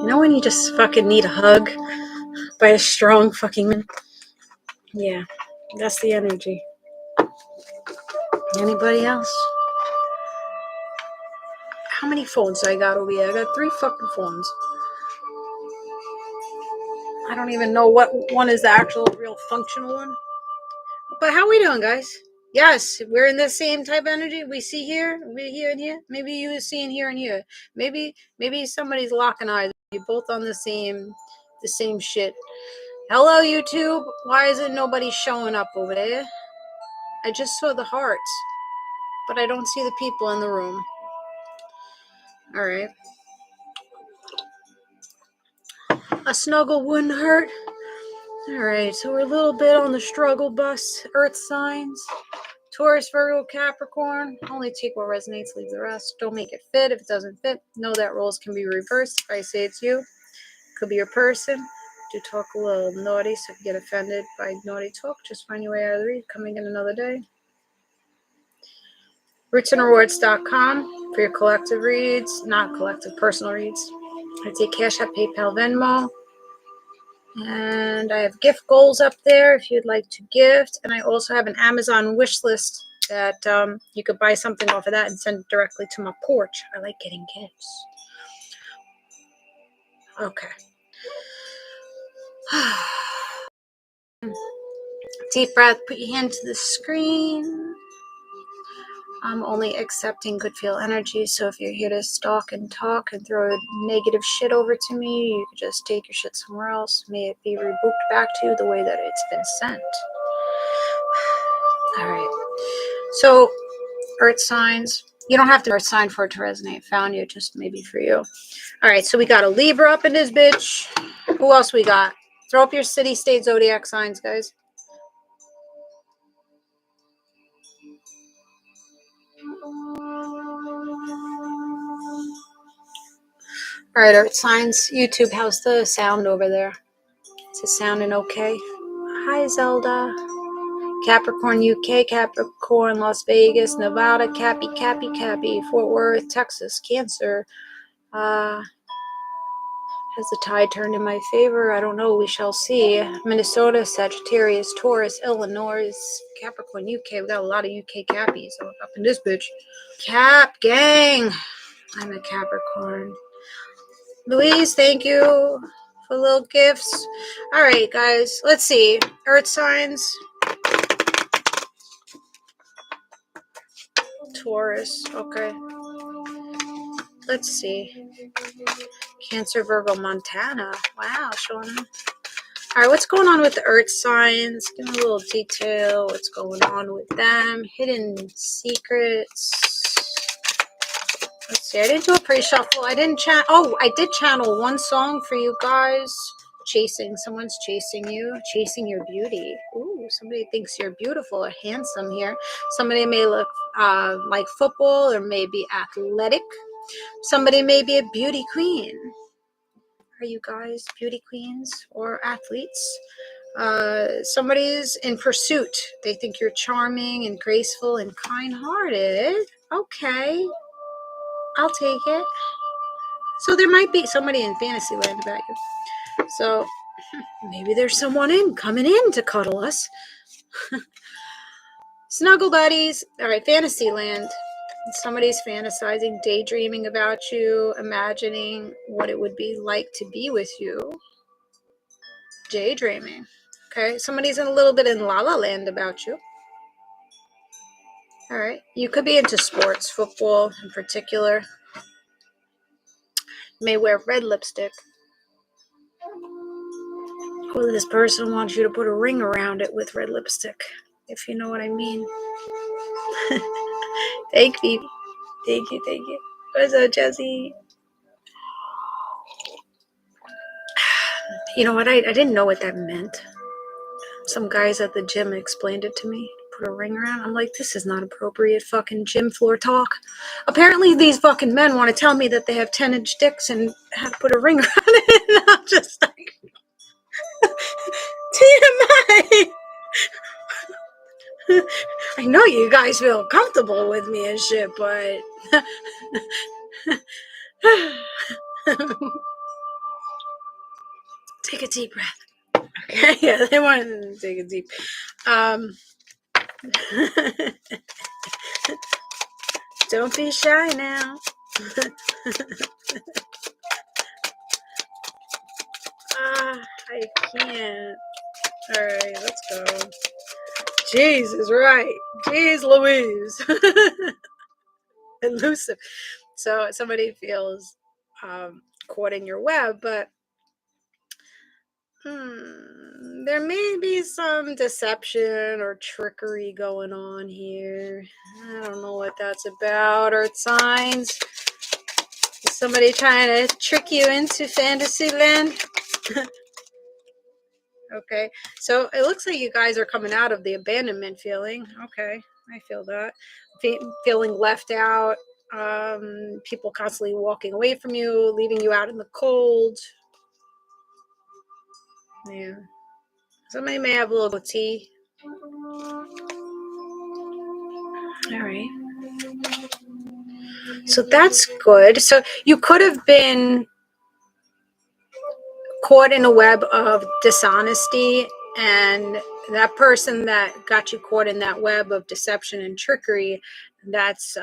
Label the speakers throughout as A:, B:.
A: You know when you just fucking need a hug by a strong fucking man? Yeah, that's the energy. Anybody else? How many phones I got over here? I got 3 fucking phones. I don't even know what one is the actual real functional one. But how we doing, guys? Yes, we're in the same type of energy. We see here, we here and here. Maybe you seeing here and here. Maybe somebody's locking eyes. You're both on the same shit. Hello, YouTube. Why isn't nobody showing up over there? I just saw the hearts, but I don't see the people in the room. All right. A snuggle wouldn't hurt. All right, so we're a little bit on the struggle bus. Earth signs. Taurus, Virgo, Capricorn. Only take what resonates, leave the rest. Don't make it fit if it doesn't fit. Know that roles can be reversed. If I say it's you, could be your person. Do talk a little naughty, so if you get offended by naughty talk, just find your way out of the read. Coming in another day. RootsandRewards.com for your collective reads, not collective, personal reads. I take Cashapp, PayPal, Venmo. And I have gift goals up there if you'd like to gift. And I also have an Amazon wish list that you could buy something off of that and send it directly to my porch. I like getting gifts. Okay. Deep breath. Put your hand to the screen. I'm only accepting good feel energy. So if you're here to stalk and talk and throw negative shit over to me, you can just take your shit somewhere else. May it be rebooked back to you the way that it's been sent. All right. So, earth signs. You don't have to earth sign for it to resonate. Found you, just maybe for you. All right. So we got a Libra up in this bitch. Who else we got? Throw up your city, state, zodiac signs, guys. All right, earth signs. YouTube, how's the sound over there? Is it sounding okay? Hi, Zelda. Capricorn, UK, Capricorn, Las Vegas, Nevada, Cappy, Fort Worth, Texas, Cancer. Has the tide turned in my favor? I don't know. We shall see. Minnesota, Sagittarius, Taurus, Illinois, Capricorn, UK. We got a lot of UK Cappies up in this bitch. Cap gang. I'm a Capricorn. Louise, thank you for little gifts. All right, guys. Let's see. Earth signs. Taurus. Okay. Let's see. Cancer, Virgo, Montana. Wow, showing up. All right, what's going on with the earth signs? Give me a little detail. What's going on with them? Hidden secrets. Let's see. I didn't do a pre-shuffle. I didn't channel. Oh, I did channel one song for you guys. Chasing. Someone's chasing you. Chasing your beauty. Ooh, somebody thinks you're beautiful or handsome here. Somebody may look like football or maybe athletic. Somebody may be a beauty queen. Are you guys beauty queens or athletes? Somebody's in pursuit. They think you're charming and graceful and kind-hearted. Okay. I'll take it. So there might be somebody in fantasy land about you. So maybe there's someone coming in to cuddle us. Snuggle buddies. All right, fantasy land. Somebody's fantasizing, daydreaming about you, imagining what it would be like to be with you. Daydreaming. Okay, somebody's in a little bit in la la land about you. All right, you could be into sports, football in particular. You may wear red lipstick. Well, this person wants you to put a ring around it with red lipstick, if you know what I mean. Thank you. Thank you. What's up, Jessie? You know what? I didn't know what that meant. Some guys at the gym explained it to me. Put a ring around. I'm like, this is not appropriate fucking gym floor talk. Apparently these fucking men want to tell me that they have 10-inch dicks and how to put a ring around it. And I'm just like, TMI. I know you guys feel comfortable with me and shit, but Take a deep breath. Okay, yeah, they want to take a deep. Don't be shy now. I can't. All right, let's go. Jesus, right. Jeez Louise. Elusive. So somebody feels caught in your web, but there may be some deception or trickery going on here. I don't know what that's about. Earth signs. Is somebody trying to trick you into fantasy land? Okay, so it looks like you guys are coming out of the abandonment feeling. Okay, I feel that. Feeling left out. People constantly walking away from you, leaving you out in the cold. Yeah. Somebody may have a little tea. All right. So that's good. So you could have been caught in a web of dishonesty, and that person that got you caught in that web of deception and trickery, that's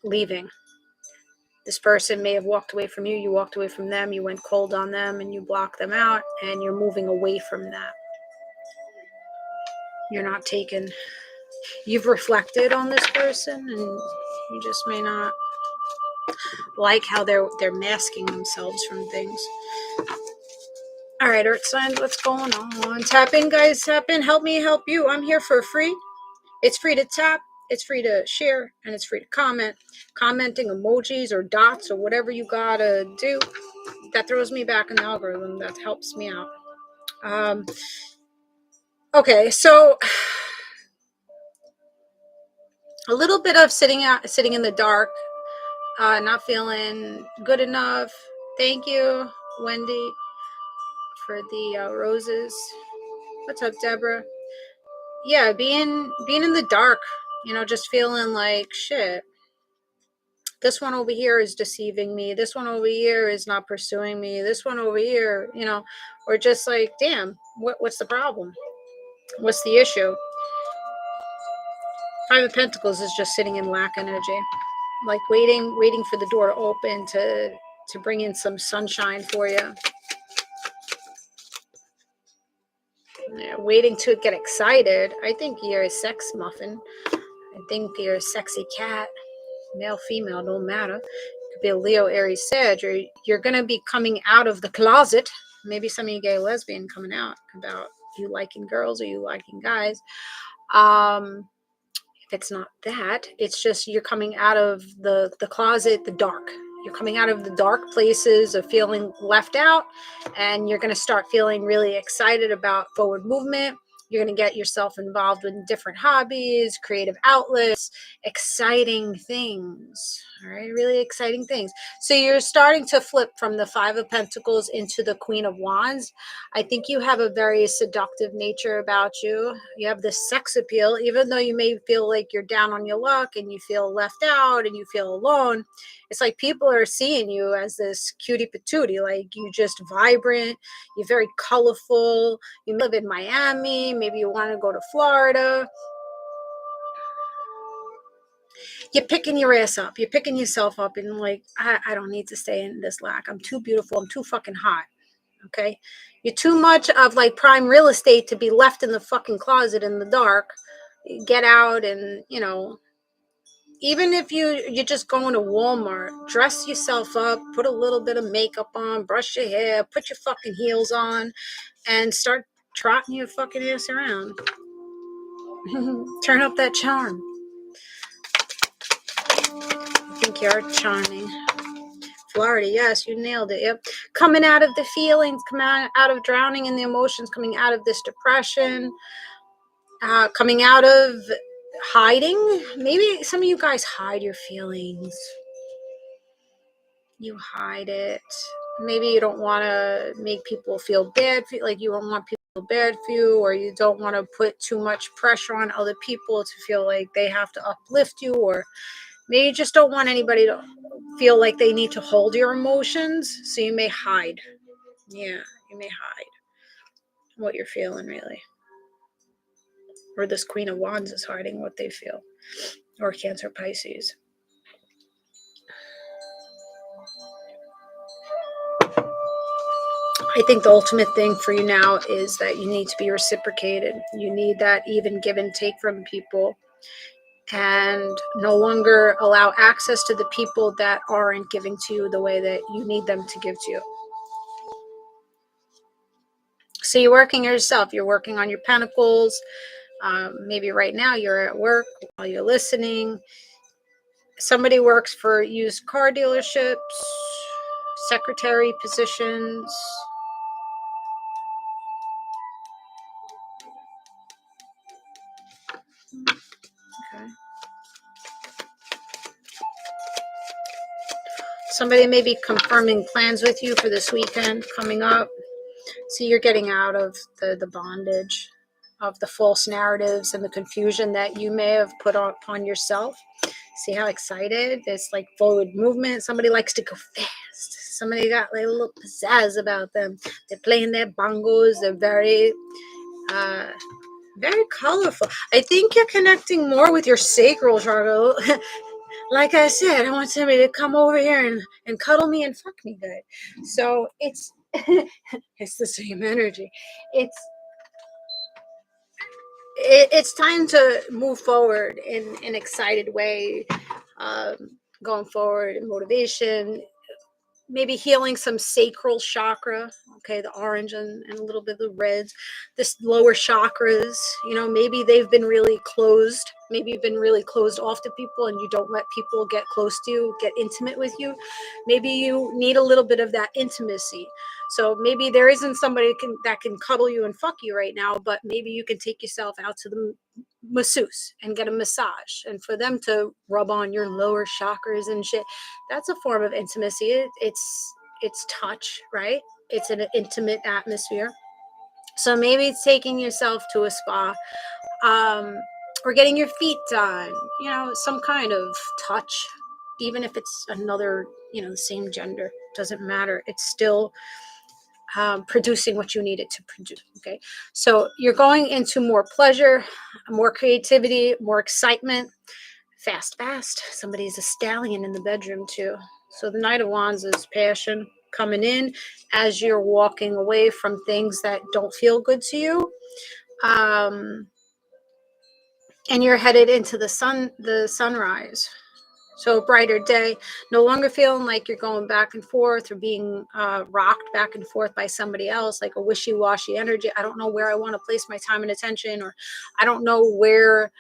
A: leaving. This person may have walked away from you, you walked away from them, you went cold on them, and you blocked them out, and you're moving away from that. You're not taken. You've reflected on this person, and you just may not like how they're masking themselves from things. All right, Earth signs, what's going on? Tap in, guys. Tap in. Help me help you. I'm here for free. It's free to tap. It's free to share, and it's free to comment. Commenting emojis or dots or whatever you gotta do, that throws me back in the algorithm. That helps me out. Okay, so a little bit of sitting in the dark, not feeling good enough. Thank you, Wendy, for the roses. What's up, Deborah? Yeah, being in the dark, just feeling like shit. This one over here is deceiving me. This one over here is not pursuing me. This one over here, or just like, damn, what's the problem? What's the issue? Five of Pentacles is just sitting in lack energy, like waiting for the door to open to bring in some sunshine for you. Yeah, waiting to get excited. I think you're a sex muffin. I think you're a sexy cat. Male, female, don't matter. It could be a Leo, Aries, Sag. You're going to be coming out of the closet. Maybe some of you gay lesbian coming out about you liking girls or you liking guys. If it's not that, it's just you're coming out of the closet, the dark. You're coming out of the dark places of feeling left out, and you're going to start feeling really excited about forward movement. You're going to get yourself involved in different hobbies, creative outlets, exciting things. All right, really exciting things. So you're starting to flip from the Five of Pentacles into the Queen of Wands. I think you have a very seductive nature about you. You have this sex appeal, even though you may feel like you're down on your luck and you feel left out and you feel alone. It's like people are seeing you as this cutie patootie, like you just vibrant, you're very colorful, you live in Miami, maybe you want to go to Florida. You're picking your ass up, you're picking yourself up and like, I don't need to stay in this lack. I'm too beautiful, I'm too fucking hot. Okay, you're too much of like prime real estate to be left in the fucking closet in the dark. Get out and even if you're just going to Walmart, dress yourself up, put a little bit of makeup on, brush your hair, put your fucking heels on, and start trotting your fucking ass around. Turn up that charm. I think you're charming. Florida, yes, you nailed it. Yep. Coming out of the feelings, coming out of drowning in the emotions, coming out of this depression, coming out of hiding. Maybe some of you guys hide your feelings. You hide it. Maybe you don't want to make people feel bad, like you don't want people to feel bad for you, or you don't want to put too much pressure on other people to feel like they have to uplift you, or maybe you just don't want anybody to feel like they need to hold your emotions, so you may hide. Yeah, you may hide what you're feeling, really. Or this Queen of Wands is hiding what they feel. Or Cancer, Pisces. I think the ultimate thing for you now is that you need to be reciprocated. You need that even give and take from people, and no longer allow access to the people that aren't giving to you the way that you need them to give to you. So you're working yourself. You're working on your pentacles. Maybe right now you're at work while you're listening. Somebody works for used car dealerships, secretary positions. Okay. Somebody may be confirming plans with you for this weekend coming up. So you're getting out of the bondage of the false narratives and the confusion that you may have put upon yourself. See how excited? There's like forward movement. Somebody likes to go fast. Somebody got like a little pizzazz about them. They're playing their bongos. They're very colorful. I think you're connecting more with your sacral chakra. Like I said, I want somebody to come over here and cuddle me and fuck me good. So it's it's the same energy. It's time to move forward in an excited way, going forward in motivation, maybe healing some sacral chakra, okay, the orange and a little bit of the reds, this lower chakras, maybe they've been really closed. Maybe you've been really closed off to people and you don't let people get close to you, get intimate with you. Maybe you need a little bit of that intimacy. So maybe there isn't somebody that can cuddle you and fuck you right now, but maybe you can take yourself out to the masseuse and get a massage, and for them to rub on your lower chakras and shit. That's a form of intimacy. It's touch, right? It's an intimate atmosphere. So maybe it's taking yourself to a spa, or getting your feet done, some kind of touch, even if it's another, the same gender, doesn't matter. It's still producing what you need it to produce. Okay, so you're going into more pleasure, more creativity, more excitement. Fast. Somebody's a stallion in the bedroom too. So the Knight of Wands is passion coming in as you're walking away from things that don't feel good to you. And you're headed into the sunrise. So a brighter day, no longer feeling like you're going back and forth or being rocked back and forth by somebody else, like a wishy-washy energy. I don't know where I want to place my time and attention, or I don't know where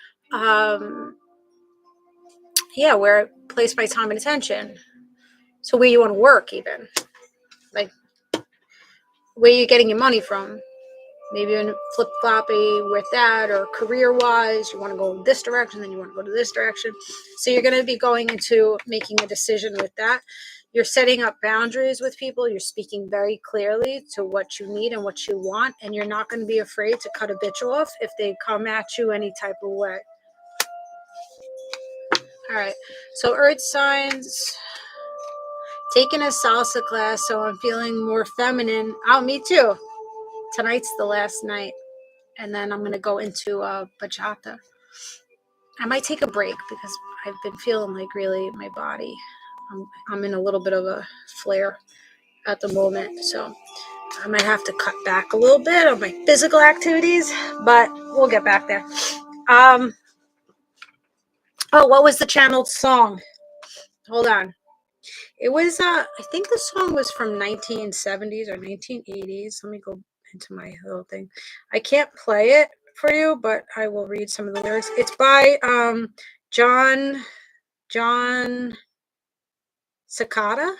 A: where I place my time and attention. So where you want to work, even like where you're getting your money from. Maybe you're flip-floppy with that, or career-wise, you want to go this direction, then you want to go to this direction. So you're going to be going into making a decision with that. You're setting up boundaries with people. You're speaking very clearly to what you need and what you want, and you're not going to be afraid to cut a bitch off if they come at you any type of way. All right. So earth signs, taking a salsa class, so I'm feeling more feminine. Oh, me too. Tonight's the last night, and then I'm going to go into bachata. I might take a break because I've been feeling like really my body. I'm in a little bit of a flare at the moment, so I might have to cut back a little bit on my physical activities, but we'll get back there. What was the channeled song? Hold on. It was, I think the song was from 1970s or 1980s. Let me go into my little thing. I can't play it for you, but I will read some of the lyrics. It's by John Cicada.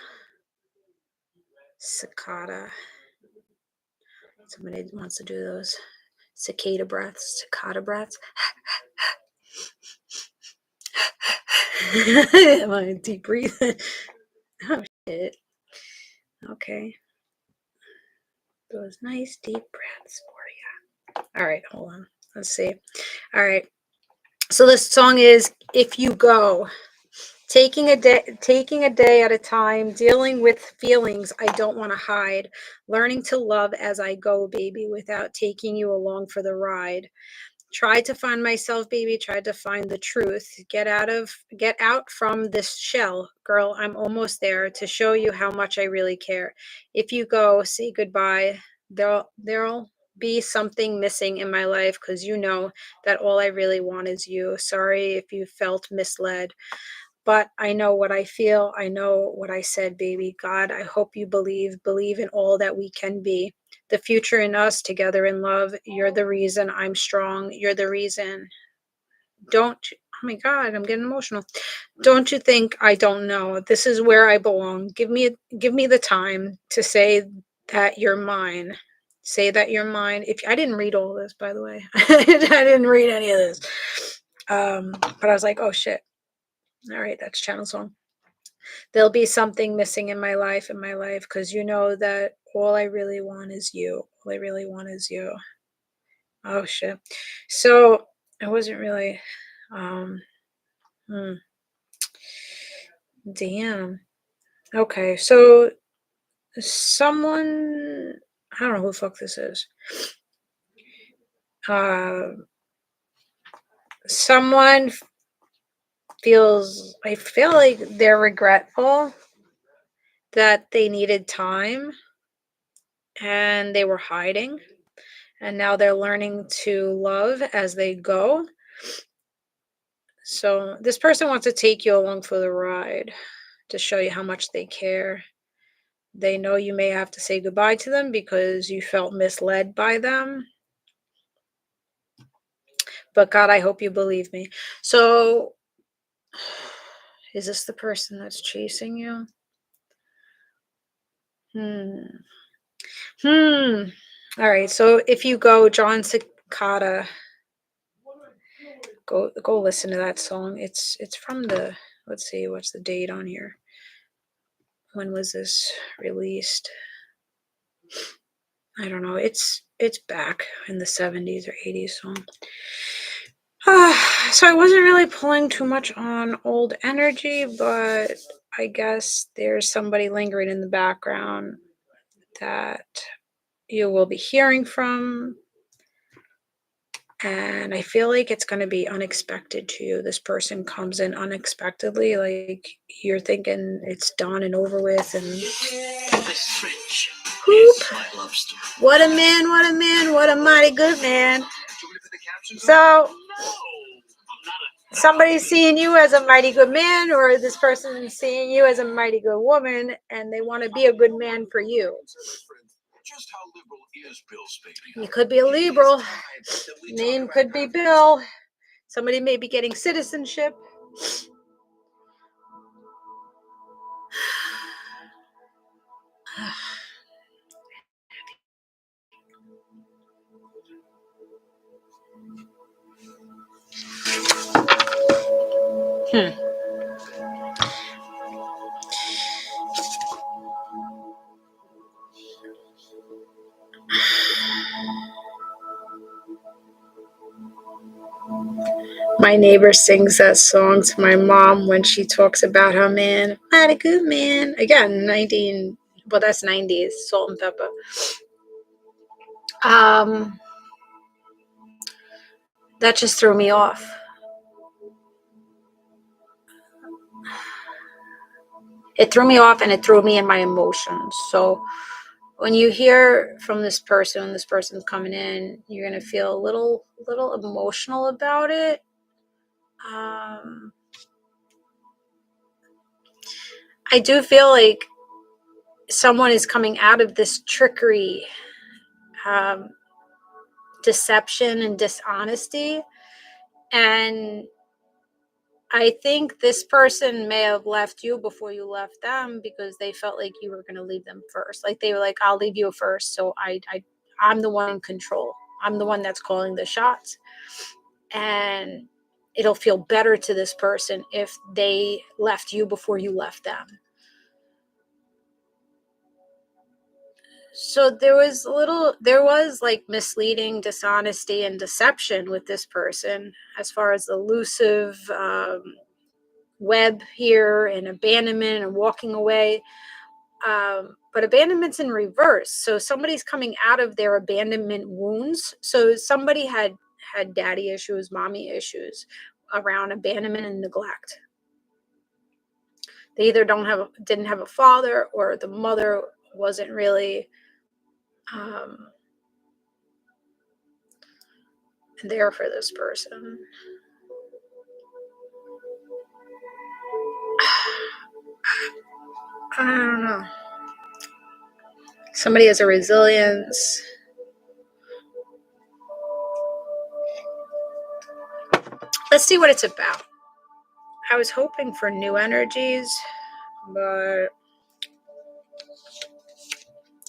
A: Somebody wants to do those cicada breaths. Am I deep breathing? Oh shit. Okay. Those nice deep breaths for you. All right, hold on. Let's see. All right. So this song is If You Go. Taking a day at a time, dealing with feelings I don't want to hide, learning to love as I go, baby, without taking you along for the ride. Tried to find myself, baby, tried to find the truth. Get out from this shell, girl. I'm almost there to show you how much I really care. If you go, say goodbye. There'll be something missing in my life, because you know that all I really want is you. Sorry if you felt misled, but I know what I feel. I know what I said, baby. God, I hope you believe in all that we can be. The future in us, together in love. You're the reason I'm strong. You're the reason. Oh my God, I'm getting emotional. Don't you think I don't know? This is where I belong. Give me the time to say that you're mine. Say that you're mine. If I didn't read all this, by the way, I didn't read any of this. But I was like, oh shit. All right, that's channel song. There'll be something missing in my life, because you know that all I really want is you. All I really want is you. Oh shit. So I wasn't really damn. Okay, so someone, I don't know who the fuck this is. Someone I feel like they're regretful that they needed time and they were hiding, and now they're learning to love as they go. So this person wants to take you along for the ride to show you how much they care. They know you may have to say goodbye to them because you felt misled by them. But God, I hope you believe me. So is this the person that's chasing you? All right. So if you go, John Cicada, go listen to that song. It's from the, let's see, what's the date on here? When was this released? I don't know. It's back in the 70s or 80s song. So I wasn't really pulling too much on old energy, but I guess there's somebody lingering in the background that you will be hearing from. And I feel like it's going to be unexpected to you. This person comes in unexpectedly, like you're thinking it's done and over with. And what a man, what a man, what a mighty good man. So somebody's seeing you as a mighty good man, or this person is seeing you as a mighty good woman, and they want to be a good man for you. You could be a liberal. Name could be Bill. Somebody may be getting citizenship. My neighbor sings that song to my mom when she talks about her man. Mighty good man. Again, that's 90s, Salt and Pepper. That just threw me off. It threw me off, and it threw me in my emotions. So when you hear from this person, when this person's coming in, you're going to feel a little emotional about it. I do feel like someone is coming out of this trickery, deception, and dishonesty. And I think this person may have left you before you left them because they felt like you were going to leave them first. Like they were like, I'll leave you first. So I'm the one in control. I'm the one that's calling the shots. And it'll feel better to this person if they left you before you left them. So there was like misleading, dishonesty, and deception with this person as far as elusive, web here and abandonment and walking away. But abandonment's in reverse. So somebody's coming out of their abandonment wounds. So somebody had daddy issues, mommy issues around abandonment and neglect. They either didn't have a father, or the mother wasn't really there for this person. I don't know. Somebody has a resilience. Let's see what it's about. I was hoping for new energies, but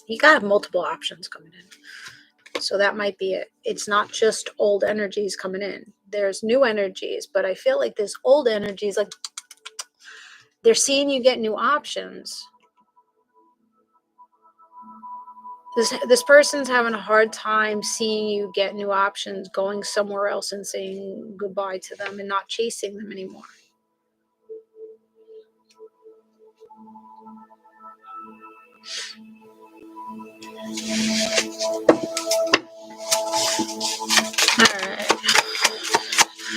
A: you got multiple options coming in. So that might be it. It's not just old energies coming in. There's new energies, but I feel like this old energies, like they're seeing you get new options. This person's having a hard time seeing you get new options, going somewhere else and saying goodbye to them and not chasing them anymore. All right.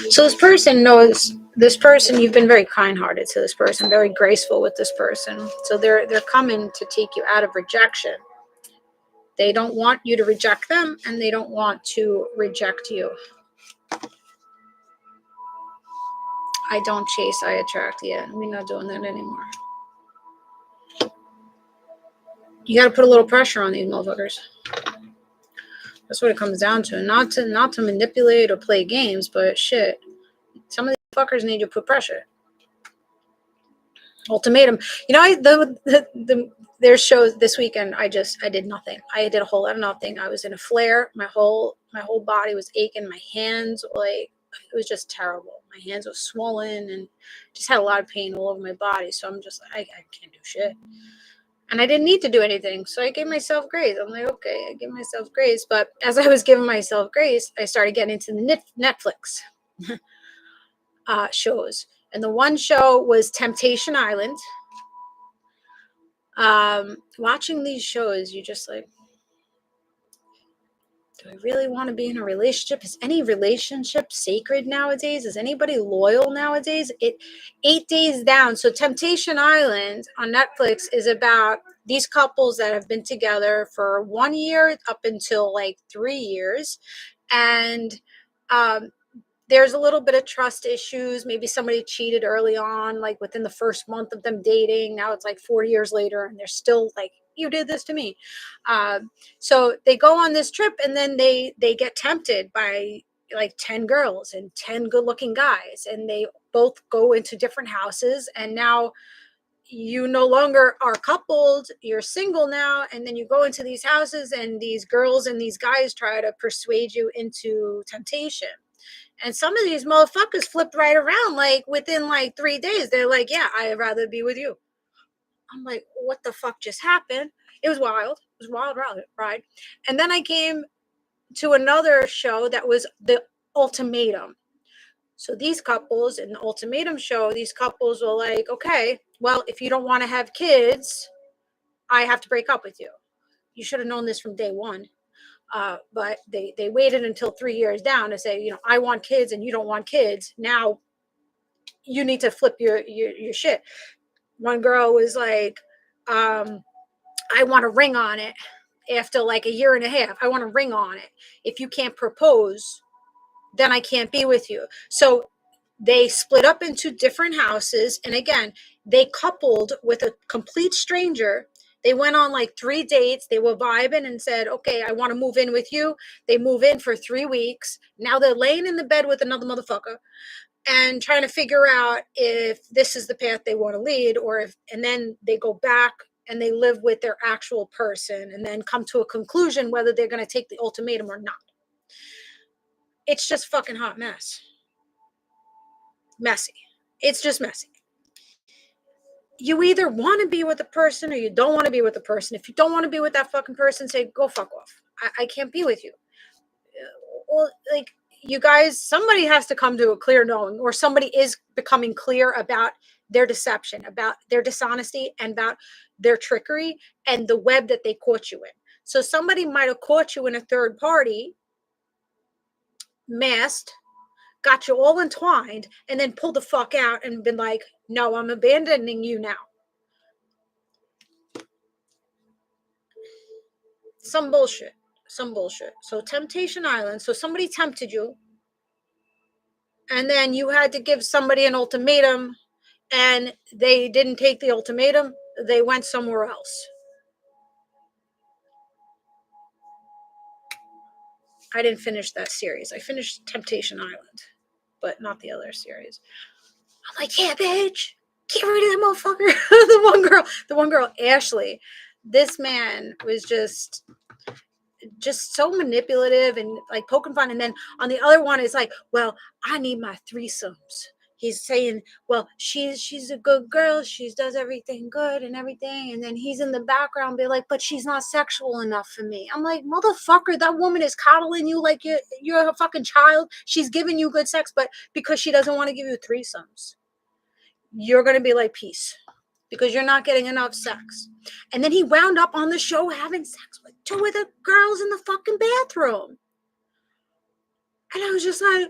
A: So this person knows this person. You've been very kind-hearted to this person, very graceful with this person. So they're coming to take you out of rejection. They don't want you to reject them, and they don't want to reject you. I don't chase, I attract. Yeah, we're not doing that anymore. You got to put a little pressure on these motherfuckers. That's what it comes down to. Not to manipulate or play games, but shit. Some of these fuckers need to put pressure. Ultimatum. You know, there's shows this weekend. I did nothing. I did a whole lot of nothing. I was in a flare. My whole body was aching. My hands, like, it was just terrible. My hands were swollen and just had a lot of pain all over my body. So I'm just like, I can't do shit. And I didn't need to do anything. So I gave myself grace. I'm like, okay, I give myself grace. But as I was giving myself grace, I started getting into the Netflix shows. And the one show was Temptation Island. Watching these shows, you just like, do I really want to be in a relationship? Is any relationship sacred nowadays? Is anybody loyal nowadays? 8 days down. So Temptation Island on Netflix is about these couples that have been together for 1 year up until like 3 years. And there's a little bit of trust issues. Maybe somebody cheated early on, like within the first month of them dating. Now it's like 4 years later and they're still like, you did this to me. So they go on this trip, and then they get tempted by like 10 girls and 10 good looking guys. And they both go into different houses. And now you no longer are coupled, you're single now. And then you go into these houses, and these girls and these guys try to persuade you into temptation. And some of these motherfuckers flipped right around, like within like 3 days. They're like, yeah, I'd rather be with you. I'm like, what the fuck just happened? It was wild. It was a wild ride. And then I came to another show that was the ultimatum. So these couples in the ultimatum show, these couples were like, okay, well, if you don't want to have kids, I have to break up with you. You should have known this from day one. But they waited until 3 years down to say, you know, I want kids and you don't want kids. Now you need to flip your shit. One girl was like, I want a ring on it after like a year and a half. I want a ring on it. If you can't propose, then I can't be with you. So they split up into different houses. And again, they coupled with a complete stranger. They went on like 3 dates. They were vibing and said, okay, I want to move in with you. They move in for 3 weeks. Now they're laying in the bed with another motherfucker and trying to figure out if this is the path they want to lead, or if, and then they go back and they live with their actual person and then come to a conclusion whether they're going to take the ultimatum or not. It's just fucking hot mess. Messy. It's just messy. You either want to be with a person or you don't want to be with a person. If you don't want to be with that fucking person, say, go fuck off. I can't be with you. Well, like, you guys, somebody has to come to a clear knowing, or somebody is becoming clear about their deception, about their dishonesty, and about their trickery and the web that they caught you in. So somebody might have caught you in a third party, masked, got you all entwined, and then pulled the fuck out and been like, no, I'm abandoning you now. Some bullshit. So Temptation Island. So somebody tempted you, and then you had to give somebody an ultimatum, and they didn't take the ultimatum. They went somewhere else. I didn't finish that series. I finished Temptation Island, but not the other series. I'm like, yeah, bitch, get rid of that motherfucker. the one girl, Ashley. This man was just so manipulative and like poking fun. And then on the other one, it's like, well, I need my threesomes. He's saying, well, she's a good girl. She does everything good and everything. And then he's in the background be like, but she's not sexual enough for me. I'm like, motherfucker, that woman is coddling you like you're a fucking child. She's giving you good sex, but because she doesn't want to give you threesomes, you're going to be like, peace, because you're not getting enough sex. And then he wound up on the show having sex with two of the girls in the fucking bathroom. And I was just like,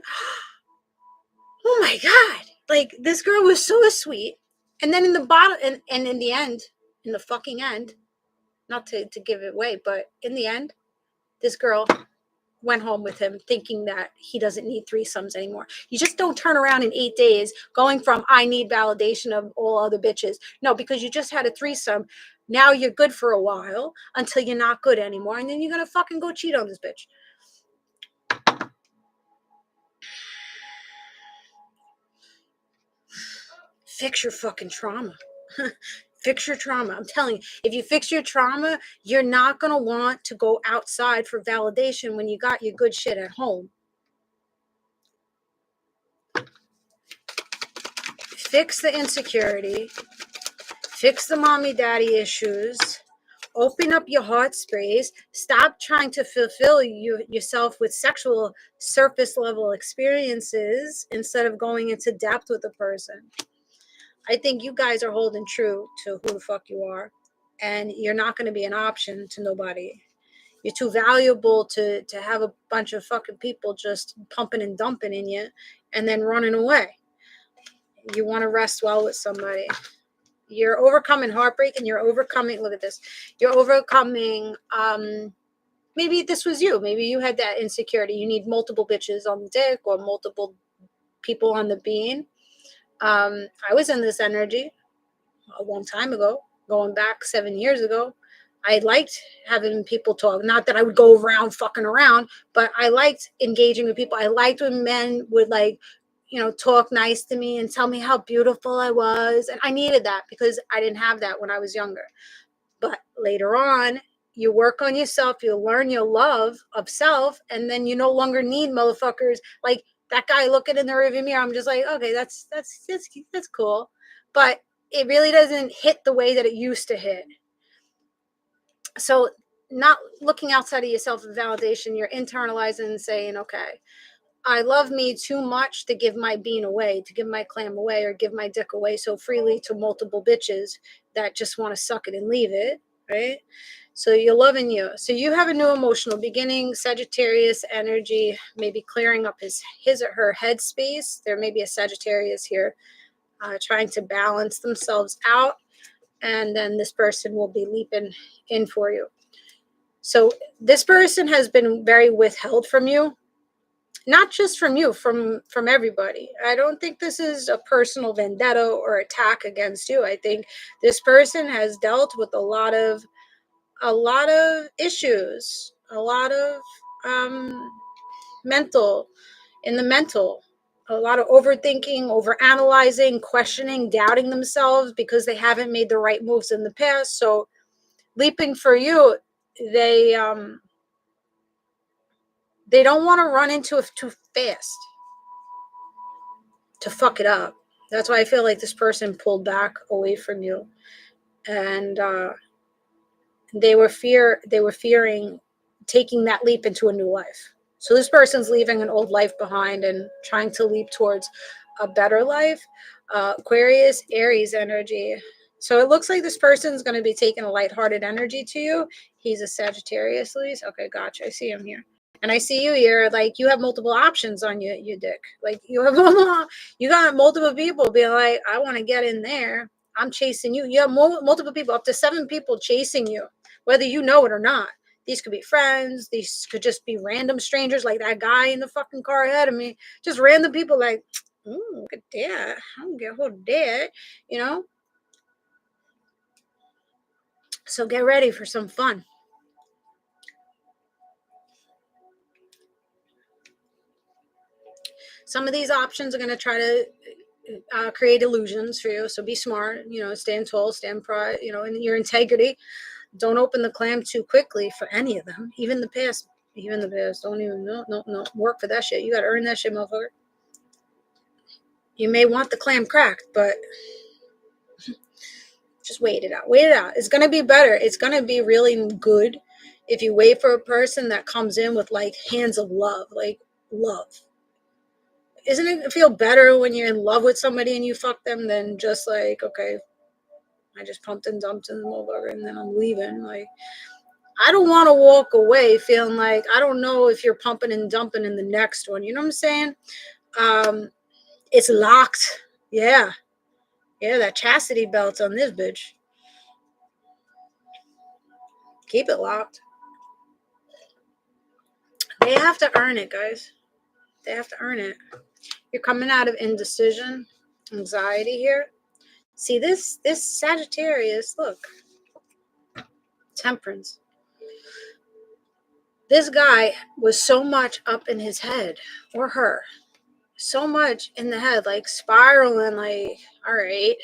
A: oh my God. Like, this girl was so sweet. And then in the bottom, and in the end, in the fucking end, not to give it away, but in the end, this girl went home with him thinking that he doesn't need threesomes anymore. You just don't turn around in 8 days going from I need validation of all other bitches. No, because you just had a threesome. Now you're good for a while until you're not good anymore. And then you're going to fucking go cheat on this bitch. Fix your fucking trauma. Fix your trauma. I'm telling you, if you fix your trauma, you're not going to want to go outside for validation when you got your good shit at home. Fix the insecurity. Fix the mommy daddy issues. Open up your heart space. Stop trying to fulfill yourself with sexual surface level experiences instead of going into depth with a person. I think you guys are holding true to who the fuck you are, and you're not going to be an option to nobody. You're too valuable to have a bunch of fucking people just pumping and dumping in you and then running away. You want to rest well with somebody. You're overcoming heartbreak, and you're overcoming, look at this, you're overcoming, maybe this was you. Maybe you had that insecurity. You need multiple bitches on the dick or multiple people on the bean. I was in this energy a long time ago, going back 7 years ago. I liked having people talk. Not that I would go around fucking around, but I liked engaging with people. I liked when men would talk nice to me and tell me how beautiful I was. And I needed that because I didn't have that when I was younger. But later on, you work on yourself, you learn your love of self, and then you no longer need motherfuckers like that guy looking in the rearview mirror. I'm just like, okay, that's cool. But it really doesn't hit the way that it used to hit. So not looking outside of yourself for validation, you're internalizing and saying, okay, I love me too much to give my bean away, to give my clam away, or give my dick away so freely to multiple bitches that just want to suck it and leave it, right? So you're loving you. So you have a new emotional beginning, Sagittarius energy, maybe clearing up his or her headspace. There may be a Sagittarius here trying to balance themselves out. And then this person will be leaping in for you. So this person has been very withheld from you. Not just from you, from everybody. I don't think this is a personal vendetta or attack against you. I think this person has dealt with a lot of issues, a lot of mental, a lot of overthinking, overanalyzing, questioning, doubting themselves because they haven't made the right moves in the past. So leaping for you, they don't want to run into it too fast to fuck it up. That's why I feel like this person pulled back away from you, and they were fearing taking that leap into a new life. So this person's leaving an old life behind and trying to leap towards a better life. Aquarius, Aries energy. So it looks like this person's going to be taking a lighthearted energy to you. He's a Sagittarius, Luis. Okay, gotcha. I see him here. And I see you here, like you have multiple options on you dick. Like you have you got multiple people being like, I want to get in there. I'm chasing you. You have multiple people, up to 7 people chasing you, whether you know it or not. These could be friends. These could just be random strangers, like that guy in the fucking car ahead of me. Just random people like, ooh, look at that. I don't get a hold of that, you know? So get ready for some fun. Some of these options are going to try to create illusions for you. So be smart, stand tall, stand pride, in your integrity. Don't open the clam too quickly for any of them. Even the past. Don't even, no, work for that shit. You got to earn that shit, motherfucker. You may want the clam cracked, but just wait it out. Wait it out. It's going to be better. It's going to be really good if you wait for a person that comes in with like hands of love, like love. Isn't it feel better when you're in love with somebody and you fuck them than just like, okay, I just pumped and dumped in the motherfucker and then I'm leaving? Like, I don't want to walk away feeling like, I don't know if you're pumping and dumping in the next one. You know what I'm saying? It's locked. Yeah. Yeah, that chastity belt's on this bitch. Keep it locked. They have to earn it, guys. They have to earn it. You're coming out of indecision, anxiety here. See, this Sagittarius, look. Temperance. This guy was so much up in his head, or her. So much in the head, like spiraling, like, all right,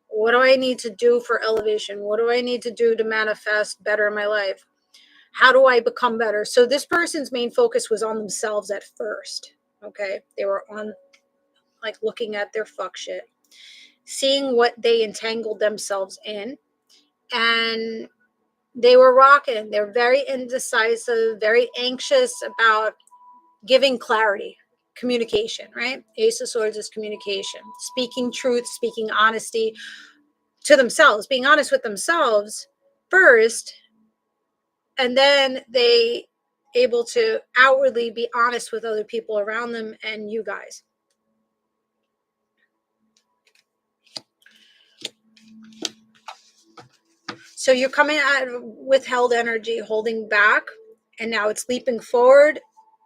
A: what do I need to do for elevation? What do I need to do to manifest better in my life? How do I become better? So this person's main focus was on themselves at first. Okay. They were on like looking at their fuck shit, seeing what they entangled themselves in, and they were rocking. They're very indecisive, very anxious about giving clarity, communication, right? Ace of Swords is communication, speaking truth, speaking honesty to themselves, being honest with themselves first, and then they able to outwardly be honest with other people around them and you guys. So you're coming out of withheld energy, holding back, and now it's leaping forward,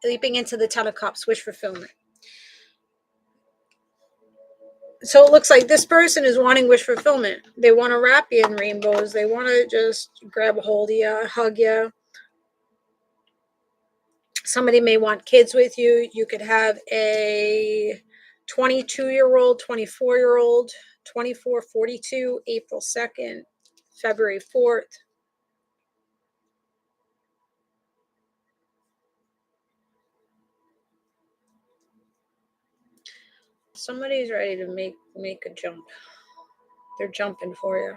A: leaping into the 10 of Cups, wish fulfillment. So it looks like this person is wanting wish fulfillment. They want to wrap you in rainbows. They want to just grab a hold of you, hug you. Somebody may want kids with you. You could have a 22-year-old, 24-year-old, 24, 42, April 2nd, February 4th. Somebody's ready to make a jump. They're jumping for you.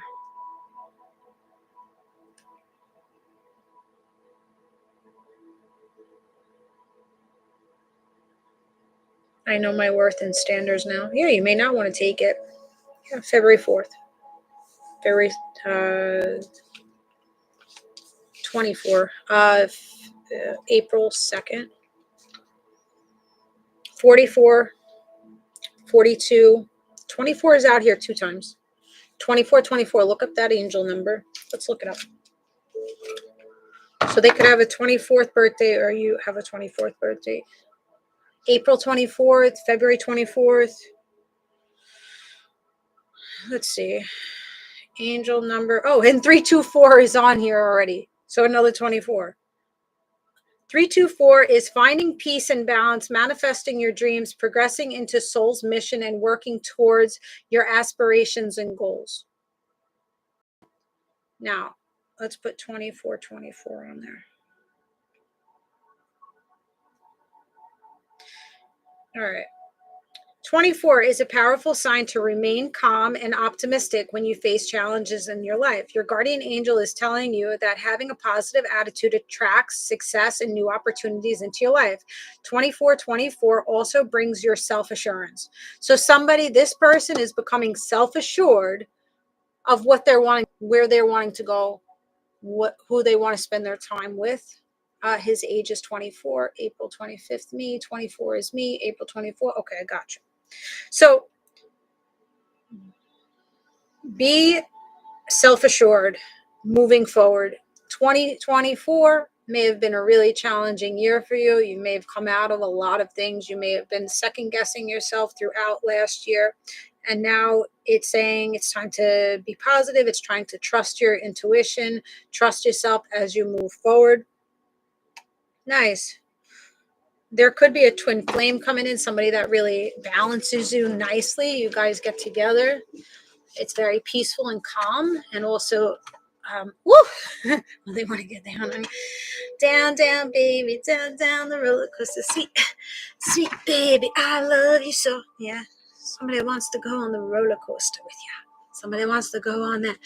A: I know my worth and standards now. Yeah, you may not want to take it. Yeah, February 4th. February 24. April 2nd. 44, 42. 24 is out here 2 times. 24, 24. Look up that angel number. Let's look it up. So they could have a 24th birthday or you have a 24th birthday. April 24th, February 24th. Let's see. Angel number. Oh, and 324 is on here already. So another 24. 324 is finding peace and balance, manifesting your dreams, progressing into soul's mission, and working towards your aspirations and goals. Now, let's put 2424 on there. All right. 24 is a powerful sign to remain calm and optimistic when you face challenges in your life. Your guardian angel is telling you that having a positive attitude attracts success and new opportunities into your life. 24 also brings your self-assurance. So this person is becoming self-assured of what they're wanting, where they're wanting to go, who they want to spend their time with. His age is 24. April 25th, me. 24 is me. April 24. Okay, I got you. So be self-assured moving forward. 2024 may have been a really challenging year for you. You may have come out of a lot of things. You may have been second guessing yourself throughout last year. And now it's saying it's time to be positive. It's trying to trust your intuition, trust yourself as you move forward. Nice. There could be a twin flame coming in, somebody that really balances you nicely. You guys get together. It's very peaceful and calm, and also, woo! Well, they want to get down, down, baby, down the roller coaster. Sweet baby, I love you so. Yeah, somebody wants to go on the roller coaster with you. Somebody wants to go on that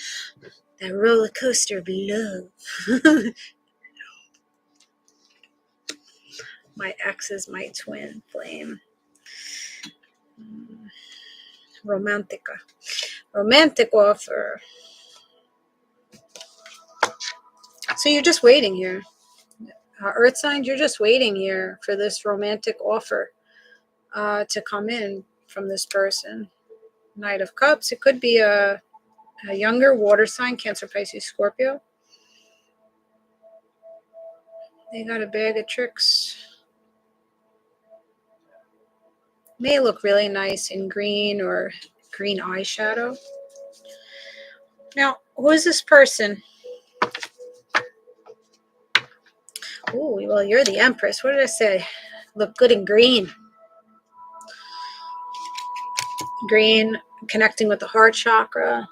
A: roller coaster of love. My ex is my twin flame. Romantic offer. So you're just waiting here. Earth signs, you're just waiting here for this romantic offer to come in from this person. Knight of Cups. It could be a younger water sign, Cancer, Pisces, Scorpio. They got a bag of tricks. May look really nice in green or green eyeshadow. Now, who is this person? Oh, well, you're the Empress. What did I say? Look good in green. Green, connecting with the heart chakra.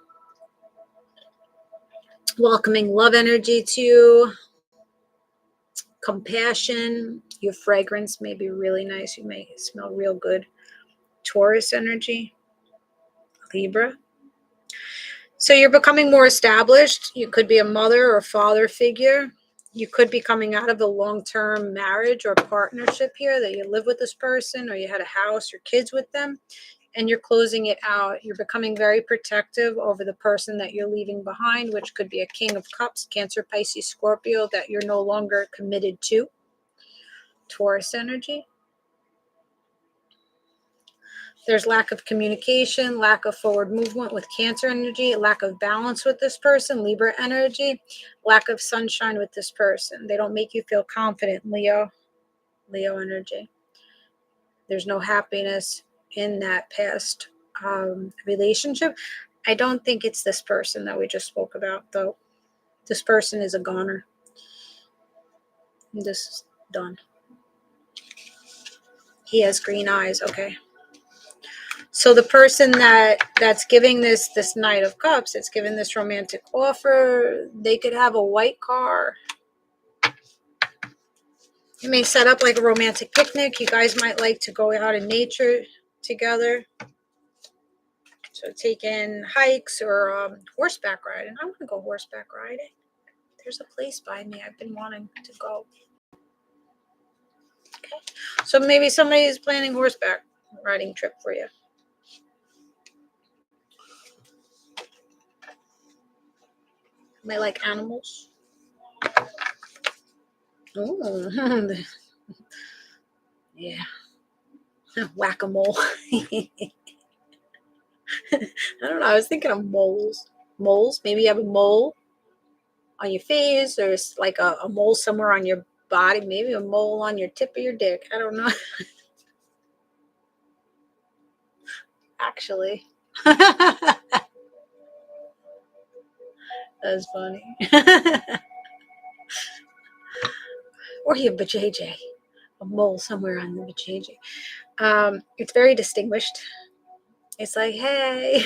A: Welcoming love energy to you. Compassion. Your fragrance may be really nice. You may smell real good. Taurus energy. Libra. So you're becoming more established. You could be a mother or father figure. You could be coming out of a long-term marriage or partnership here, that you live with this person or you had a house or kids with them, and you're closing it out. You're becoming very protective over the person that you're leaving behind, which could be a King of Cups, Cancer, Pisces, Scorpio, that you're no longer committed to. Taurus energy. There's lack of communication, lack of forward movement with Cancer energy, lack of balance with this person, Libra energy, lack of sunshine with this person. They don't make you feel confident, Leo energy. There's no happiness in that past relationship. I don't think it's this person that we just spoke about, though. This person is a goner. This is done. He has green eyes. Okay. So the person that's giving this Knight of Cups, it's giving this romantic offer, they could have a white car. You may set up like a romantic picnic. You guys might like to go out in nature together. So taking hikes or horseback riding. I want to go horseback riding. There's a place by me I've been wanting to go. Okay. So maybe somebody is planning horseback riding trip for you. May like animals. Oh, yeah. Whack-a-mole. I don't know. I was thinking of moles. Moles. Maybe you have a mole on your face, or it's like a mole somewhere on your body. Maybe a mole on your tip of your dick. I don't know. Actually. That's funny. Or you have vajayjay. A mole somewhere on the vajayjay. It's very distinguished. It's like, hey,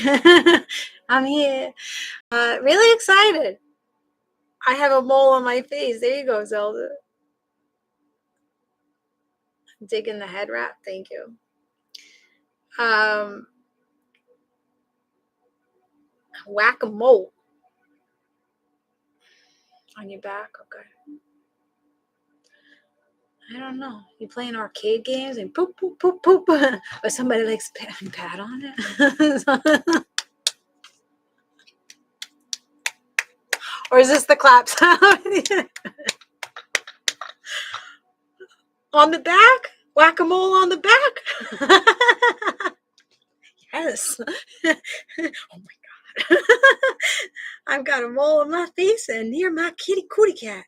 A: I'm here. Really excited. I have a mole on my face. There you go, Zelda. Digging the head wrap. Thank you. Whack-a-mole on your back. Okay. I don't know. You playing arcade games and poop, poop, poop, poop. Or somebody likes pat on it. Or is this the clap sound? On the back? Whack-a-mole on the back? Yes. Oh my God. I've got a mole on my face and near my kitty cootie cat.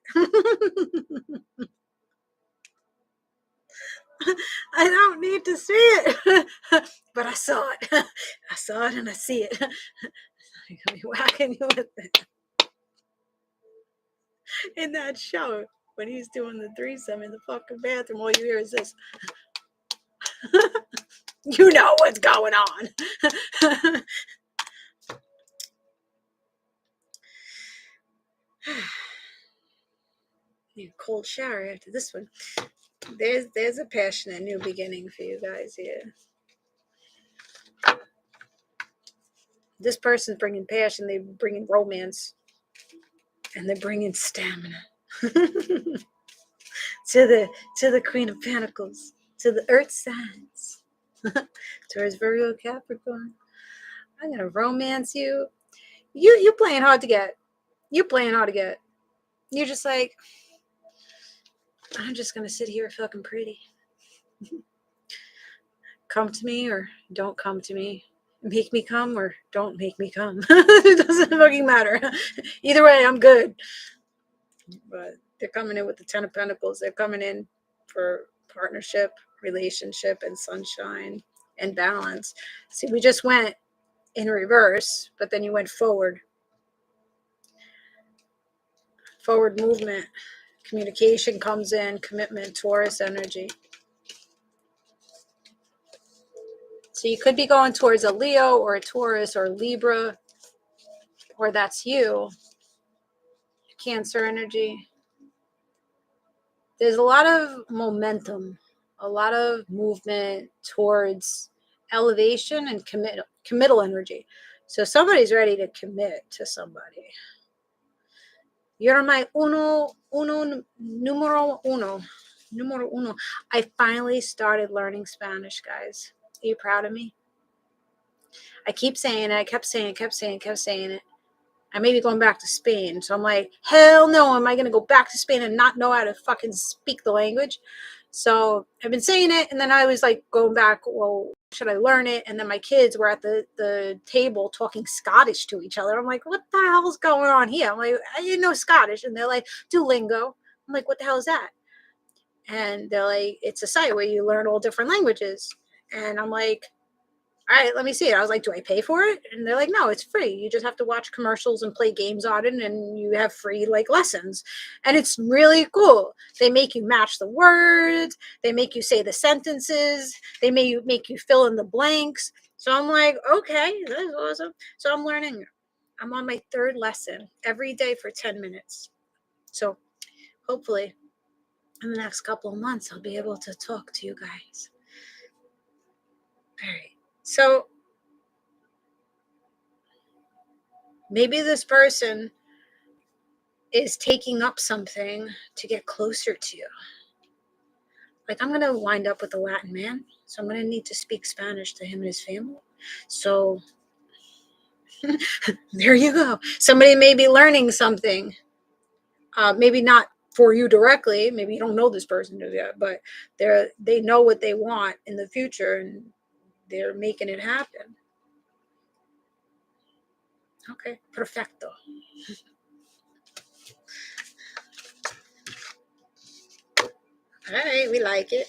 A: I don't need to see it, but I saw it. I saw it and I see it. I'm gonna be whacking you with it. In that show, when he's doing the threesome in the fucking bathroom, all you hear is this. You know what's going on. Need a cold shower after this one. There's a passionate new beginning for you guys here. This person's bringing passion, they're bringing romance, and they're bringing stamina. to the Queen of Pentacles, to the Earth signs, Taurus, Virgo, Capricorn. I'm gonna romance you. You playing hard to get. You playing hard to get. You're just like, I'm just gonna sit here fucking pretty. Come to me or don't come to me. Make me come or don't make me come. It doesn't fucking matter. Either way, I'm good. But they're coming in with the 10 of Pentacles. They're coming in for partnership, relationship, and sunshine and balance. See, we just went in reverse, but then you went forward. Forward movement. Communication comes in, commitment, Taurus energy. So you could be going towards a Leo or a Taurus or Libra, or that's you. Cancer energy. There's a lot of momentum, a lot of movement towards elevation and committal energy. So somebody's ready to commit to somebody. You're my numero uno. I finally started learning Spanish, guys. Are you proud of me? I keep saying it. I kept saying it. I may be going back to Spain. So I'm like, hell no, am I going to go back to Spain and not know how to fucking speak the language? So I've been saying it, and then I was like going back, well, should I learn it? And then my kids were at the table talking Scottish to each other. I'm like, what the hell's going on here? I'm like, I didn't know Scottish. And they're like, Duolingo. I'm like, what the hell is that? And they're like, it's a site where you learn all different languages. And I'm like, all right, let me see it. I was like, do I pay for it? And they're like, no, it's free. You just have to watch commercials and play games on it, and you have free like lessons. And it's really cool. They make you match the words. They make you say the sentences. They make you fill in the blanks. So I'm like, okay, that's awesome. So I'm learning. I'm on my third lesson every day for 10 minutes. So hopefully in the next couple of months, I'll be able to talk to you guys. All right. So maybe this person is taking up something to get closer to you. Like, I'm going to wind up with a Latin man, so I'm going to need to speak Spanish to him and his family. So there you go. Somebody may be learning something. Maybe not for you directly. Maybe you don't know this person yet, but they know what they want in the future, and they're making it happen. Okay, perfecto. All right, we like it.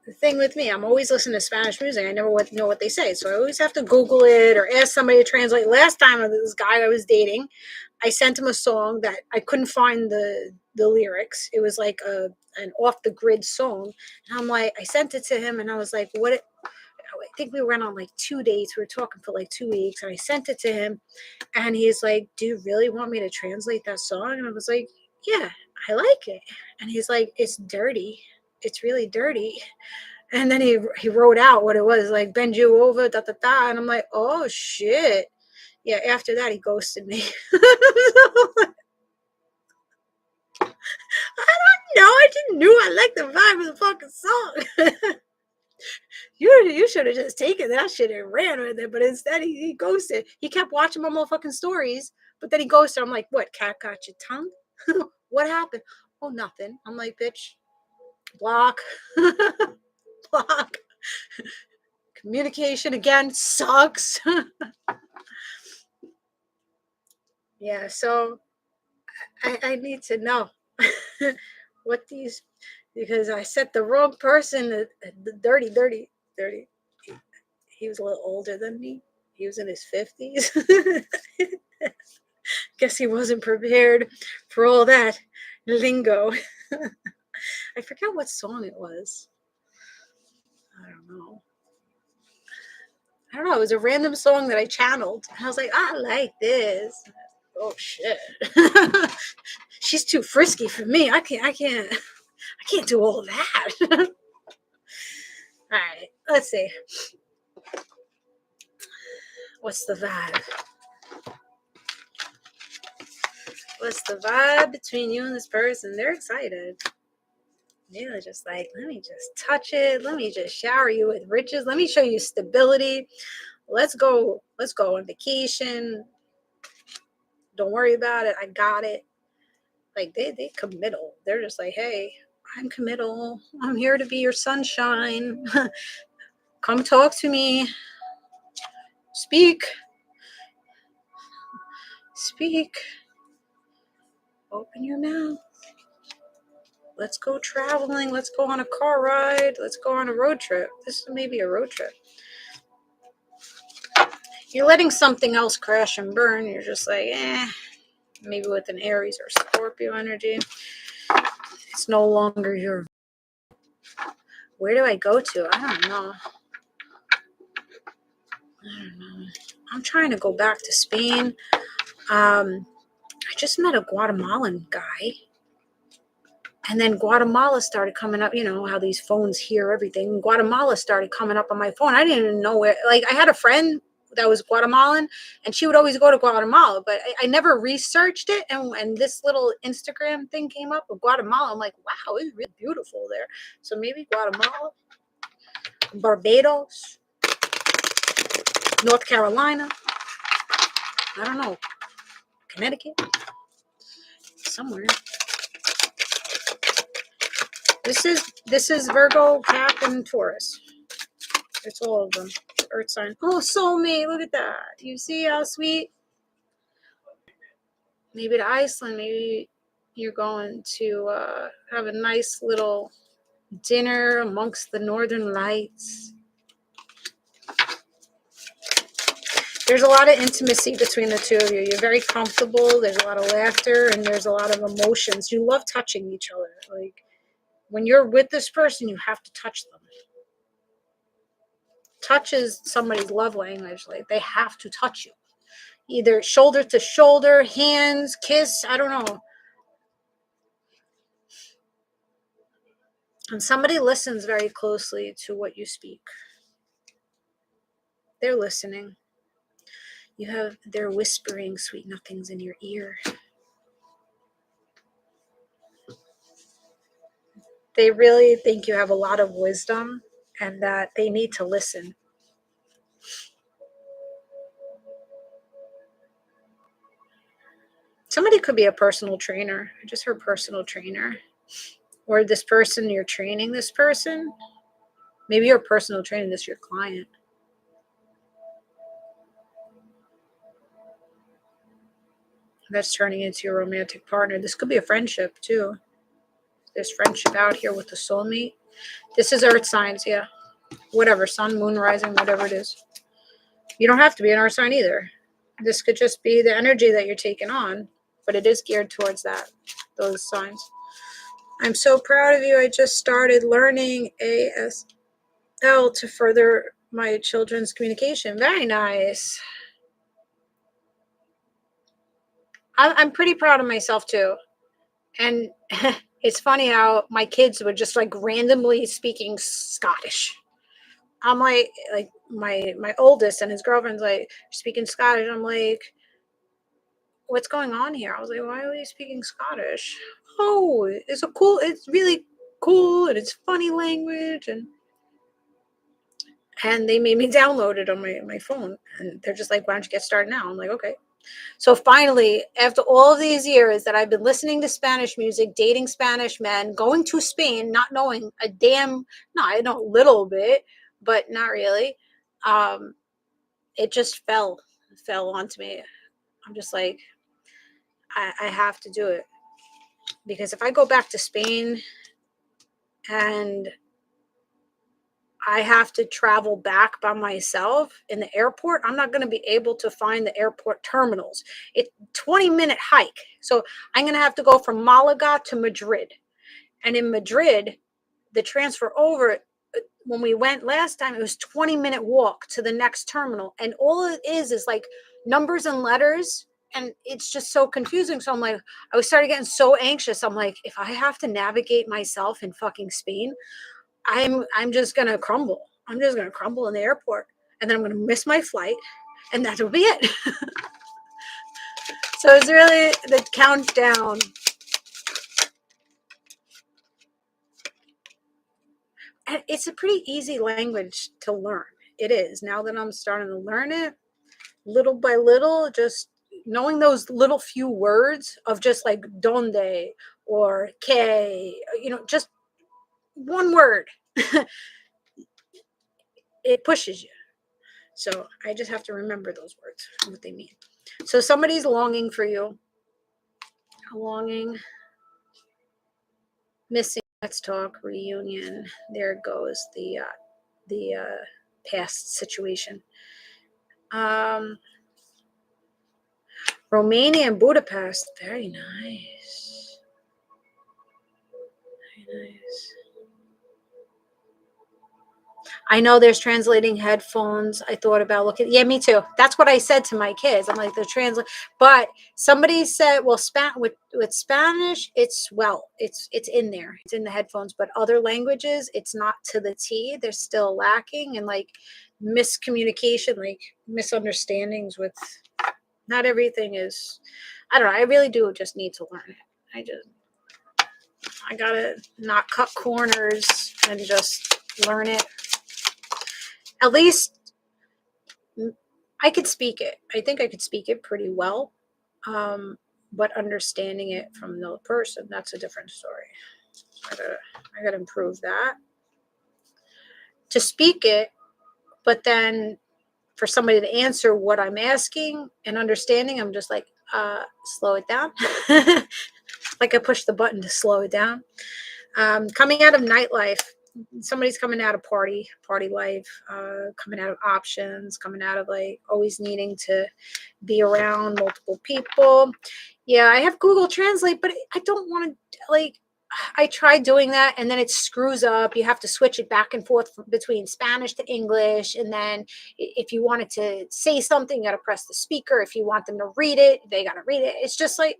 A: The thing with me, I'm always listening to Spanish music. I never know what they say, so I always have to Google it or ask somebody to translate. Last time, this guy I was dating, I sent him a song that I couldn't find the lyrics. It was like an off the grid song, and I'm like, I sent it to him, and I was like, what? I think we went on like 2 dates. We were talking for like 2 weeks, and I sent it to him, and he's like, do you really want me to translate that song? And I was like, yeah, I like it. And he's like, it's dirty. it's really dirty. And then he wrote out what it was, like, bend you over, da da da. And I'm like, oh shit. Yeah, after that he ghosted me. I don't know. I just knew I liked the vibe of the fucking song. You should have just taken that shit and ran with it. But instead, he ghosted. He kept watching my motherfucking stories, but then he ghosted. I'm like, what? Cat got your tongue? What happened? Oh, nothing. I'm like, bitch, block, block. Communication again sucks. Yeah, so I need to know what these, because I set the wrong person, the dirty. He was a little older than me. He was in his 50s. Guess he wasn't prepared for all that lingo. I forget what song it was. I don't know. It was a random song that I channeled. I was like, I like this. Oh shit. She's too frisky for me. I can't do all that. All right, let's see. What's the vibe? What's the vibe between you and this person? They're excited. They're just like, let me just touch it. Let me just shower you with riches. Let me show you stability. Let's go on vacation. Don't worry about it. I got it. Like they committal. They're just like, hey, I'm committal. I'm here to be your sunshine. Come talk to me. Speak. Open your mouth. Let's go traveling. Let's go on a car ride. Let's go on a road trip. This is maybe a road trip. You're letting something else crash and burn. You're just like, maybe with an Aries or Scorpio energy. It's no longer your. Where do I go to? I don't know. I'm trying to go back to Spain. I just met a Guatemalan guy. And then Guatemala started coming up. You know how these phones hear everything. Guatemala started coming up on my phone. I didn't even know where. Like, I had a friend that was Guatemalan, and she would always go to Guatemala, but I never researched it. And this little Instagram thing came up with Guatemala. I'm like, wow, it's really beautiful there. So maybe Guatemala, Barbados, North Carolina. I don't know. Connecticut, somewhere. This is Virgo, Cap, and Taurus. It's all of them. Earth sign. Oh, soulmate! Look at that. You see how sweet? Maybe to Iceland. Maybe you're going to have a nice little dinner amongst the northern lights. There's a lot of intimacy between the two of you. You're very comfortable. There's a lot of laughter, and there's a lot of emotions. You love touching each other. Like, when you're with this person, you have to touch them. Touch is somebody's love language. Like, they have to touch you. Either shoulder to shoulder, hands, kiss, I don't know. And somebody listens very closely to what you speak. They're listening. They're whispering sweet nothings in your ear. They really think you have a lot of wisdom and that they need to listen. Somebody could be a personal trainer. I just heard personal trainer. Or this person, you're training this person. Maybe you're personal training this your client. That's turning into your romantic partner. This could be a friendship too. There's friendship out here with the soulmate. This is earth signs, yeah. Whatever, sun, moon, rising, whatever it is. You don't have to be an earth sign either. This could just be the energy that you're taking on, but it is geared towards those signs. I'm so proud of you. I just started learning ASL to further my children's communication. Very nice. I'm pretty proud of myself too. And It's funny how my kids were just like randomly speaking Scottish. I'm like my oldest and his girlfriend's like speaking Scottish. I'm like, what's going on here? I was like, why are you speaking Scottish? Oh, it's really cool and it's funny language and they made me download it on my phone and they're just like, why don't you get started now? I'm like, okay. So finally, after all of these years that I've been listening to Spanish music, dating Spanish men, going to Spain, not knowing a damn, no, I know a little bit, but not really. It just fell onto me. I'm just like, I have to do it because if I go back to Spain and I have to travel back by myself in the airport, I'm not going to be able to find the airport terminals. It's 20-minute hike. So I'm going to have to go from Malaga to Madrid. And in Madrid, the transfer over, when we went last time, it was 20-minute walk to the next terminal. And all it is like numbers and letters. And it's just so confusing. So I'm like, I started getting so anxious. I'm like, if I have to navigate myself in fucking Spain, I'm just gonna crumble. I'm just gonna crumble in the airport, and then I'm gonna miss my flight, and that'll be it. So it's really the countdown. And it's a pretty easy language to learn. It is. Now that I'm starting to learn it, little by little, just knowing those little few words of just like donde or que, just one word, it pushes you. So I just have to remember those words, what they mean. So somebody's longing for you, longing, missing. Let's talk reunion. There goes the past situation. Romania and Budapest. Very nice. Very nice. I know there's translating headphones. I thought about looking. Yeah, me too. That's what I said to my kids. I'm like, they're translate. But somebody said, well, with Spanish, it's in there. It's in the headphones. But other languages, it's not to the T. They're still lacking and like miscommunication, like misunderstandings with. Not everything is. I don't know. I really do just need to learn it. I gotta not cut corners and just learn it. At least I could speak it. I think I could speak it pretty well. But understanding it from another person, that's a different story. I gotta improve that. To speak it, but then for somebody to answer what I'm asking and understanding, I'm just like, slow it down. Like I push the button to slow it down. Coming out of nightlife, somebody's coming out of party life, coming out of options, coming out of like always needing to be around multiple people. Yeah, I have Google Translate, but I don't want to like. I tried doing that and then it screws up. You have to switch it back and forth between Spanish to English. And then if you wanted to say something, you got to press the speaker. If you want them to read it, they got to read it. It's just like,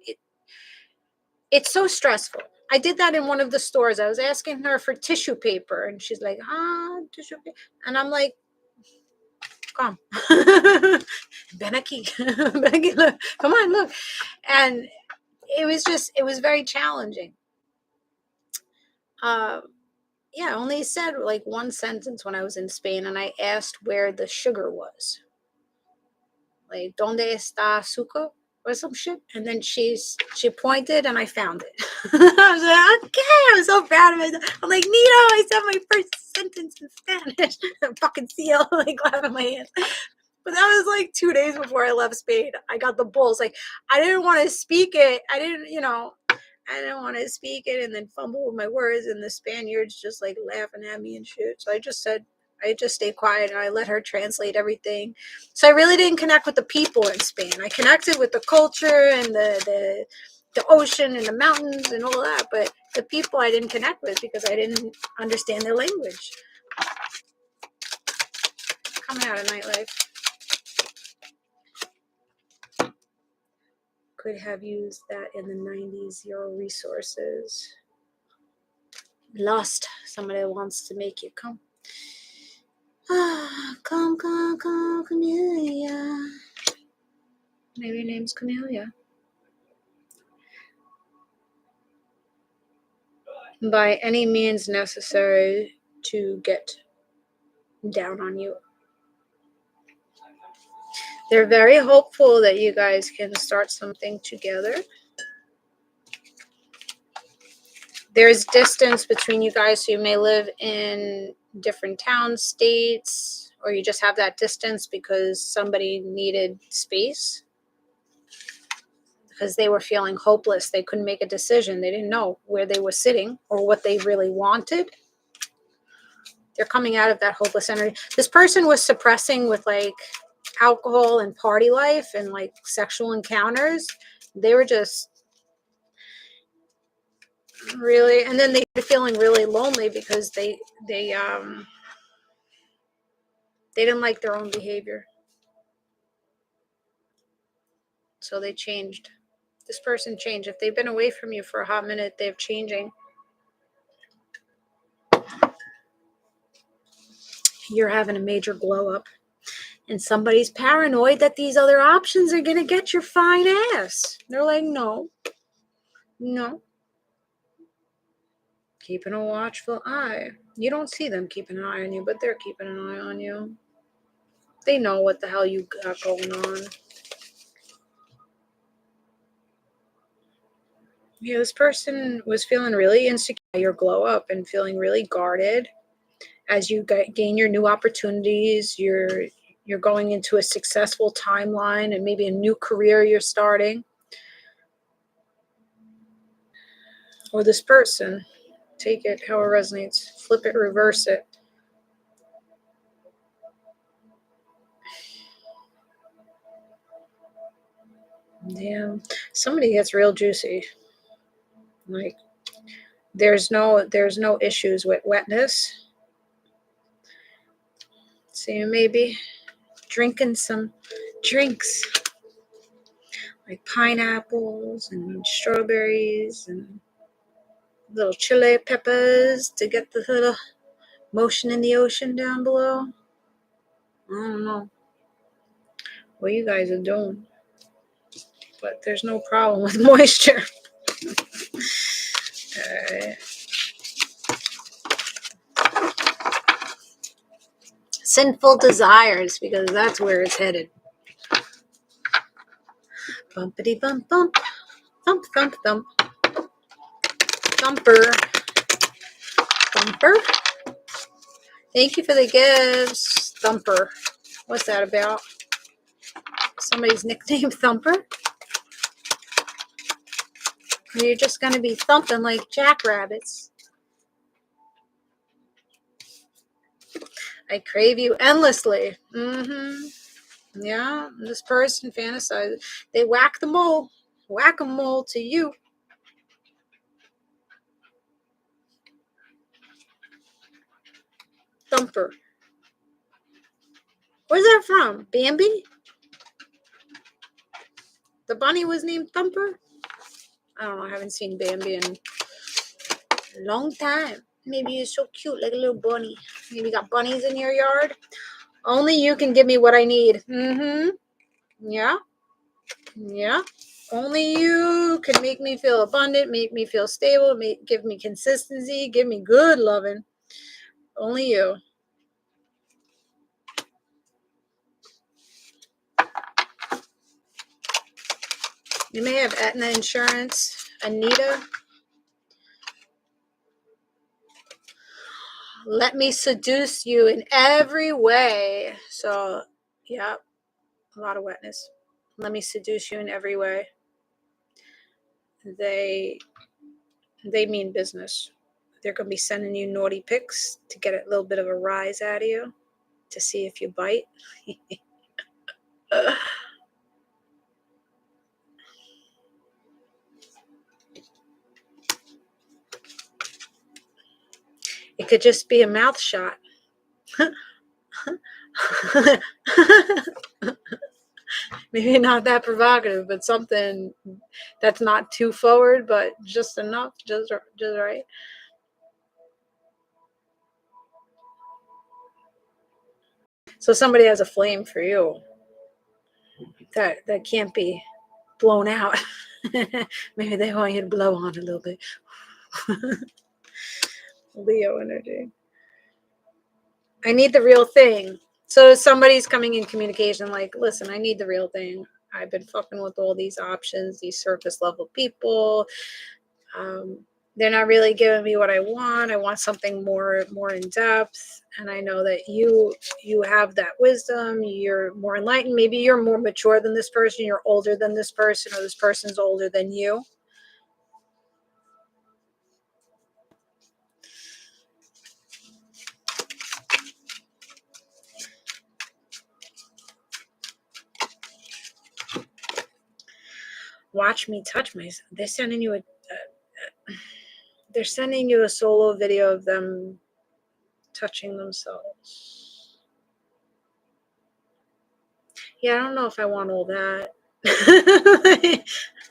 A: it's so stressful. I did that in one of the stores. I was asking her for tissue paper and she's like, tissue paper. And I'm like, come. Ven aquí. Ven aquí, look. Come on, look. And it was very challenging. Yeah, I only said like one sentence when I was in Spain and I asked where the sugar was. Like, ¿dónde está azúcar? Or some shit. And then she pointed and I found it. I was like, okay, I'm so proud of it. I'm like, Nito, I said my first sentence in Spanish. Fucking seal, like clapping my hands. But that was like 2 days before I left Spain. I got the bulls. Like, I didn't want to speak it. I didn't want to speak it and then fumble with my words. And the Spaniards just like laughing at me and shit. So I just stayed quiet and I let her translate everything. So I really didn't connect with the people in Spain. I connected with the culture and the ocean and the mountains and all that. But the people I didn't connect with because I didn't understand their language. Coming out of nightlife. Could have used that in the 90s, zero resources. Lust. Somebody wants to make you come. Come, Camellia. Maybe your name's Camellia. By any means necessary to get down on you. They're very hopeful that you guys can start something together. There's distance between you guys, so you may live in different towns, states, or you just have that distance because somebody needed space, because they were feeling hopeless. They couldn't make a decision. They didn't know where they were sitting or what they really wanted. They're coming out of that hopeless energy. This person was suppressing with like alcohol and party life and like sexual encounters. They were just really, and then they were feeling really lonely because they didn't like their own behavior. So they changed. This person changed. If they've been away from you for a hot minute, they're changing. You're having a major glow up. And somebody's paranoid that these other options are going to get your fine ass. They're like, no. Keeping a watchful eye. You don't see them keeping an eye on you, but they're keeping an eye on you. They know what the hell you got going on. Yeah, this person was feeling really insecure. Your glow up and feeling really guarded. As you gain your new opportunities, you're going into a successful timeline and maybe a new career you're starting. Or this person, take it how it resonates, flip it, reverse it. Damn, somebody gets real juicy. Like there's no issues with wetness. So you may be drinking some drinks like pineapples and strawberries and little chili peppers to get the little motion in the ocean down below. I don't know what you guys are doing, but there's no problem with moisture. All right. Sinful desires, because that's where it's headed. Bumpity bump bump. Thump thump thump. Thumper. Thumper. Thank you for the gifts. Thumper. What's that about? Somebody's nickname Thumper? Or you're just going to be thumping like jackrabbits. I crave you endlessly. Yeah, this person fantasizes. They whack the mole. Whack-a-mole to you. Thumper. Where's that from? Bambi? The bunny was named Thumper? I don't know. I haven't seen Bambi in a long time. Maybe you're so cute, like a little bunny. Maybe you got bunnies in your yard. Only you can give me what I need. Yeah. Only you can make me feel abundant, make me feel stable, give me consistency, give me good loving. Only you. You may have Aetna insurance. Anita. Let me seduce you in every way. So, yeah, a lot of wetness. Let me seduce you in every way. They mean business. They're going to be sending you naughty pics to get a little bit of a rise out of you, to see if you bite. It could just be a mouth shot. Maybe not that provocative, but something that's not too forward, but just enough, just right. So somebody has a flame for you that can't be blown out. Maybe they want you to blow on a little bit. Leo energy. I need the real thing. So somebody's coming in communication like, listen, I need the real thing. I've been fucking with all these options, these surface level people. They're not really giving me what I want. I want something more in depth. And I know that you have that wisdom. You're more enlightened. Maybe you're more mature than this person. You're older than this person, or this person's older than you. Watch me touch myself. They're sending you a solo video of them touching themselves. Yeah, I don't know if I want all that.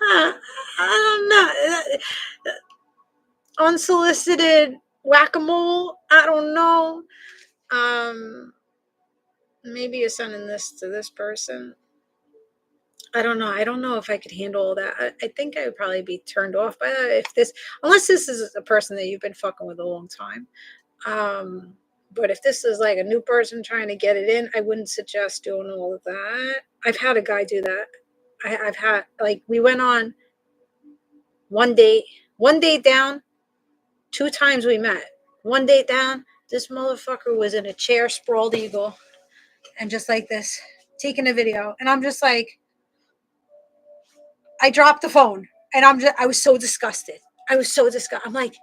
A: I don't know. Unsolicited whack-a-mole. I don't know. Maybe you're sending this to this person. I don't know. I don't know if I could handle all that. I think I would probably be turned off by that unless this is a person that you've been fucking with a long time. But if this is like a new person trying to get it in, I wouldn't suggest doing all of that. I've had a guy do that. I've had, like, we went on one date down, 2 times we met. One date down, this motherfucker was in a chair, sprawled eagle, and just like this, taking a video. And I'm just like, I dropped the phone, and I was so disgusted. I'm like,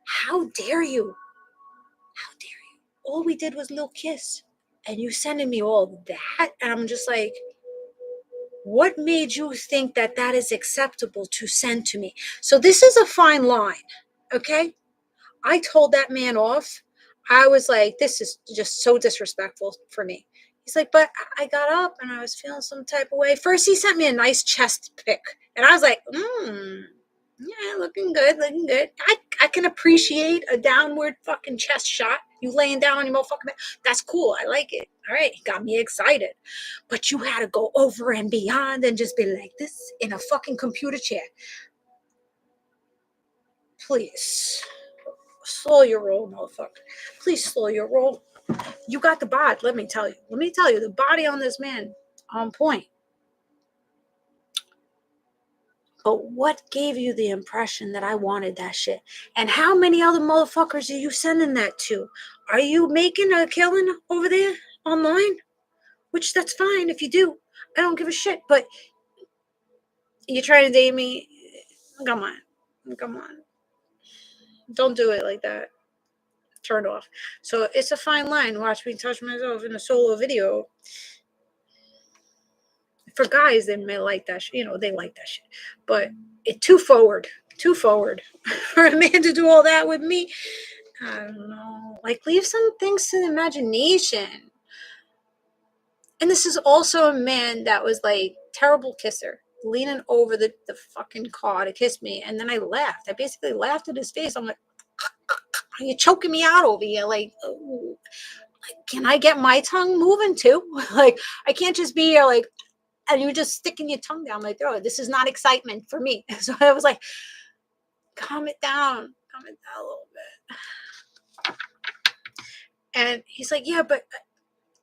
A: how dare you? How dare you? All we did was a little kiss, and you sending me all that? And I'm just like, what made you think that is acceptable to send to me? So this is a fine line, okay? I told that man off. I was like, this is just so disrespectful for me. He's like, but I got up and I was feeling some type of way. First, he sent me a nice chest pic. And I was like, yeah, looking good. I can appreciate a downward fucking chest shot. You laying down on your motherfucking bed. That's cool. I like it. All right. Got me excited. But you had to go over and beyond and just be like this in a fucking computer chair. Please. Slow your roll, motherfucker. Please slow your roll. You got the bod, let me tell you. The body on this man, on point. But what gave you the impression that I wanted that shit? And how many other motherfuckers are you sending that to? Are you making a killing over there online? Which, that's fine if you do. I don't give a shit. But you're trying to date me? Come on. Don't do it like that. Turned off. So it's a fine line. Watch me touch myself in a solo video. For guys, they may like that shit. They like that shit. But it's too forward. For a man to do all that with me, I don't know. Like, leave some things to the imagination. And this is also a man that was like terrible kisser, leaning over the fucking car to kiss me. And then I laughed. I basically laughed at his face. I'm like, are you choking me out over here? Like, can I get my tongue moving too? Like, I can't just be here like, and you're just sticking your tongue down my throat. This is not excitement for me. So I was like, calm it down a little bit. And he's like, yeah, but,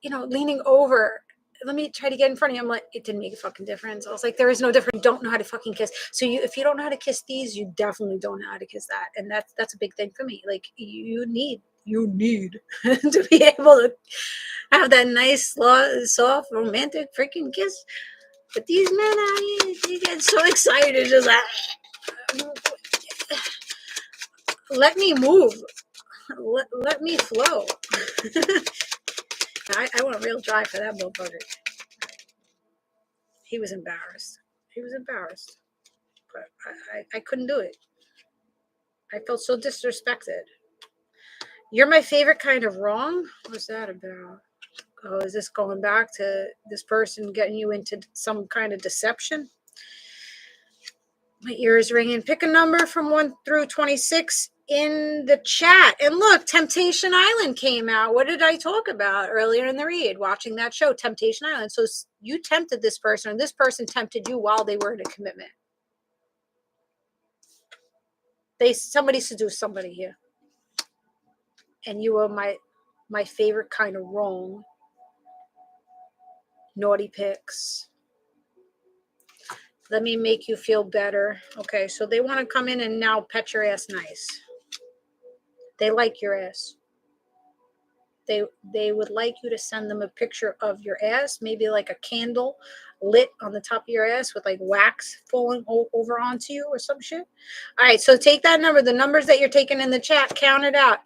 A: leaning over, let me try to get in front of you. I'm like, it didn't make a fucking difference. I was like, there is no difference. You don't know how to fucking kiss. So if you don't know how to kiss these, you definitely don't know how to kiss that. And that's a big thing for me. Like, you need to be able to have that nice, soft, romantic freaking kiss. But these men out here, they get so excited, just like, let me move. Let me flow. I went real dry for that motherfucker. He was embarrassed. But I couldn't do it. I felt so disrespected. You're my favorite kind of wrong? What's that about? Oh, is this going back to this person getting you into some kind of deception? My ear is ringing. Pick a number from 1 through 26 in the chat. And look, Temptation Island came out. What did I talk about earlier in the read? Watching that show, Temptation Island. So you tempted this person, and this person tempted you while they were in a commitment. Somebody seduced somebody here. And you were my favorite kind of wrong. Naughty pics. Let me make you feel better. Okay, so they want to come in and now pet your ass nice. They like your ass. They would like you to send them a picture of your ass, maybe like a candle lit on the top of your ass with like wax falling over onto you or some shit. All right, so take that number. The numbers that you're taking in the chat, count it out.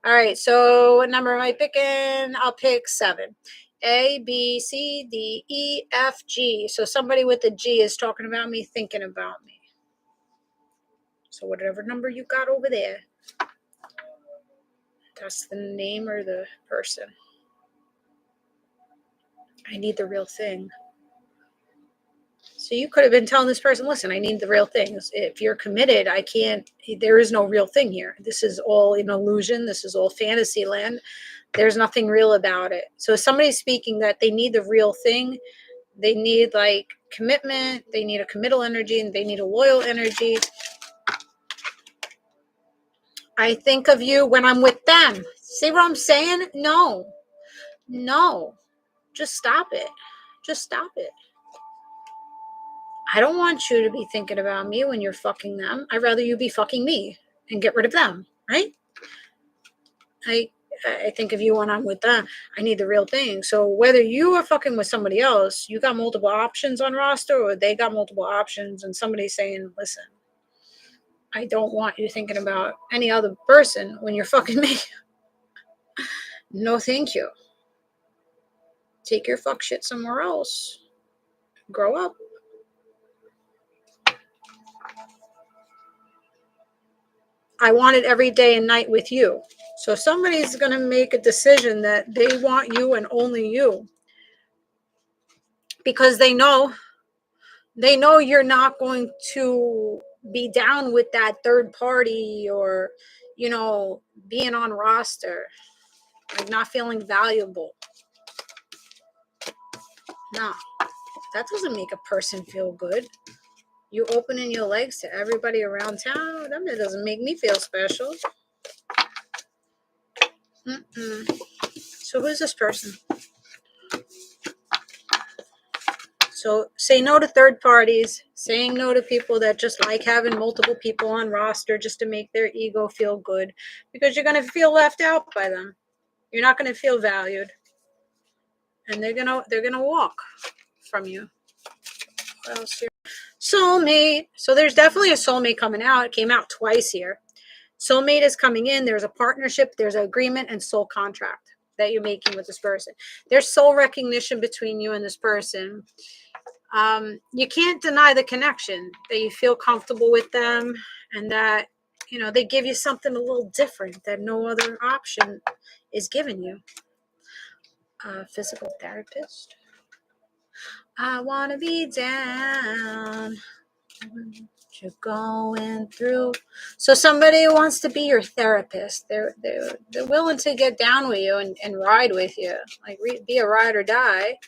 A: All right, so what number am I picking? I'll pick 7. A, B, C, D, E, F, G. So somebody with a G is talking about me, thinking about me. So whatever number you got over there, that's the name or the person. I need the real thing. So you could have been telling this person, listen, I need the real thing. If you're committed, I can't, there is no real thing here. This is all an illusion. This is all fantasy land. There's nothing real about it. So if somebody's speaking that they need the real thing, they need like commitment, they need a committal energy, and they need a loyal energy. I think of you when I'm with them. See what I'm saying? No. Just stop it. Just stop it. I don't want you to be thinking about me when you're fucking them. I'd rather you be fucking me and get rid of them, right? I think of you when I'm with them. I need the real thing. So whether you are fucking with somebody else, you got multiple options on roster, or they got multiple options, and somebody's saying, listen, I don't want you thinking about any other person when you're fucking me. No, thank you. Take your fuck shit somewhere else. Grow up. I want it every day and night with you. So somebody's going to make a decision that they want you and only you. Because they know you're not going to be down with that third party or, being on roster, like not feeling valuable. No, that doesn't make a person feel good. You opening your legs to everybody around town, that doesn't make me feel special. So who's this person? So say no to third parties, saying no to people that just like having multiple people on roster just to make their ego feel good, because you're going to feel left out by them. You're not going to feel valued. And they're going to walk from you. What else here? Soulmate. So there's definitely a soulmate coming out. It came out twice here. Soulmate is coming in. There's a partnership, there's an agreement, and soul contract that you're making with this person. There's soul recognition between you and this person. You can't deny the connection, that you feel comfortable with them, and that, they give you something a little different that no other option is giving you. Physical therapist. I want to be down. What you're going through. So somebody wants to be your therapist. They're willing to get down with you and ride with you, like be a ride or die.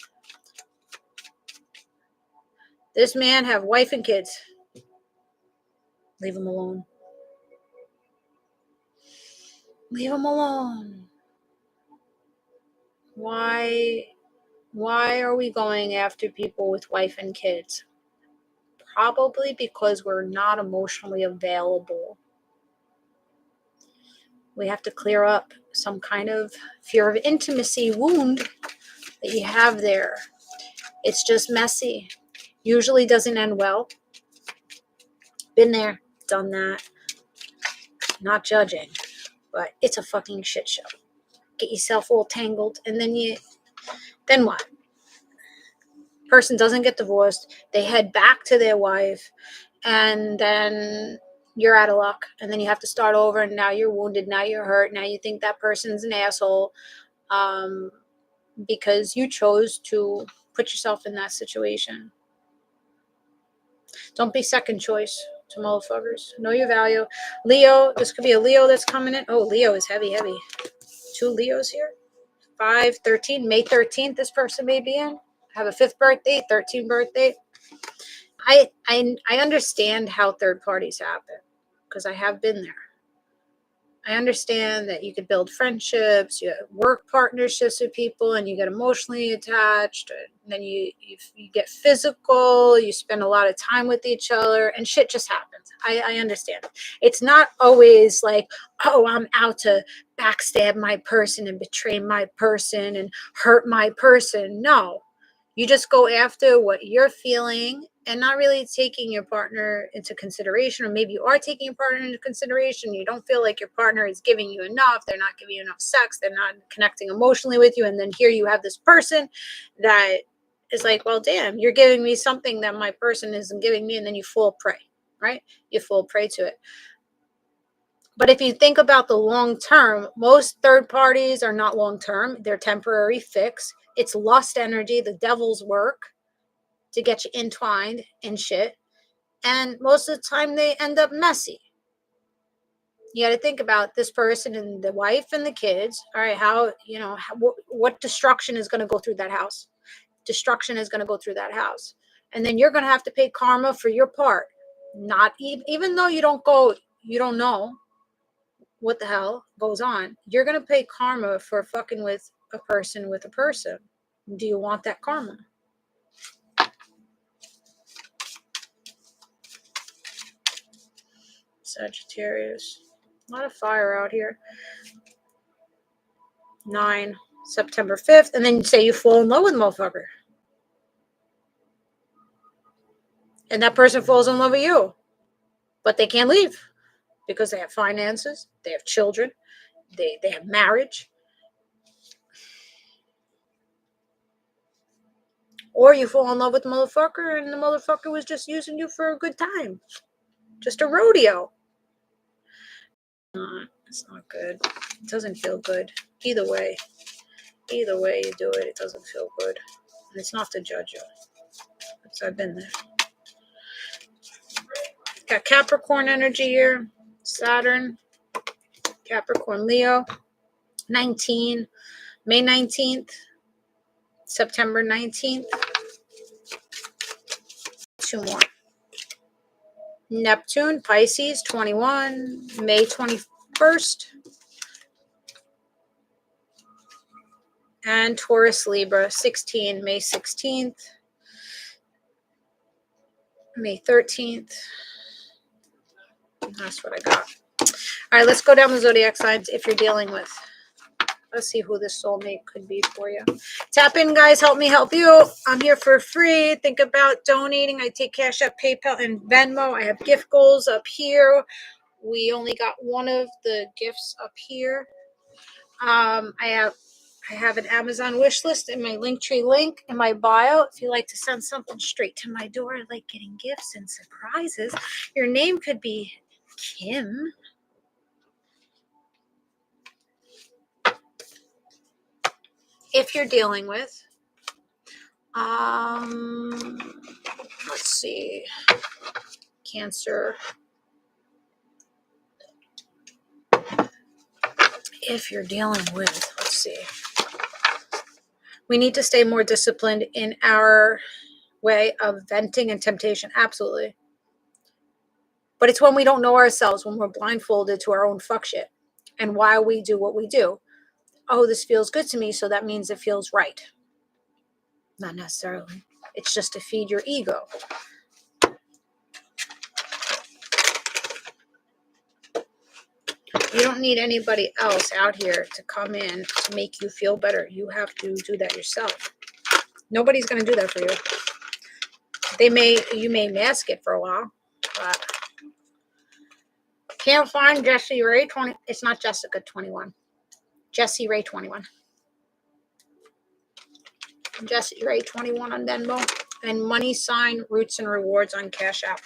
A: This man have wife and kids. Leave him alone. Leave him alone. Why are we going after people with wife and kids? Probably because we're not emotionally available. We have to clear up some kind of fear of intimacy wound that you have there. It's just messy. Usually doesn't end well. Been there, done that. Not judging, but it's a fucking shit show. Get yourself all tangled, and then what? Person doesn't get divorced. They head back to their wife, and then you're out of luck, and then you have to start over, and now you're wounded, now you're hurt, now you think that person's an asshole, because you chose to put yourself in that situation. Don't be second choice. to motherfuckers. Know your value. Leo, this could be a Leo that's coming in. Oh, Leo is heavy, heavy. 2 Leos here. 5/13, May 13th, this person may be in. Have a 5th birthday, 13th birthday. I understand how third parties happen because I have been there. I understand that you could build friendships, you work partnerships with people, and you get emotionally attached, and then you get physical, you spend a lot of time with each other, and shit just happens. I understand. It's not always like, oh, I'm out to backstab my person and betray my person and hurt my person. No. You just go after what you're feeling and not really taking your partner into consideration, or maybe you are taking your partner into consideration. You don't feel like your partner is giving you enough. They're not giving you enough sex. They're not connecting emotionally with you. And then here you have this person that is like, well, damn, you're giving me something that my person isn't giving me. And then you fall prey, right? You fall prey to it. But if you think about the long term, most third parties are not long term. They're temporary fix. It's lust energy, the devil's work to get you entwined in shit. And most of the time they end up messy. You got to think about this person and the wife and the kids. All right, how, what destruction is going to go through that house? Destruction is going to go through that house. And then you're going to have to pay karma for your part. Not even though you don't know what the hell goes on. You're going to pay karma for fucking with a person. Do you want that karma? Sagittarius. A lot of fire out here. 9, September 5th. And then you say you fall in love with a motherfucker. And that person falls in love with you. But they can't leave. Because they have finances. They have children. They have marriage. Or you fall in love with the motherfucker and the motherfucker was just using you for a good time. Just a rodeo. It's not good. It doesn't feel good. Either way you do it, it doesn't feel good. And it's not to judge you. Because I've been there. Got Capricorn energy here. Saturn. Capricorn, Leo. 19. May 19th. September 19th. 2 more. Neptune, Pisces, 21. May 21st. And Taurus, Libra, 16. May 16th. May 13th. That's what I got. All right, let's go down the zodiac signs if you're dealing with. Let's see who this soulmate could be for you. Tap in, guys. Help me help you. I'm here for free. Think about donating. I take Cashapp, PayPal, and Venmo. I have gift goals up here. We only got one of the gifts up here. I have an Amazon wish list in my Linktree link in my bio. If you like to send something straight to my door, I like getting gifts and surprises. Your name could be Kim. If you're dealing with, let's see, Cancer. If you're dealing with, let's see, we need to stay more disciplined in our way of venting and temptation. Absolutely. But it's when we don't know ourselves, when we're blindfolded to our own fuck shit and why we do what we do. Oh, this feels good to me, so that means it feels right. Not necessarily. It's just to feed your ego. You don't need anybody else out here to come in to make you feel better. You have to do that yourself. Nobody's going to do that for you. You may mask it for a while, but can't find Jessie Ray 20. It's not Jessica 21. Jessie Ray 21. Jessie Ray 21 on Venmo, and money sign Roots and Rewards on Cashapp.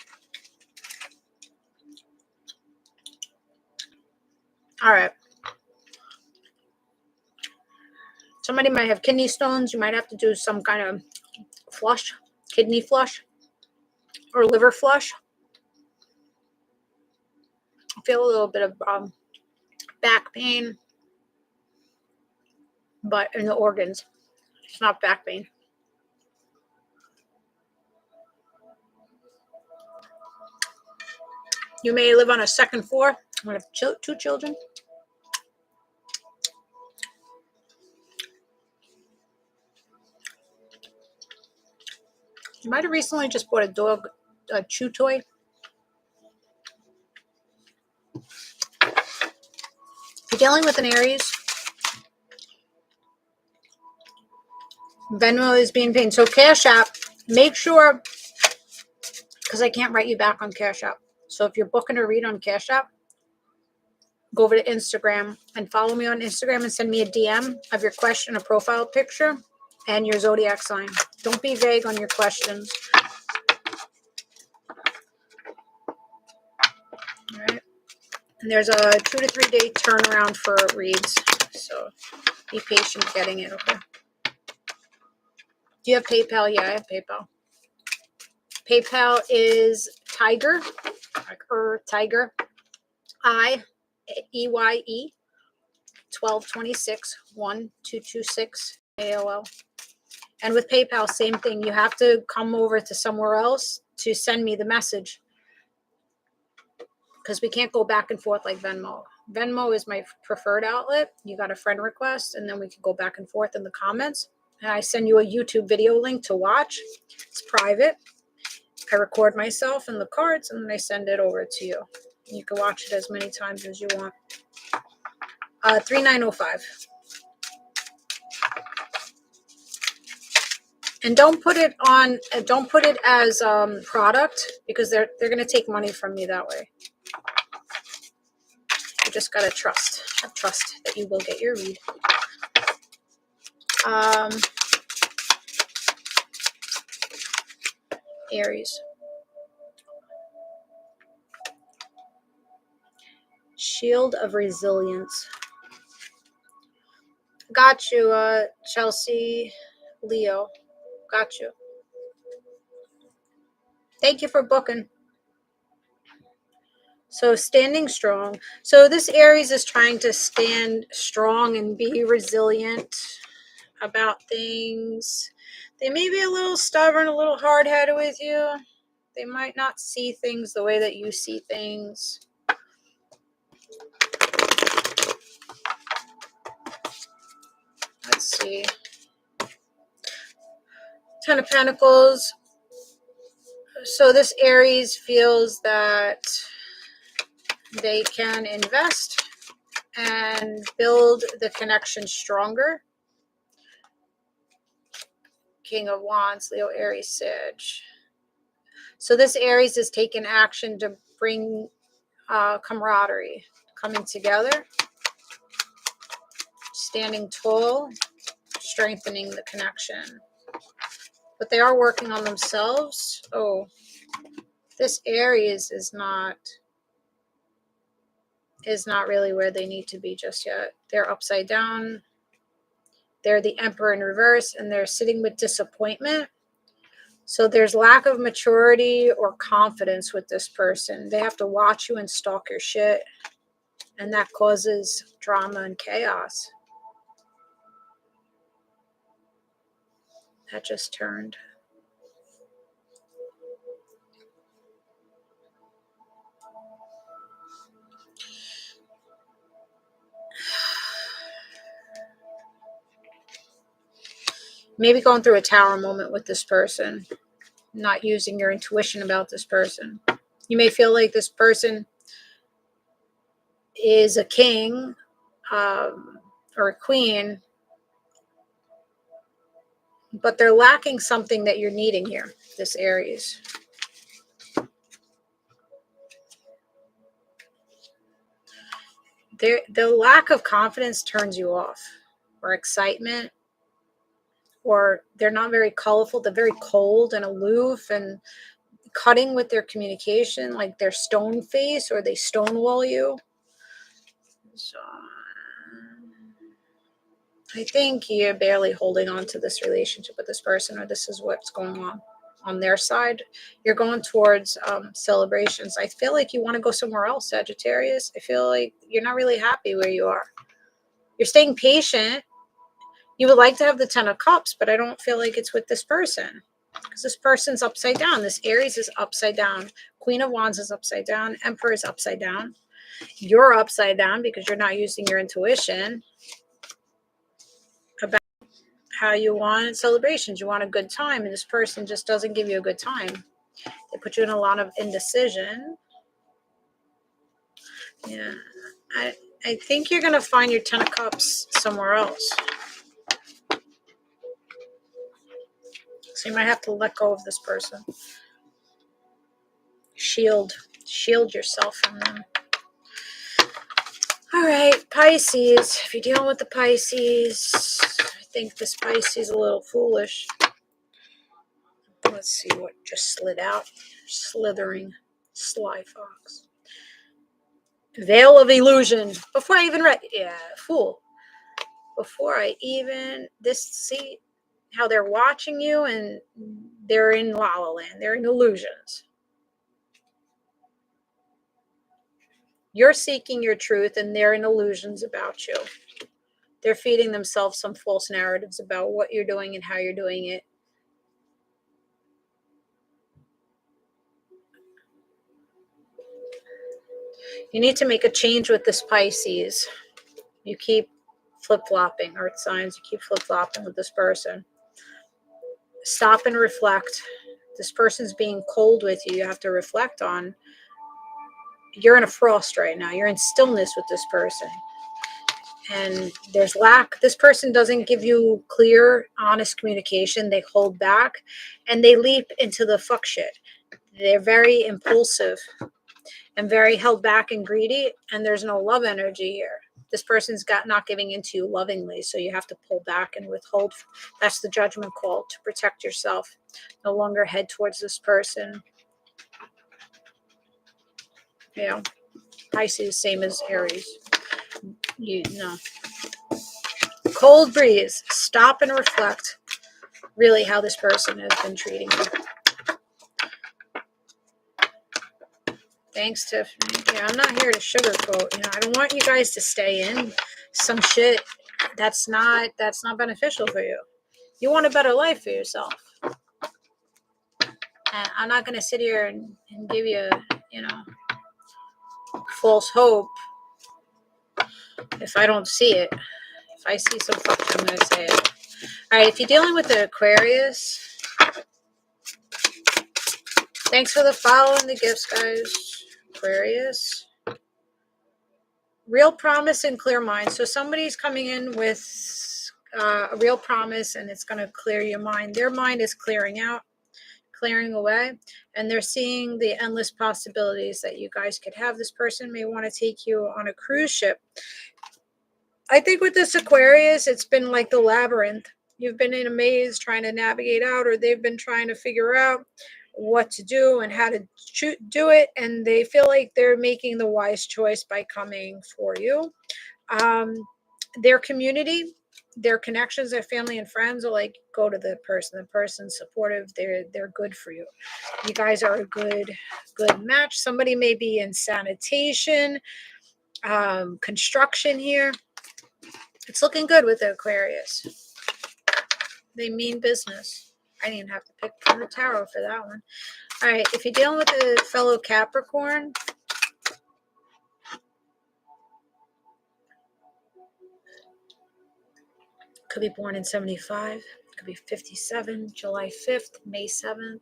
A: All right. Somebody might have kidney stones. You might have to do some kind of flush, kidney flush, or liver flush. Feel a little bit of back pain, but in the organs. It's not back pain. You may live on a second floor. I have 2 children. You might have recently just bought a dog a chew toy. If you're dealing with an Aries, Venmo is being paid. So Cashapp, make sure, because I can't write you back on Cashapp. So if you're booking a read on Cashapp, go over to Instagram and follow me on Instagram and send me a DM of your question, a profile picture, and your zodiac sign. Don't be vague on your questions. All right. And there's a 2 to 3 day turnaround for reads. So be patient getting it, okay? Do you have PayPal? Yeah, I have PayPal. PayPal is Tiger, or Tiger, IEYE 1226 1226 AOL. And with PayPal, same thing. You have to come over to somewhere else to send me the message, because we can't go back and forth like Venmo. Venmo is my preferred outlet. You got a friend request, and then we can go back and forth in the comments. And I send you a YouTube video link to watch. It's private. I record myself and the cards, and then I send it over to you. You can watch it as many times as you want. 3905. And don't put it on. Don't put it as product, because they're going to take money from me that way. You just gotta trust. Have trust that you will get your read. Aries. Shield of resilience. Got you, Chelsea, Leo. Got you. Thank you for booking. So standing strong. So this Aries is trying to stand strong and be resilient about things. They may be a little stubborn, a little hard-headed with you. They might not see things the way that you see things. Let's see. 10 of Pentacles. So this Aries feels that they can invest and build the connection stronger. King of Wands, Leo, Aries, Sag. So this Aries is taking action to bring camaraderie, coming together, standing tall, strengthening the connection. But they are working on themselves. Oh, this Aries is not really where they need to be just yet. They're upside down. They're the Emperor in reverse, and they're sitting with disappointment. So there's lack of maturity or confidence with this person. They have to watch you and stalk your shit, and that causes drama and chaos. That just turned. Maybe going through a tower moment with this person, not using your intuition about this person. You may feel like this person is a king or a queen, but they're lacking something that you're needing here, this Aries. The lack of confidence turns you off, or excitement, or they're not very colorful. They're very cold and aloof and cutting with their communication, like they're stone face, or they stonewall you. So I think you're barely holding on to this relationship with this person, or this is what's going on. on their side. You're going towards celebrations. I feel like you want to go somewhere else, Sagittarius. I feel like you're not really happy where you are. You're staying patient. You would like to have the 10 of Cups, but I don't feel like it's with this person. Because this person's upside down. This Aries is upside down. Queen of Wands is upside down. Emperor is upside down. You're upside down because you're not using your intuition about how you want celebrations. You want a good time, and this person just doesn't give you a good time. They put you in a lot of indecision. Yeah. I think you're going to find your 10 of Cups somewhere else. So you might have to let go of this person. Shield yourself from them. All right, Pisces. If you're dealing with the Pisces, I think this Pisces is a little foolish. Let's see what just slid out. Slithering. Sly fox. Veil of illusion. Before I even read, yeah, fool. Before I even, see how they're watching you and they're in La La Land. They're in illusions. You're seeking your truth and they're in illusions about you. They're feeding themselves some false narratives about what you're doing and how you're doing it. You need to make a change with this Pisces. You keep flip-flopping, earth signs. You keep flip-flopping with this person. Stop and reflect. This person's being cold with you. You have to reflect on. You're in a frost right now. You're in stillness with this person. And there's lack. This person doesn't give you clear, honest communication. They hold back and they leap into the fuck shit. They're very impulsive and very held back and greedy. And there's no love energy here. This person's not giving into you lovingly. So you have to pull back and withhold. That's the judgment call, to protect yourself. No longer head towards this person. Yeah. Pisces, same as Aries. Cold breeze. Stop and reflect really how this person has been treating you. Thanks, Tiffany. Yeah, I'm not here to sugarcoat. I don't want you guys to stay in some shit that's not beneficial for you. You want a better life for yourself. And I'm not going to sit here and give you, false hope if I don't see it. If I see some fuck, I'm going to say it. All right, if you're dealing with the Aquarius, thanks for the follow and the gifts, guys. Aquarius. Real promise and clear mind. So somebody's coming in with a real promise and it's going to clear your mind. Their mind is clearing out, clearing away, and they're seeing the endless possibilities that you guys could have. This person may want to take you on a cruise ship. I think with this Aquarius, it's been like the labyrinth. You've been in a maze trying to navigate out, or they've been trying to figure out what to do and how to do it, and they feel like they're making the wise choice by coming for you. Their community, their connections, their family and friends are like, go to the person's supportive, they're good for you. You guys are a good match. Somebody may be in sanitation, construction here. It's looking good with the Aquarius. They mean business. I didn't even have to pick from the tarot for that one. All right, if you're dealing with a fellow Capricorn, could be born in 75, could be 57, July 5th, May 7th.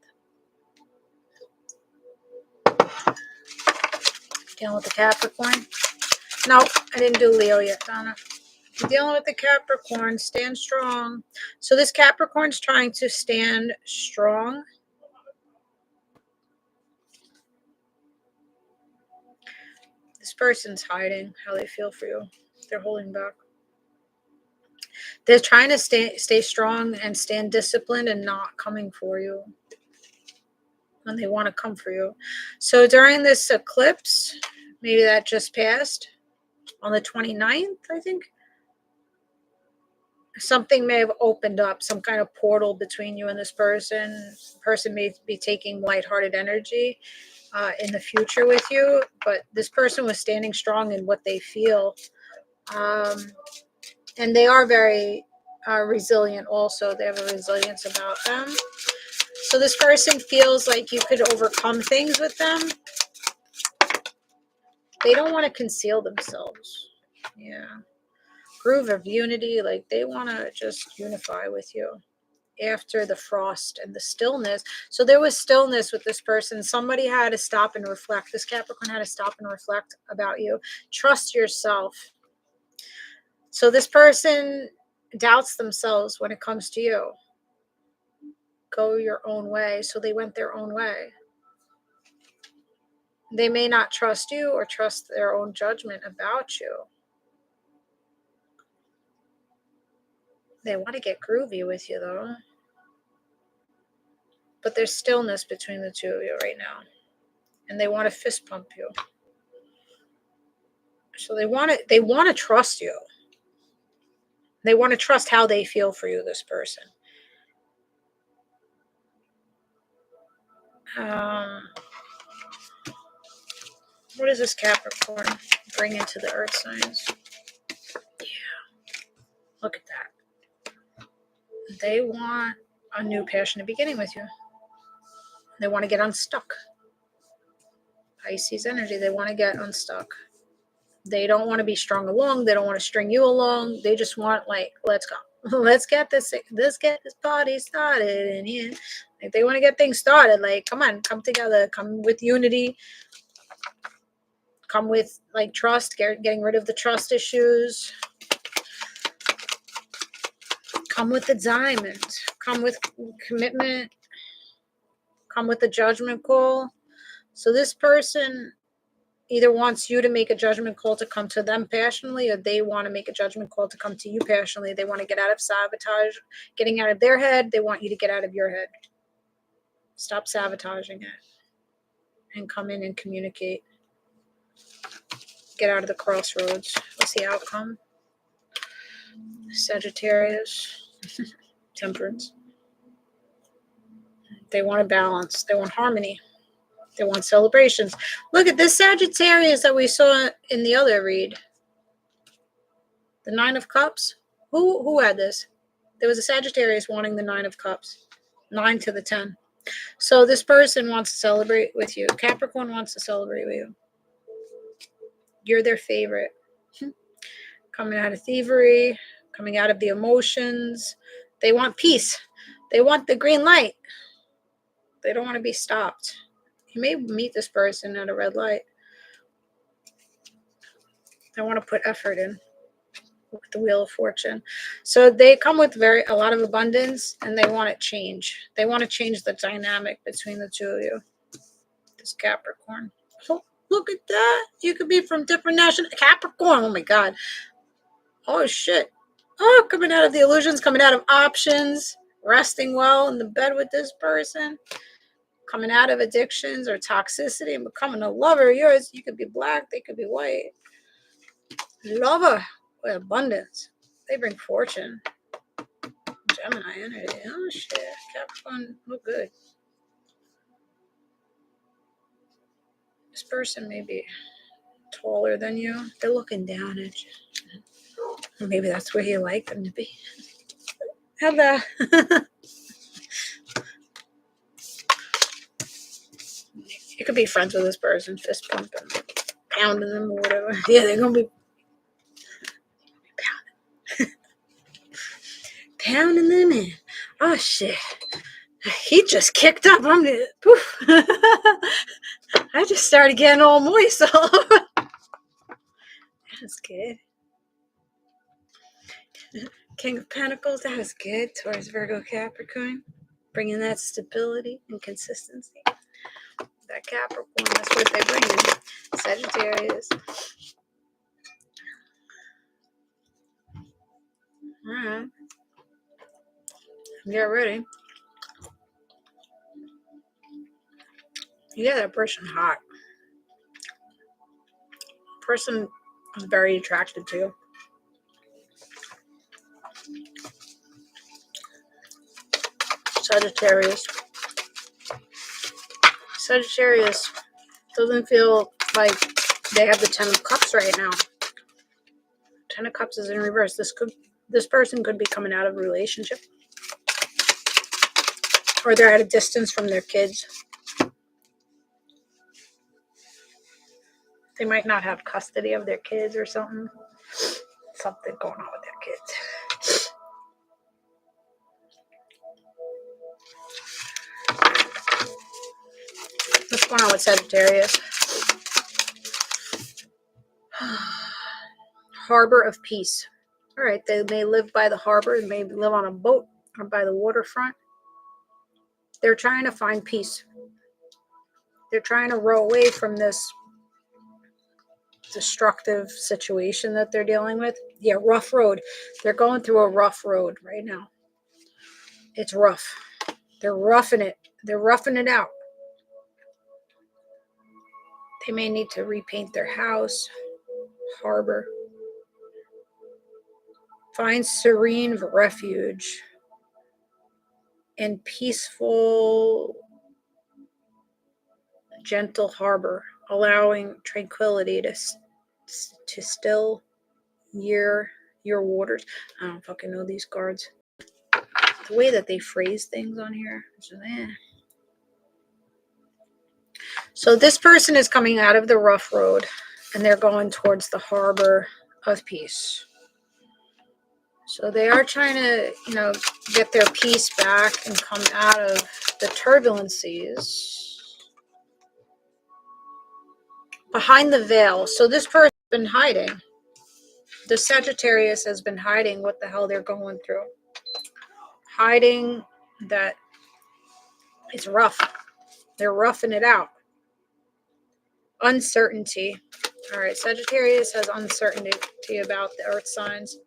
A: Dealing with the Capricorn. No, I didn't do Leo yet, Donna. If you're dealing with the Capricorn, stand strong. So this Capricorn's trying to stand strong. This person's hiding how they feel for you. They're holding back. They're trying to stay strong and stand disciplined and not coming for you when they want to come for you. So during this eclipse, maybe that just passed on the 29th, I think. something may have opened up, some kind of portal between you and this person. The person may be taking lighthearted energy in the future with you, but this person was standing strong in what they feel. And they are very resilient also. They have a resilience about them. So this person feels like you could overcome things with them. They don't want to conceal themselves. Yeah. Groove of unity, like they want to just unify with you after the frost and the stillness. So there was stillness with this person. Somebody had to stop and reflect. This Capricorn had to stop and reflect about you. Trust yourself. So this person doubts themselves when it comes to you. Go your own way. So they went their own way. They may not trust you or trust their own judgment about you. They want to get groovy with you, though. But there's stillness between the two of you right now. And they want to fist pump you. So they want to trust you. They want to trust how they feel for you, this person. What does this Capricorn bring into the earth signs? Yeah. Look at that. They want a new passionate beginning with you. They want to get unstuck. Pisces energy. They want to get unstuck. They don't want to be strung along. They don't want to string you along. They just want, like, let's go. Let's get this party started in here. Like, they want to get things started. Like, come on, come together. Come with unity. Come with, like, trust. Getting rid of the trust issues. Come with the diamond. Come with commitment. Come with the judgment call. So this person either wants you to make a judgment call to come to them passionately, or they want to make a judgment call to come to you passionately. They want to get out of sabotage, getting out of their head. They want you to get out of your head. Stop sabotaging it and come in and communicate. Get out of the crossroads. What's the outcome? Sagittarius. Temperance. They want a balance. They want harmony. They want celebrations. Look at this Sagittarius that we saw in the other read. The Nine of Cups. Who had this? There was a Sagittarius wanting the Nine of Cups. 9 to the 10. So this person wants to celebrate with you. Capricorn wants to celebrate with you. You're their favorite. Coming out of thievery. Coming out of the emotions. They want peace. They want the green light. They don't want to be stopped. You may meet this person at a red light. They want to put effort in with the Wheel of Fortune. So they come with a lot of abundance, and they want to change. They want to change the dynamic between the two of you. This Capricorn. Oh, look at that. You could be from different national. Capricorn. Oh, my God. Oh, shit. Oh, coming out of the illusions, coming out of options, resting well in the bed with this person. Coming out of addictions or toxicity and becoming a lover of yours. You could be black, they could be white. Lover with abundance. They bring fortune. Gemini energy. Oh, shit. Capricorn, look good. This person may be taller than you. They're looking down at you. Maybe that's where you like them to be. Have that. You could be friends with this person, fist pumping, pounding them or whatever. Yeah, they're going to be pounding them in. Oh, shit. He just kicked up. Poof. I just started getting all moist. That's good. King of Pentacles, that was good. Taurus, Virgo, Capricorn. Bringing that stability and consistency. That Capricorn, that's what they're bringing. Sagittarius. All right. Get ready. You get that person hot. Person is very attracted to you. Sagittarius. Sagittarius doesn't feel like they have the 10 of Cups right now. 10 of Cups is in reverse. This person could be coming out of a relationship. Or they're at a distance from their kids. They might not have custody of their kids or something. Something going on with their kids. What's going on with Sagittarius? Harbor of peace. All right, they may live by the harbor, they may live on a boat or by the waterfront. They're trying to find peace. They're trying to row away from this destructive situation that they're dealing with. Yeah, rough road. They're going through a rough road right now. It's rough. They're roughing it. They're roughing it out. They may need to repaint their house, harbor. Find serene refuge and peaceful, gentle harbor, allowing tranquility to still your waters. I don't fucking know these cards. The way that they phrase things on here. So this person is coming out of the rough road and they're going towards the harbor of peace. So they are trying to, get their peace back and come out of the turbulencies. Behind the veil. So this person's been hiding. The Sagittarius has been hiding what the hell they're going through. Hiding that it's rough. They're roughing it out. Uncertainty. All right, Sagittarius has uncertainty about the earth signs.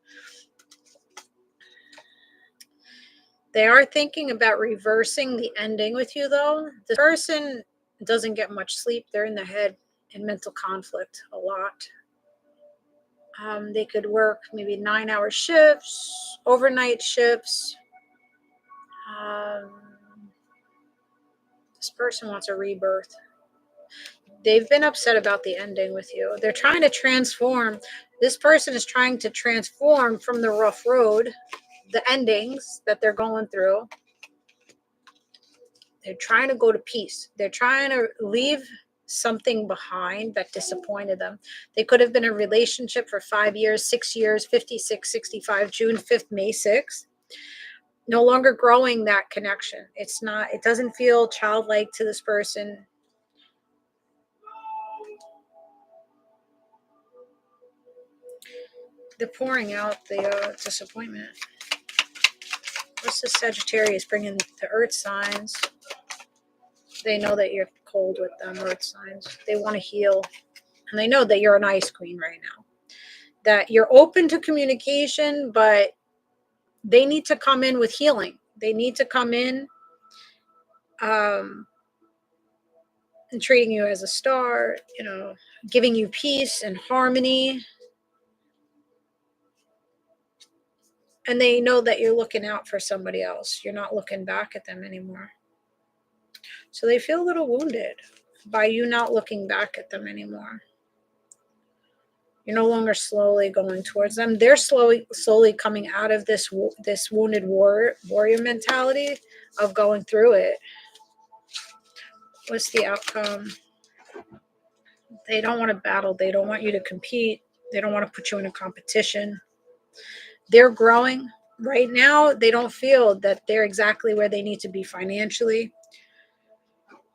A: They are thinking about reversing the ending with you, though. The person doesn't get much sleep. They're in the head in mental conflict a lot. They could work maybe 9-hour shifts, overnight shifts. This person wants a rebirth. They've been upset about the ending with you. They're trying to transform. This person is trying to transform from the rough road, the endings that they're going through. They're trying to go to peace. They're trying to leave something behind that disappointed them. They could have been in a relationship for 5 years, 6 years, 56, 65, June 5th, May 6th. No longer growing that connection. It doesn't feel childlike to this person. They're pouring out the disappointment. What's the Sagittarius bringing the earth signs? They know that you're cold with them, earth signs. They want to heal. And they know that you're an ice queen right now. That you're open to communication, but they need to come in with healing. They need to come in and treating you as a star, giving you peace and harmony. And they know that you're looking out for somebody else. You're not looking back at them anymore. So they feel a little wounded by you not looking back at them anymore. You're no longer slowly going towards them. They're slowly coming out of this wounded warrior mentality of going through it. What's the outcome? They don't want to battle. They don't want you to compete. They don't want to put you in a competition. They're growing. Right now, they don't feel that they're exactly where they need to be financially.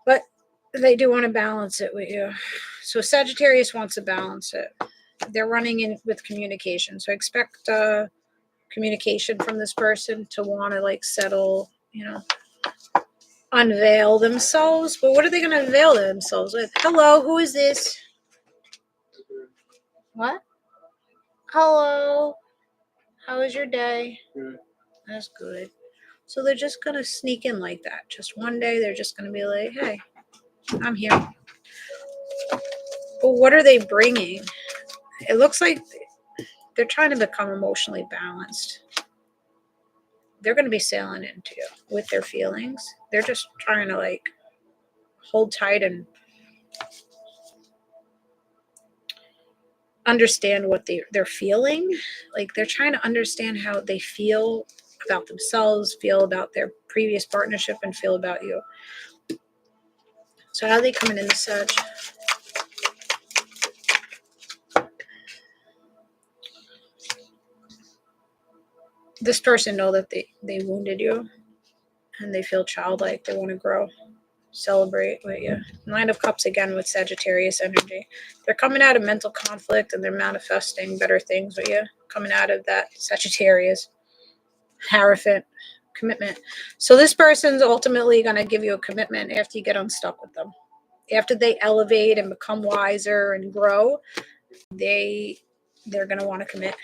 A: But they do want to balance it with you. So Sagittarius wants to balance it. They're running in with communication. So expect communication from this person to want to settle, unveil themselves. But what are they going to unveil themselves with? Hello, who is this? What? Hello. How was your day? Good. That's good. So they're just going to sneak in like that. Just one day, they're just going to be like, hey, I'm here. But what are they bringing? It looks like they're trying to become emotionally balanced. they're going to be sailing into you with their feelings. They're just trying to like hold tight and understand what they're feeling. Like they're trying to understand how they feel about themselves, feel about their previous partnership, and feel about you. So how are they coming in the Sag? This person know that they wounded you, and they feel childlike. They want to grow, celebrate with you. Nine of Cups again with Sagittarius energy. They're coming out of mental conflict, and they're manifesting better things with you. Coming out of that Sagittarius, Hierophant, commitment. So this person's ultimately going to give you a commitment after you get unstuck with them. After they elevate and become wiser and grow, they're going to want to commit.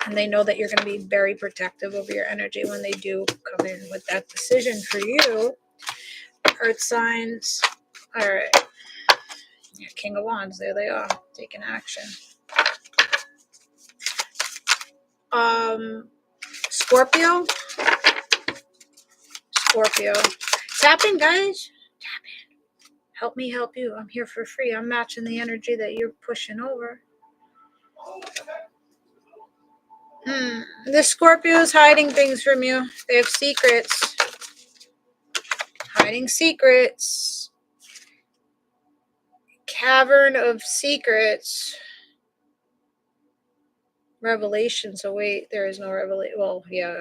A: And they know that you're going to be very protective of your energy when they do come in with that decision for you. Earth signs. All right. Yeah, King of Wands. There they are. Taking action. Scorpio. Tap in, guys. Tap in. Help me help you. I'm here for free. I'm matching the energy that you're pushing over. The Scorpio's hiding things from you. They have secrets. Hiding secrets. Cavern of secrets. Revelation. So wait, there is no revelation. Well, yeah.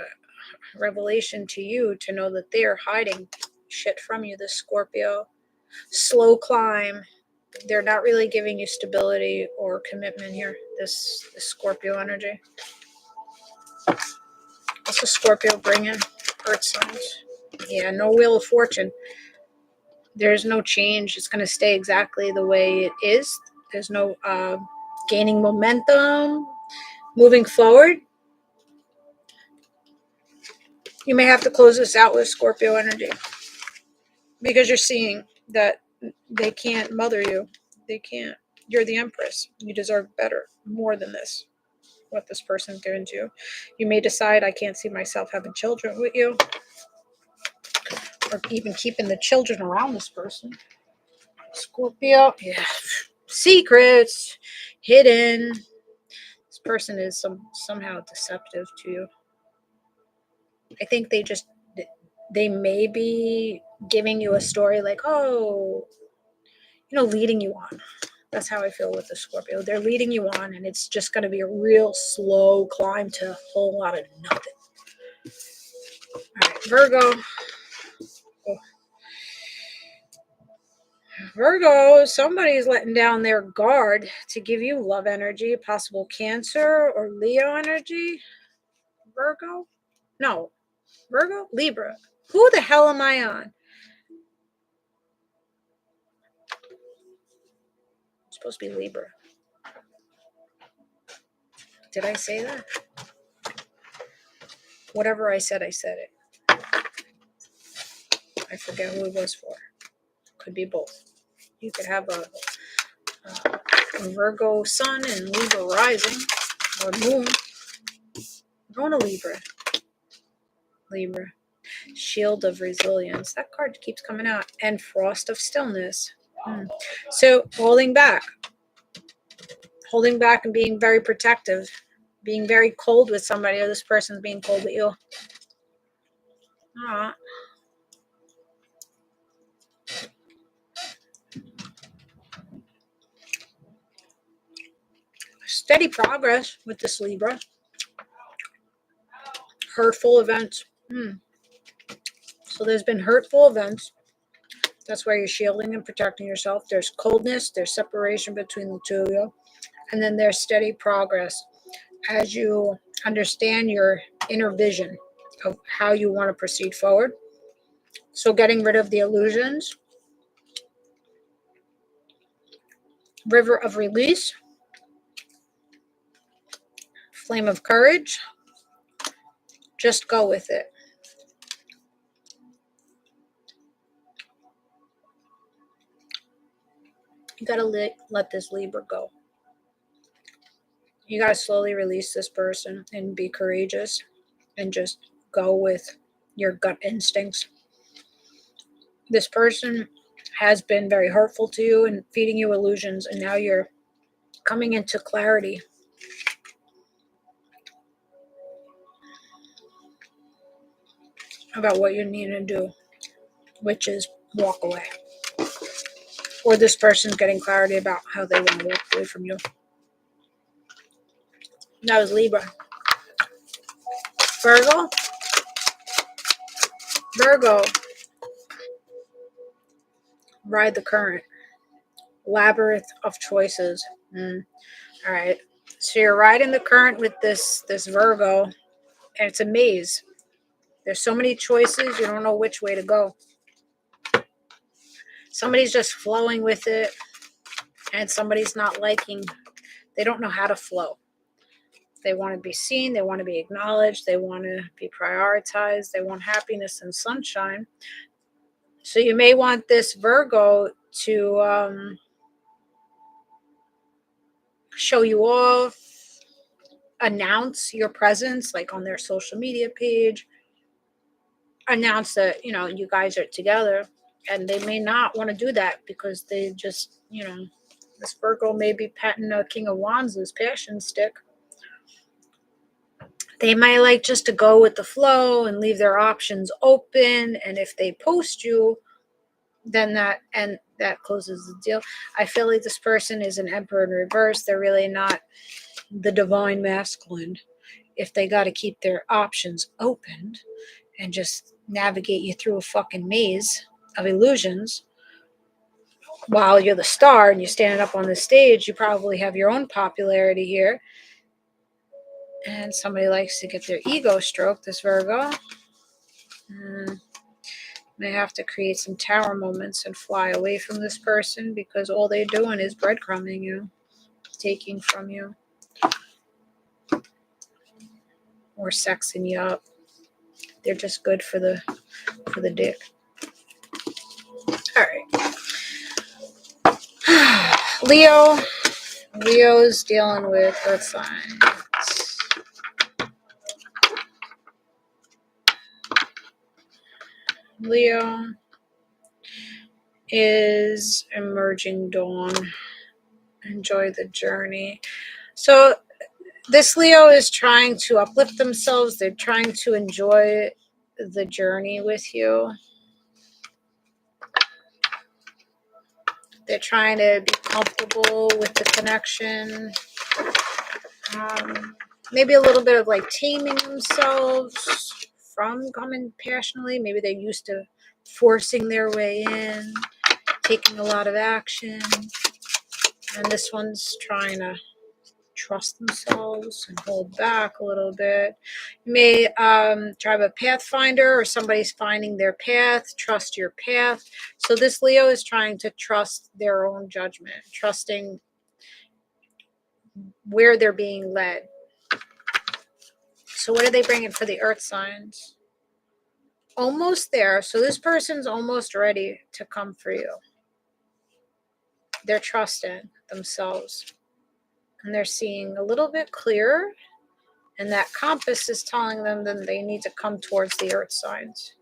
A: Revelation to you to know that they're hiding shit from you, the Scorpio. Slow climb. They're not really giving you stability or commitment here, this Scorpio energy. What's the Scorpio bringing? Earth signs. Yeah, no Wheel of Fortune. There's no change. It's going to stay exactly the way it is. There's no gaining momentum, moving forward. You may have to close this out with Scorpio energy because you're seeing that they can't mother you. They can't. You're the Empress. You deserve better, more than this. What this person's given to you. You may decide, I can't see myself having children with you, or even keeping the children around this person. Scorpio, yeah. Secrets, hidden. This person is somehow deceptive to you. I think they may be giving you a story like, oh, leading you on. That's how I feel with the Scorpio. They're leading you on, and it's just going to be a real slow climb to a whole lot of nothing. All right, Virgo. Virgo, somebody's letting down their guard to give you love energy, possible Cancer or Leo energy. Virgo? No. Virgo? Libra. Who the hell am I on? It's supposed to be Libra. Did I say that? Whatever I said it. I forget who it was for. Could be both. You could have a Virgo sun and Libra rising or moon. I'm going to Libra. Libra. Shield of Resilience. That card keeps coming out. And Frost of Stillness. So holding back and being very protective, being very cold with somebody, or this person's being cold with you. Steady progress with this Libra. Hurtful events. So there's been hurtful events. That's why you're shielding and protecting yourself. There's coldness, there's separation between the two of you. And then there's steady progress as you understand your inner vision of how you want to proceed forward. So getting rid of the illusions. River of Release. Flame of Courage. Just go with it. You got to let this Libra go. You got to slowly release this person and be courageous and just go with your gut instincts. This person has been very hurtful to you and feeding you illusions, and now you're coming into clarity. About what you need to do, which is walk away. Or this person's getting clarity about how they want to walk away from you. That was Libra. Virgo, ride the current. Labyrinth of choices. All right. So you're riding the current with this Virgo, and it's a maze. There's so many choices, you don't know which way to go. Somebody's just flowing with it, and somebody's not liking. They don't know how to flow. They want to be seen. They want to be acknowledged. They want to be prioritized. They want happiness and sunshine. So you may want this Virgo to show you off, announce your presence, like on their social media page, announce that, you guys are together. And they may not want to do that because they just, this Virgo may be petting a King of Wands' passion stick. They might like just to go with the flow and leave their options open. And if they post you, then that closes the deal. I feel like this person is an Emperor in reverse. They're really not the divine masculine. If they got to keep their options open and just navigate you through a fucking maze of illusions while you're the star and you're standing up on the stage, you probably have your own popularity here. And somebody likes to get their ego stroked, this Virgo. May have to create some tower moments and fly away from this person because all they're doing is breadcrumbing you, taking from you, or sexing you up. They're just good for the dick. All right. Leo's dealing with earth signs. Leo is emerging dawn. Enjoy the journey. So this Leo is trying to uplift themselves. They're trying to enjoy the journey with you. They're trying to be comfortable with the connection. Maybe a little bit of like taming themselves from coming passionately. Maybe they're used to forcing their way in, taking a lot of action. And this one's trying to trust themselves and hold back a little bit. You may try a pathfinder, or somebody's finding their path. Trust your path. So this Leo is trying to trust their own judgment, trusting where they're being led. So what are they bringing for the earth signs? Almost there. So this person's almost ready to come for you. They're trusting themselves. And they're seeing a little bit clearer. And that compass is telling them that they need to come towards the earth signs.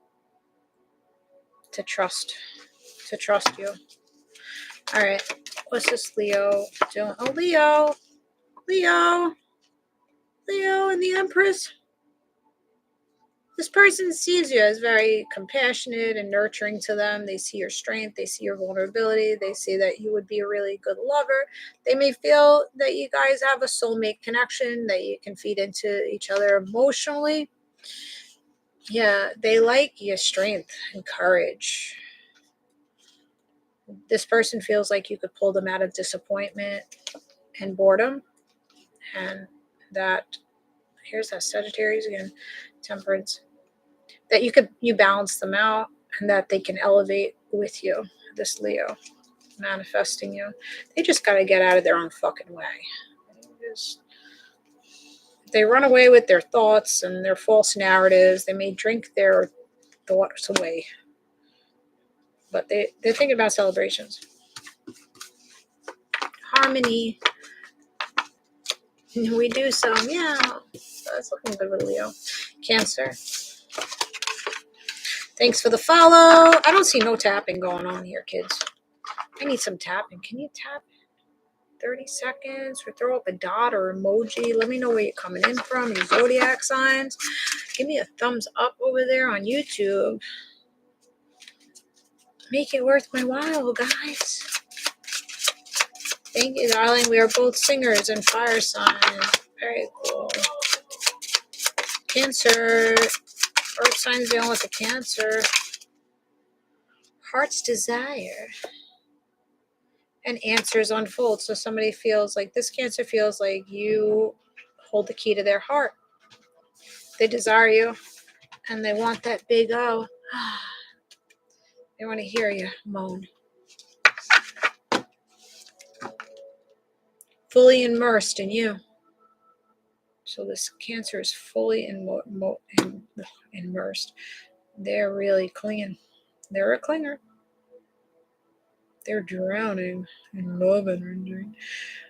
A: To trust you. All right. What's this Leo doing? Oh, Leo and the Empress. This person sees you as very compassionate and nurturing to them. They see your strength. They see your vulnerability. They see that you would be a really good lover. They may feel that you guys have a soulmate connection, that you can feed into each other emotionally. Yeah, they like your strength and courage. This person feels like you could pull them out of disappointment and boredom. And that, here's that Sagittarius again, Temperance. That you balance them out, and that they can elevate with you. This Leo manifesting you. They just got to get out of their own fucking way. They run away with their thoughts and their false narratives. They may drink their thoughts away. But they're thinking about celebrations. Harmony. We do some, yeah. That's looking good with Leo. Cancer. Thanks for the follow. I don't see no tapping going on here, kids. I need some tapping. Can you tap 30 seconds or throw up a dot or emoji? Let me know where you're coming in from, your zodiac signs. Give me a thumbs up over there on YouTube. Make it worth my while, guys. Thank you, darling. We are both singers and fire signs. Very cool. Cancer. Earth signs dealing with the Cancer. Heart's desire. And answers unfold. So somebody feels like this Cancer feels like you hold the key to their heart. They desire you and they want that big O. They want to hear you moan. Fully immersed in you. So this Cancer is fully immersed. They're really clinging. They're a clinger. They're drowning in love energy.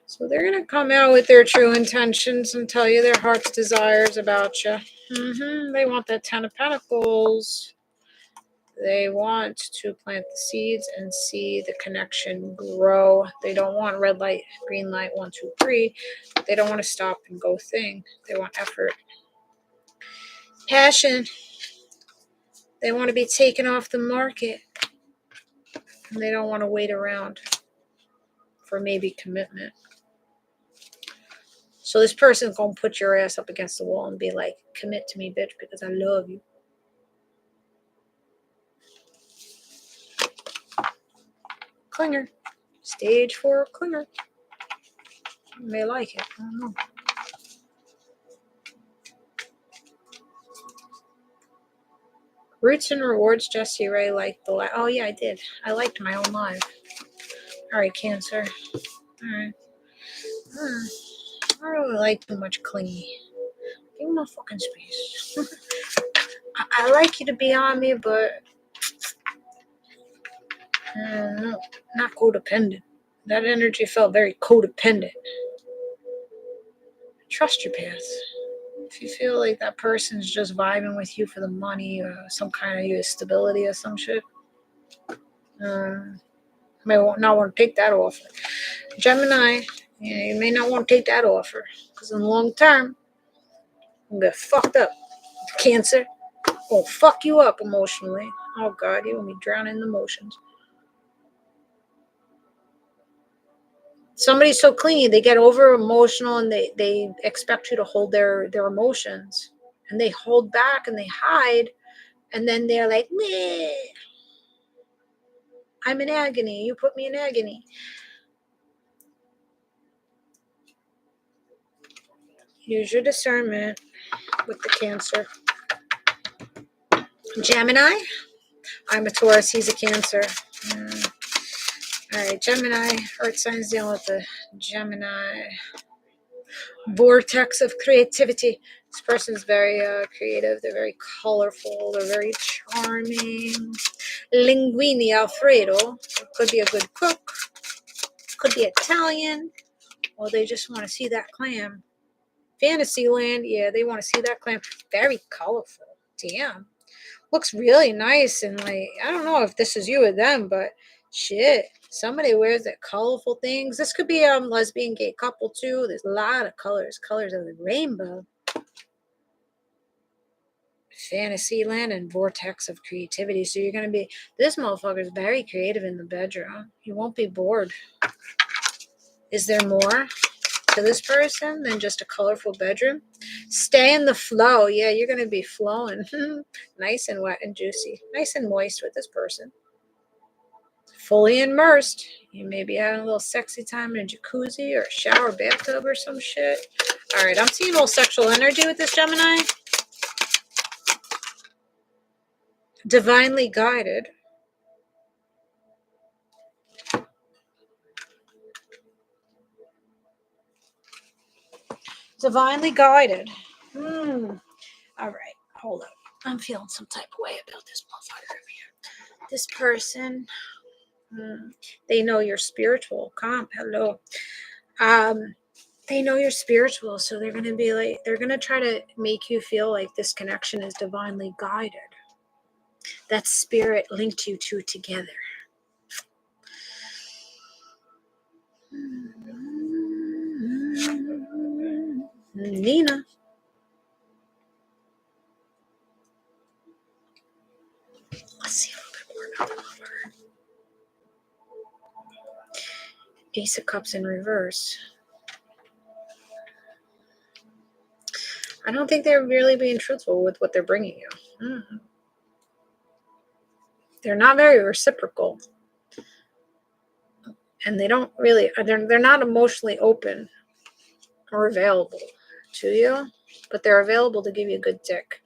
A: So they're going to come out with their true intentions and tell you their heart's desires about you. They want that 10 of Pentacles. They want to plant the seeds and see the connection grow. They don't want red light, green light, 1, 2, 3. They don't want to stop and go thing. They want effort. Passion. They want to be taken off the market. And they don't want to wait around for maybe commitment. So this person's going to put your ass up against the wall and be like, commit to me, bitch, because I love you. Clinger. Stage 4 clinger. You may like it. I don't know. Roots and Rewards, Jessie Ray liked the live. Oh, yeah, I did. I liked my own live. All right, Cancer. All right. I don't really like too much clingy. Give me my fucking space. I like you to be on me, but no, not codependent. That energy felt very codependent. Trust your path. If you feel like that person's just vibing with you for the money or some kind of stability or some shit, you may not want to take that offer. Gemini, you may not want to take that offer because in the long term, you'll get fucked up. Cancer will fuck you up emotionally. Oh God, you will be drowning in emotions. Somebody's so clingy, they get over emotional and they expect you to hold their emotions. And they hold back and they hide. And then they're like, meh. I'm in agony. You put me in agony. Use your discernment with the Cancer. Gemini. I'm a Taurus. He's a Cancer. All right, Gemini. Earth signs dealing with the Gemini. Vortex of creativity. This person's very creative. They're very colorful. They're very charming. Linguini Alfredo. Could be a good cook. Could be Italian. Or they just want to see that clam. Fantasyland. Yeah, they want to see that clam. Very colorful. Damn. Looks really nice. And like, I don't know if this is you or them, but shit. Somebody wears that colorful things. This could be a lesbian gay couple too. There's a lot of colors. Colors of the rainbow. Fantasyland and vortex of creativity. So you're going to be, this motherfucker is very creative in the bedroom. You won't be bored. Is there more to this person than just a colorful bedroom? Stay in the flow. Yeah, you're going to be flowing. Nice and wet and juicy. Nice and moist with this person. Fully immersed. You may be having a little sexy time in a jacuzzi or a shower, bathtub or some shit. All right, I'm seeing a little sexual energy with this Gemini. Divinely guided. Divinely guided. All right, hold up. I'm feeling some type of way about this motherfucker over here. This person, they know you're spiritual. Hello. They know you're spiritual, so they're going to be like, they're going to try to make you feel like this connection is divinely guided. that spirit linked you two together. Nina. Let's see a little bit more about the lover. Ace of Cups in reverse. I don't think they're really being truthful with what they're bringing you. They're not very reciprocal. And they don't really, they're not emotionally open or available to you, but they're available to give you a good dick.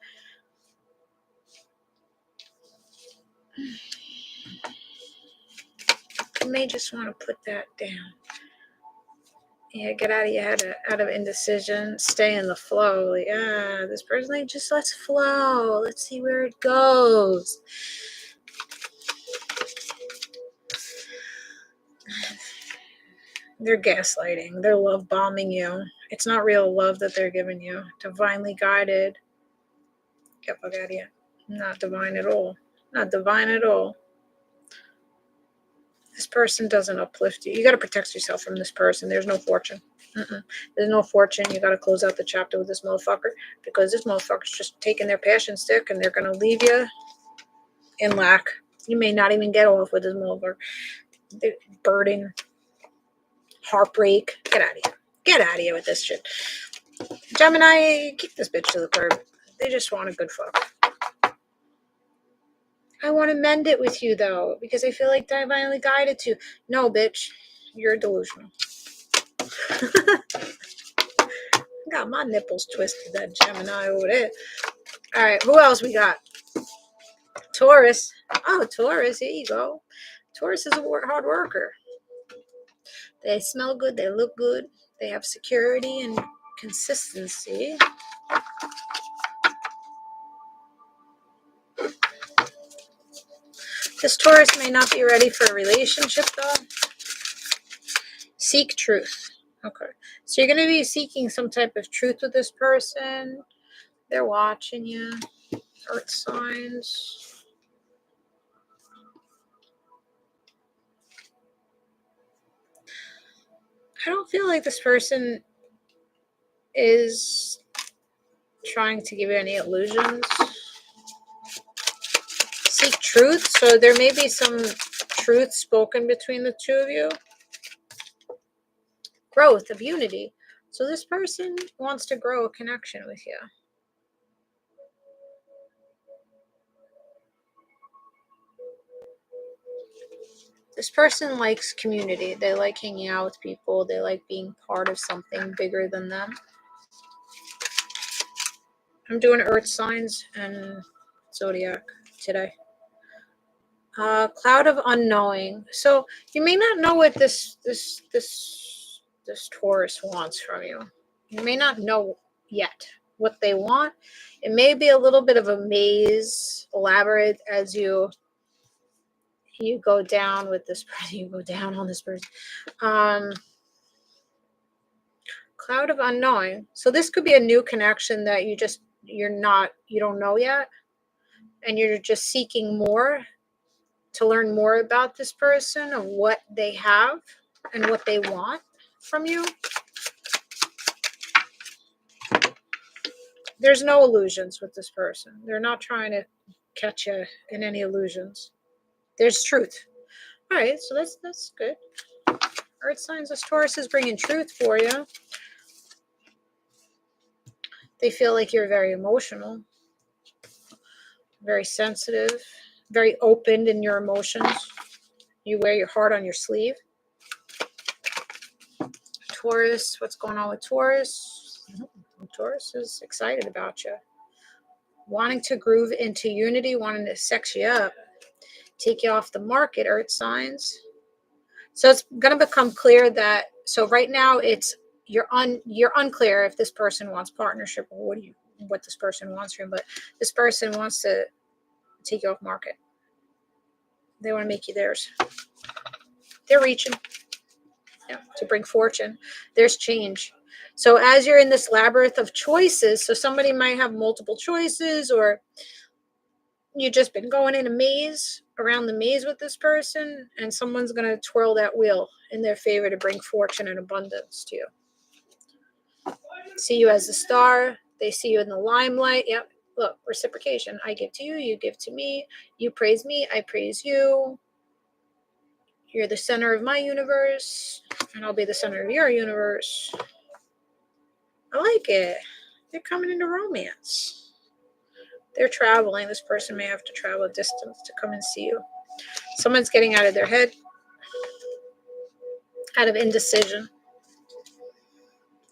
A: You may just want to put that down. Yeah, get out of your head, out of indecision, stay in the flow. Like, this person, like, just let's flow. Let's see where it goes. They're gaslighting. They're love bombing you. It's not real love that they're giving you. Divinely guided. Get fuck out of here. Not divine at all. Not divine at all. This person doesn't uplift you. You got to protect yourself from this person. There's no fortune. There's no fortune. You got to close out the chapter with this motherfucker, because this motherfucker's just taking their passion stick and they're going to leave you in lack. You may not even get off with this motherfucker. Burden, heartbreak. Get out of here. Get out of here with this shit. Gemini, keep this bitch to the curb. They just want a good fuck. I want to mend it with you, though, because I feel like divinely guided to. No, bitch. You're delusional. Got my nipples twisted, that Gemini over there. All right, who else we got? Taurus. Oh, Taurus, here you go. Taurus is a hard worker. They smell good. They look good. They have security and consistency. This Taurus may not be ready for a relationship, though. Seek truth. Okay. So you're going to be seeking some type of truth with this person. They're watching you. Earth signs. I don't feel like this person is trying to give you any illusions. Seek truth. So there may be some truth spoken between the two of you. Growth of unity. So this person wants to grow a connection with you. This person likes community. They like hanging out with people. They like being part of something bigger than them. I'm doing earth signs and Zodiac today. Cloud of unknowing. So you may not know what this Taurus wants from you. You may not know yet what they want. It may be a little bit of a maze, elaborate as you go down with this person. You go down on this person. Cloud of unknowing. So this could be a new connection that you don't know yet, and you're just seeking more to learn more about this person, of what they have and what they want from you. There's no illusions with this person. They're not trying to catch you in any illusions. There's truth. All right, so that's good. Earth signs, this Taurus is bringing truth for you. They feel like you're very emotional, very sensitive, very open in your emotions. You wear your heart on your sleeve. Taurus, what's going on with Taurus? Taurus is excited about you. Wanting to groove into unity, wanting to sex you up, take you off the market, earth signs. So it's going to become clear that, so right now you're unclear if this person wants partnership or what this person wants from you, but this person wants to take you off market. They want to make you theirs. They're reaching to bring fortune. There's change. So as you're in this labyrinth of choices, so somebody might have multiple choices, or you've just been going in a maze, around the maze with this person, and someone's going to twirl that wheel in their favor to bring fortune and abundance to you. See you as the star. They see you in the limelight. Yep. Look, reciprocation. I give to you, you give to me. You praise me, I praise you. You're the center of my universe, and I'll be the center of your universe. I like it. They're coming into romance. They're traveling. This person may have to travel a distance to come and see you. Someone's getting out of their head, out of indecision.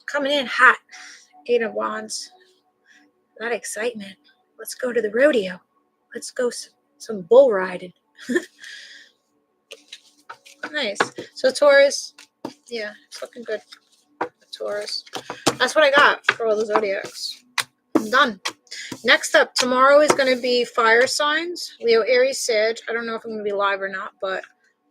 A: Coming in hot. 8 of Wands. That excitement. Let's go to the rodeo. Let's go some bull riding. Nice. So Taurus, yeah, it's looking good. Taurus. That's what I got for all the zodiacs. I'm done. Next up, tomorrow is going to be fire signs. Leo, Aries, Sag. I don't know if I'm going to be live or not, but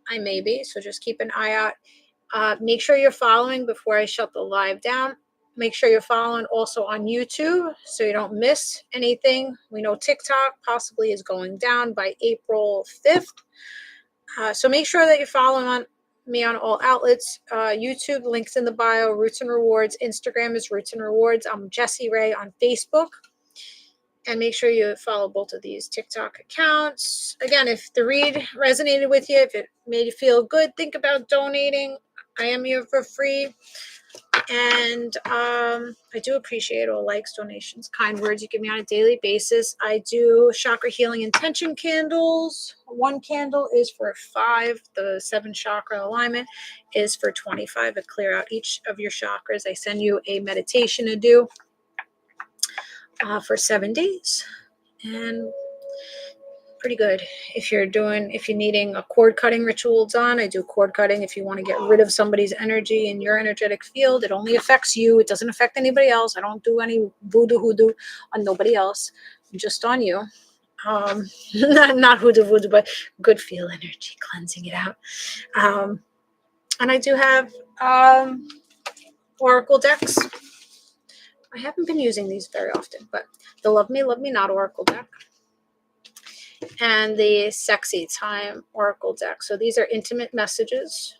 A: I may be. So just keep an eye out. Make sure you're following before I shut the live down. Make sure you're following also on YouTube so you don't miss anything. We know TikTok possibly is going down by April 5th. So make sure that you're following me on all outlets. YouTube, links in the bio, Roots and Rewards. Instagram is Roots and Rewards. I'm Jessie Ray on Facebook. And make sure you follow both of these TikTok accounts. Again, if the read resonated with you, if it made you feel good, think about donating. I am here for free. And I do appreciate all likes, donations, kind words you give me on a daily basis. I do chakra healing intention candles. One candle is for 5. The 7 chakra alignment is for 25. I clear out each of your chakras. I send you a meditation to do for 7 days. And pretty good. If you're needing a cord cutting ritual done, I do cord cutting. If you want to get rid of somebody's energy in your energetic field, it only affects you. It doesn't affect anybody else. I don't do any hoodoo on nobody else, just on you. Not hoodoo, but good feel energy, cleansing it out. And I do have oracle decks. I haven't been using these very often, but the Love Me Not oracle deck. And the Sexy Time oracle deck. So these are intimate messages,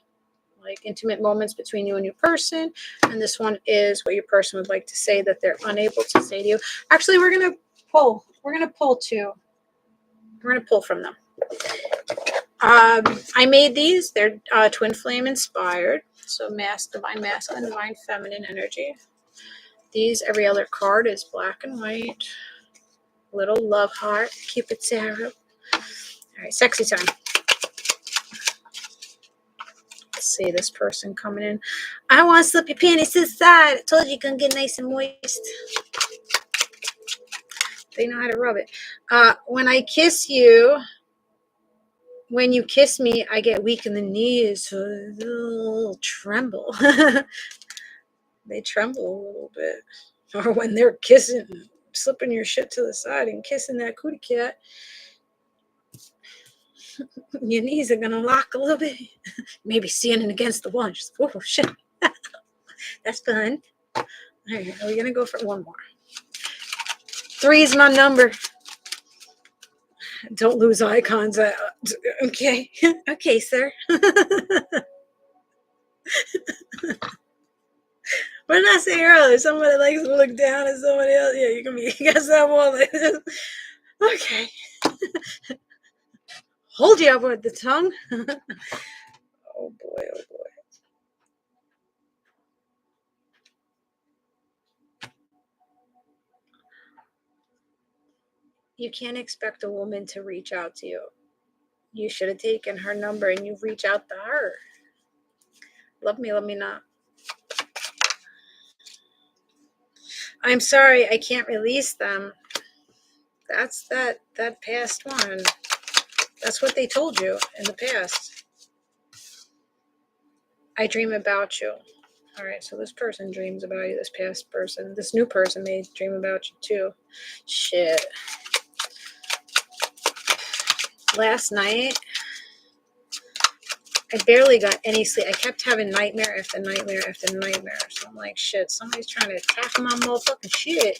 A: like intimate moments between you and your person. And this one is what your person would like to say that they're unable to say to you. Actually, we're going to pull. We're going to pull two. We're going to pull from them. I made these. They're twin flame inspired. So divine masculine, divine feminine energy. These, every other card is black and white. Little love heart, Cupid arrow. All right, sexy time. Let's see this person coming in. I want to slip your panties to the side. I told you you're going to get nice and moist. They know how to rub it. When I kiss you, when you kiss me, I get weak in the knees. So they'll tremble. They tremble a little bit. Or when they're kissing, slipping your shit to the side and kissing that cootie cat, your knees are going to lock a little bit. Maybe standing against the wall. Just, oh, shit. That's fun. All right, we're going to go for one more. 3 is my number. Don't lose eye contact. Okay. Okay, sir. What did I say earlier? Somebody likes to look down at somebody else. Yeah, you got some more like this. Okay. Hold you up with the tongue. Oh boy, oh boy. You can't expect a woman to reach out to you. You should have taken her number and you reach out to her. Love me not. I'm sorry, I can't release them. That's that past one. That's what they told you in the past. I dream about you. All right, so this person dreams about you, this past person. This new person may dream about you too. Shit. Last night, I barely got any sleep. I kept having nightmare after nightmare after nightmare. So I'm like, shit, somebody's trying to attack my motherfucking shit.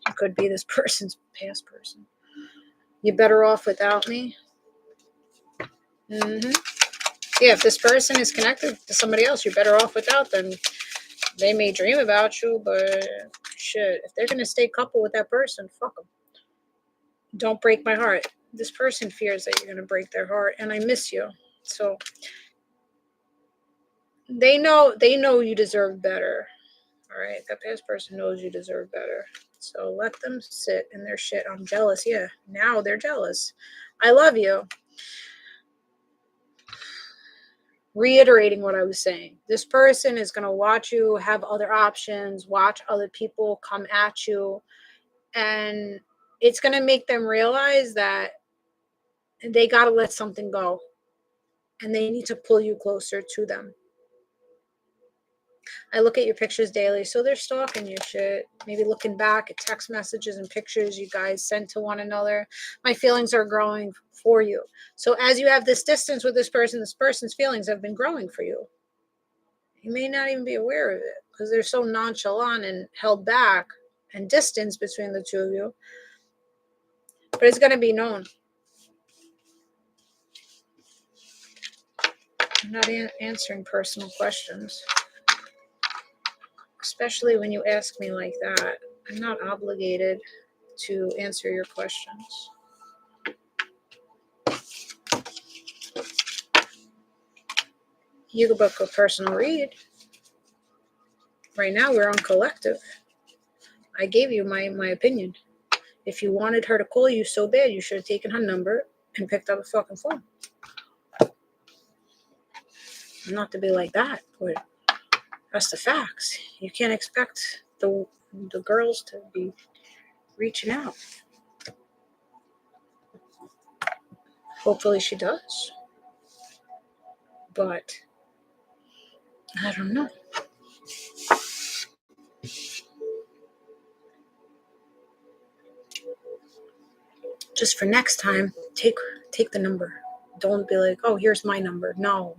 A: It could be this person's past person. You're better off without me. Yeah, if this person is connected to somebody else, you're better off without them. They may dream about you, but shit, if they're going to stay coupled with that person, fuck them. Don't break my heart. This person fears that you're going to break their heart, and I miss you. So they know you deserve better. All right, that past person knows you deserve better. So let them sit in their shit. I'm jealous. Yeah, now they're jealous. I love you. Reiterating what I was saying. This person is going to watch you have other options, watch other people come at you, and it's going to make them realize that they got to let something go, and they need to pull you closer to them. I look at your pictures daily, so they're stalking your shit. Maybe looking back at text messages and pictures you guys sent to one another. My feelings are growing for you. So as you have this distance with this person's feelings have been growing for you. You may not even be aware of it because they're so nonchalant and held back and distance between the two of you. But it's going to be known. I'm not answering personal questions, especially when you ask me like that. I'm not obligated to answer your questions. You can book a personal read. Right now, we're on collective. I gave you my opinion. If you wanted her to call you so bad, you should have taken her number and picked up a fucking phone. Not to be like that, but that's the facts. You can't expect the girls to be reaching out. Hopefully she does. But I don't know. Just for next time, take the number. Don't be like, oh, here's my number. No.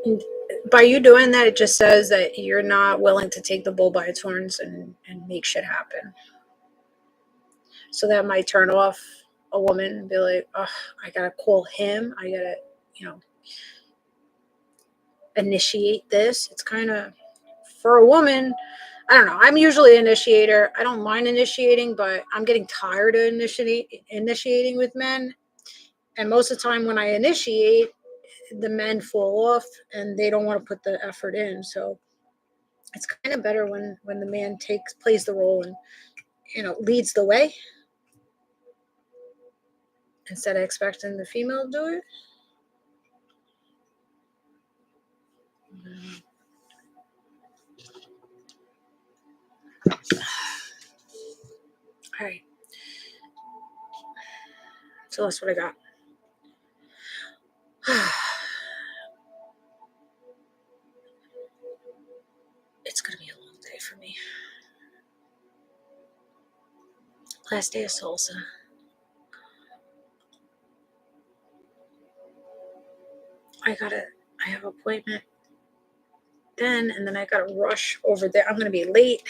A: And by you doing that, it just says that you're not willing to take the bull by its horns and make shit happen. So that might turn off a woman and be like, oh, I gotta call him. I gotta, initiate this. It's kind of, for a woman, I don't know. I'm usually an initiator. I don't mind initiating, but I'm getting tired of initiating with men. And most of the time when I initiate, the men fall off and they don't want to put the effort in. So it's kind of better when the man plays the role and, leads the way instead of expecting the female to do it. All right. So that's what I got. It's going to be a long day for me. Last day of salsa. I have an appointment then, and then I gotta rush over there. I'm gonna be late.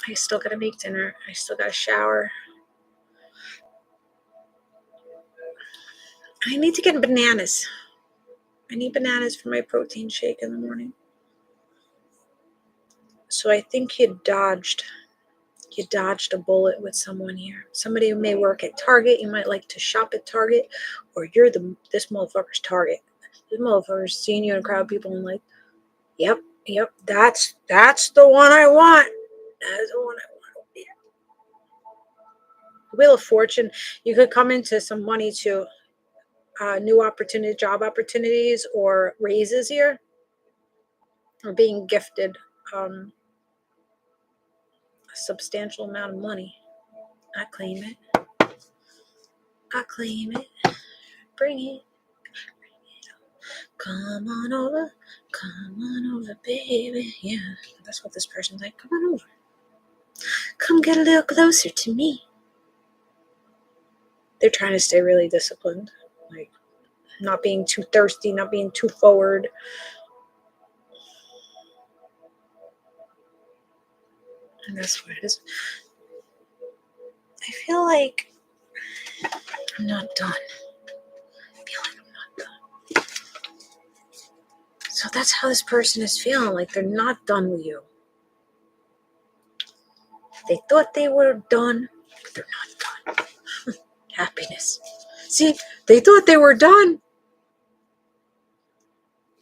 A: I still gotta make dinner. I still gotta shower. I need to get bananas. I need bananas for my protein shake in the morning. So I think you dodged a bullet with someone here. Somebody who may work at Target. You might like to shop at Target, or you're this motherfucker's Target. This motherfucker's seeing you in a crowd of people and like, yep, that's the one I want. That's the one I want. Yeah. Wheel of Fortune. You could come into some money too. New opportunity, job opportunities, or raises here, or being gifted a substantial amount of money. I claim it. Bring it. Come on over, baby. Yeah, that's what this person's like. Come on over. Come get a little closer to me. They're trying to stay really disciplined. Like, not being too thirsty, not being too forward. And that's what it is. I feel like I'm not done. I feel like I'm not done. So that's how this person is feeling, like they're not done with you. They thought they were done, but they're not done. Happiness. See, they thought they were done.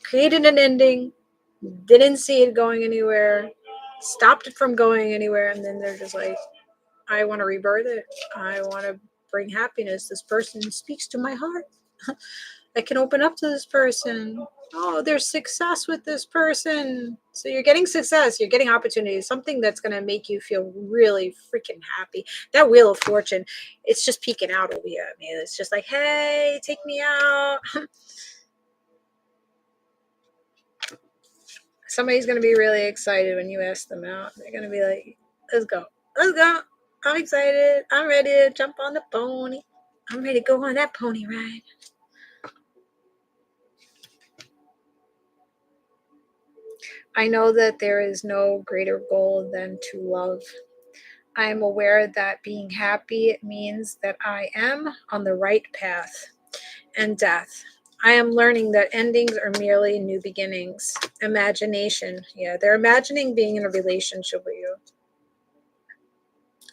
A: Created an ending, didn't see it going anywhere, stopped it from going anywhere, and then they're just like, I want to rebirth it. I want to bring happiness. This person speaks to my heart. I can open up to this person. Oh, there's success with this person. So you're getting success. You're getting opportunities. Something that's going to make you feel really freaking happy. That Wheel of Fortune, it's just peeking out over here at me. It's just like, hey, take me out. Somebody's going to be really excited when you ask them out. They're going to be like, let's go. Let's go. I'm excited. I'm ready to jump on the pony. I'm ready to go on that pony ride. I know that there is no greater goal than to love. I am aware that being happy means that I am on the right path. And death. I am learning that endings are merely new beginnings. Imagination. Yeah, they're imagining being in a relationship with you.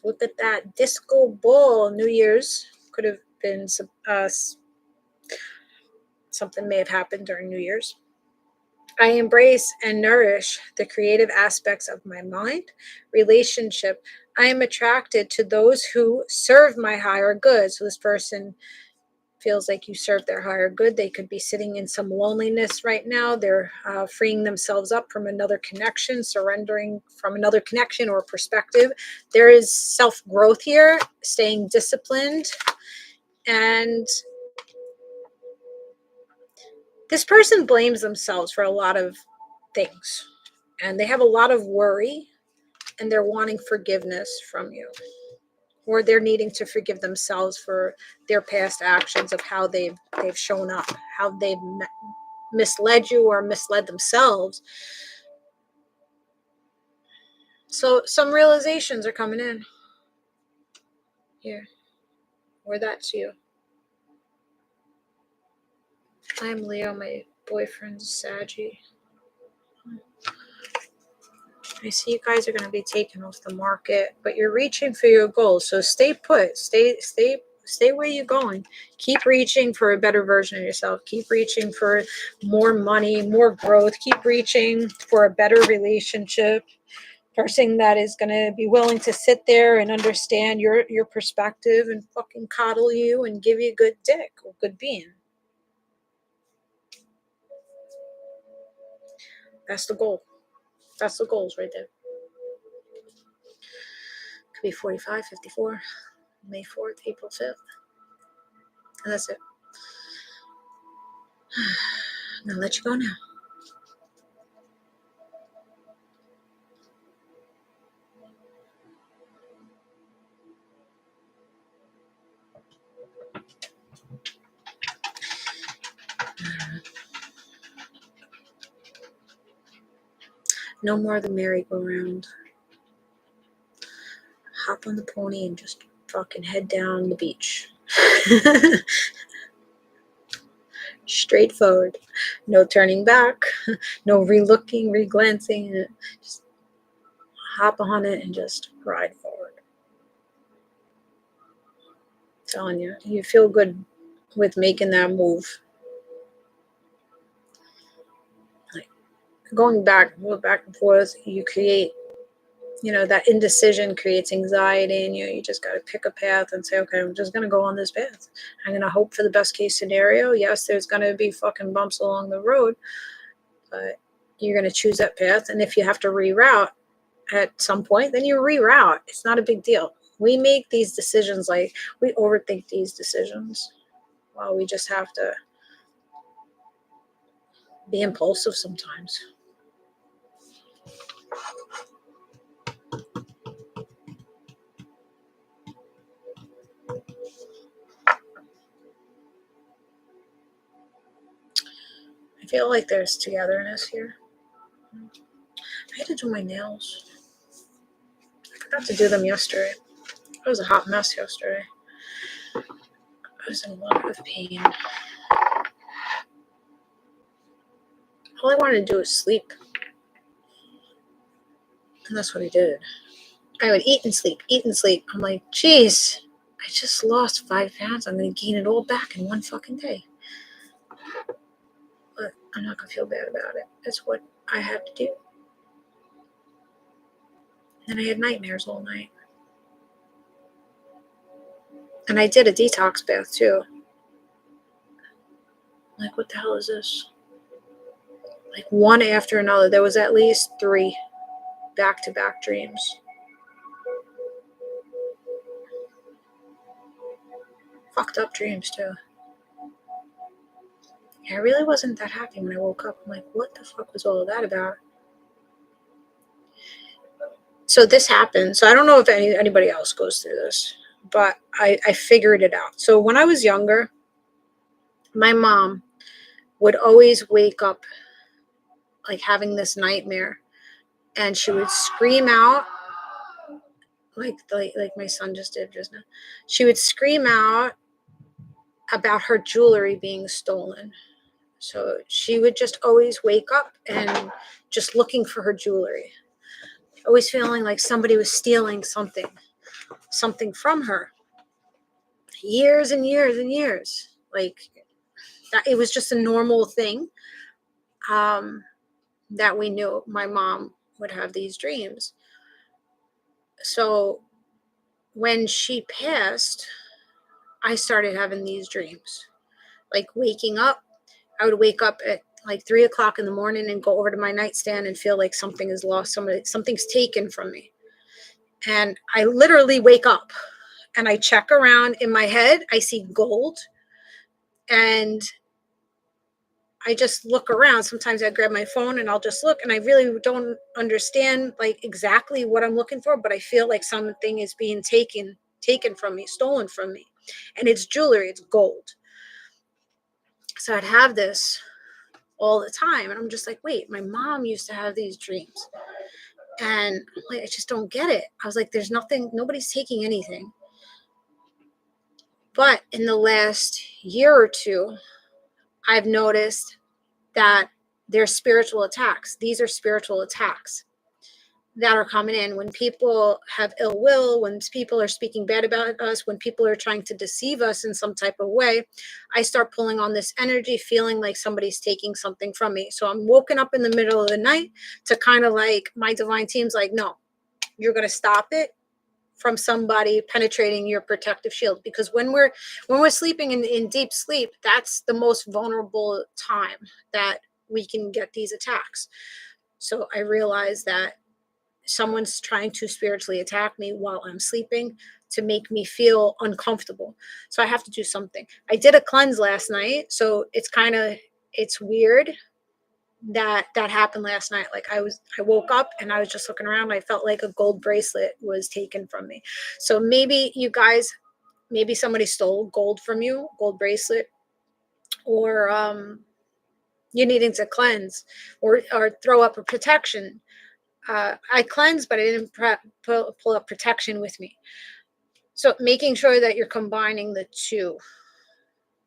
A: Look at that disco ball. New Year's could have been something may have happened during New Year's. I embrace and nourish the creative aspects of my mind, relationship. I am attracted to those who serve my higher good. So this person feels like you serve their higher good. They could be sitting in some loneliness right now. They're freeing themselves up from another connection, surrendering from another connection or perspective. There is self-growth here, staying disciplined. And this person blames themselves for a lot of things. And they have a lot of worry, and they're wanting forgiveness from you. Or they're needing to forgive themselves for their past actions of how they've shown up, how they've misled you or misled themselves. So some realizations are coming in here, or that's you. I'm Leo, my boyfriend's Saggy. I see you guys are going to be taken off the market, but you're reaching for your goals. So stay put, stay where you're going. Keep reaching for a better version of yourself. Keep reaching for more money, more growth. Keep reaching for a better relationship. Person that is going to be willing to sit there and understand your perspective and fucking coddle you and give you a good dick or good being. That's the goal. That's the goals right there. Could be 45, 54, May 4th, April 5th. And that's it. I'm going to let you go now. No more of the merry-go-round. Hop on the pony and just fucking head down the beach. Straightforward. No turning back. No re-looking, re-glancing. Just hop on it and just ride forward. I'm telling you, you feel good with making that move. Like going back and forth, you create, that indecision creates anxiety in you. You just got to pick a path and say, okay, I'm just going to go on this path. I'm going to hope for the best case scenario. Yes, there's going to be fucking bumps along the road, but you're going to choose that path. And if you have to reroute at some point, then you reroute. It's not a big deal. We make these decisions, like we overthink these decisions. Well, we just have to be impulsive sometimes. feel like there's togetherness here. I had to do my nails. I forgot to do them yesterday. It was a hot mess yesterday. I was in a lot of pain. All I wanted to do was sleep. And that's what I did. I would eat and sleep, eat and sleep. I'm like, geez, I just lost 5 pounds. I'm going to gain it all back in one fucking day. But I'm not going to feel bad about it. That's what I had to do. And I had nightmares all night. And I did a detox bath too. I'm like, what the hell is this? Like one after another. There was at least 3 back-to-back dreams. Fucked up dreams too. I really wasn't that happy when I woke up. I'm like, what the fuck was all of that about? So this happened. So I don't know if anybody else goes through this, but I figured it out. So when I was younger, my mom would always wake up like having this nightmare, and she would scream out like my son just did just now. She would scream out about her jewelry being stolen. So she would just always wake up and just looking for her jewelry, always feeling like somebody was stealing something from her. Years and years and years. Like that, it was just a normal thing that we knew. My mom would have these dreams. So when she passed, I started having these dreams. Like waking up, I would wake up at like 3 o'clock in the morning and go over to my nightstand and feel like something is lost, something's taken from me. And I literally wake up and I check around in my head. I see gold and I just look around. Sometimes I grab my phone and I'll just look, and I really don't understand like exactly what I'm looking for, but I feel like something is being taken from me, stolen from me. And it's jewelry, it's gold. So I'd have this all the time, and I'm just like, wait, my mom used to have these dreams. And like, I just don't get it. I was like, there's nothing, nobody's taking anything. But in the last year or two, I've noticed that there's spiritual attacks. These are spiritual attacks that are coming in when people have ill will, when people are speaking bad about us, when people are trying to deceive us in some type of way. I start pulling on this energy, feeling like somebody's taking something from me. So I'm woken up in the middle of the night to kind of like, my divine team's like, no, you're going to stop it from somebody penetrating your protective shield. Because when we're sleeping in deep sleep, that's the most vulnerable time that we can get these attacks. So I realized that someone's trying to spiritually attack me while I'm sleeping to make me feel uncomfortable. So I have to do something. I did a cleanse last night. So it's weird that happened last night. Like I woke up and I was just looking around. I felt like a gold bracelet was taken from me. So maybe you guys, maybe somebody stole gold from you, gold bracelet, or you're needing to cleanse or throw up a protection. I cleansed, but I didn't pull up protection with me. So making sure that you're combining the two,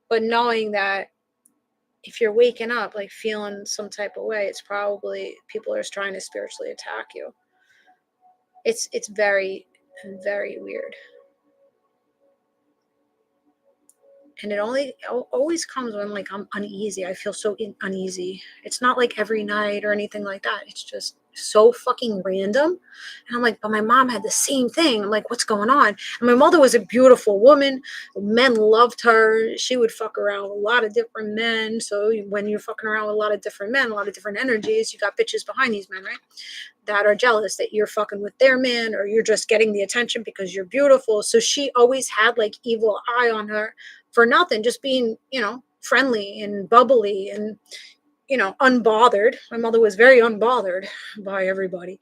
A: but knowing that if you're waking up, like feeling some type of way, it's probably people are trying to spiritually attack you. It's very, very weird. And it always comes when like I'm uneasy. I feel so uneasy. It's not like every night or anything like that. It's just so fucking random. And I'm like, but my mom had the same thing. I'm like, what's going on? And my mother was a beautiful woman. Men loved her. She would fuck around with a lot of different men. So when you're fucking around with a lot of different men, a lot of different energies, you got bitches behind these men, right? That are jealous that you're fucking with their man, or you're just getting the attention because you're beautiful. So she always had like evil eye on her for nothing, just being, friendly and bubbly and, unbothered. My mother was very unbothered by everybody.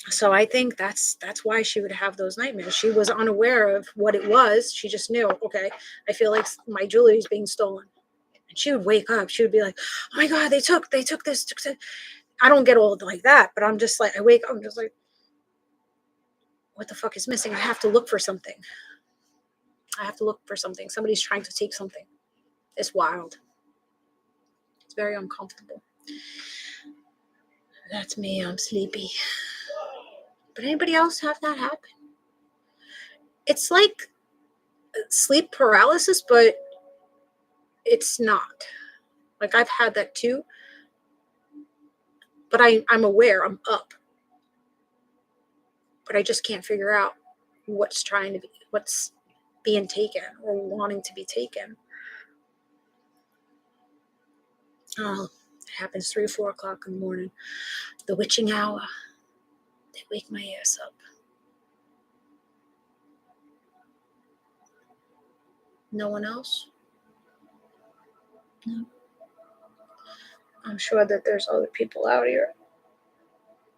A: So I think that's why she would have those nightmares. She was unaware of what it was. She just knew, okay, I feel like my jewelry is being stolen. And she would wake up. She would be like, oh my God, they took this. I don't get old like that, but I'm just like, I wake up, I'm just like, what the fuck is missing? I have to look for something. Somebody's trying to take something. It's wild. It's very uncomfortable. That's me. I'm sleepy. But anybody else have that happen? It's like sleep paralysis, but it's not. Like, I've had that too. But I'm aware. I'm up. But I just can't figure out what's being taken or wanting to be taken. Oh, it happens 3 or 4 o'clock in the morning. The witching hour. They wake my ass up. No one else? No. I'm sure that there's other people out here.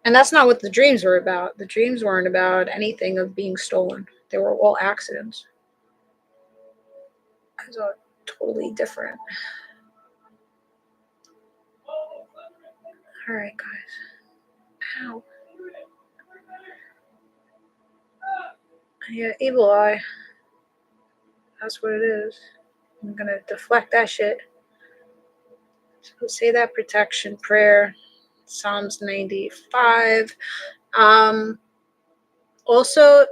A: And that's not what the dreams were about. The dreams weren't about anything of being stolen. They were all accidents. Those are totally different. All right, guys. Ow. Yeah, evil eye. That's what it is. I'm going to deflect that shit. So say that protection prayer. Psalms 95. Also,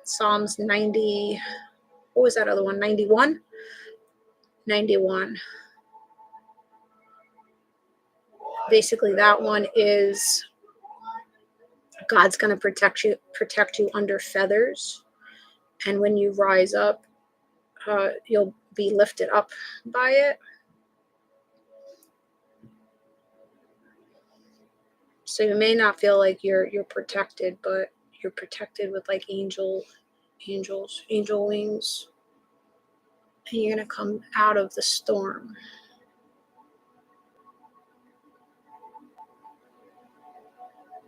A: Psalms 90. What was that other one? 91? 91. Basically, that one is God's going to protect you under feathers. And when you rise up, you'll be lifted up by it. So you may not feel like you're protected, but you're protected with like angel wings. And you're going to come out of the storm.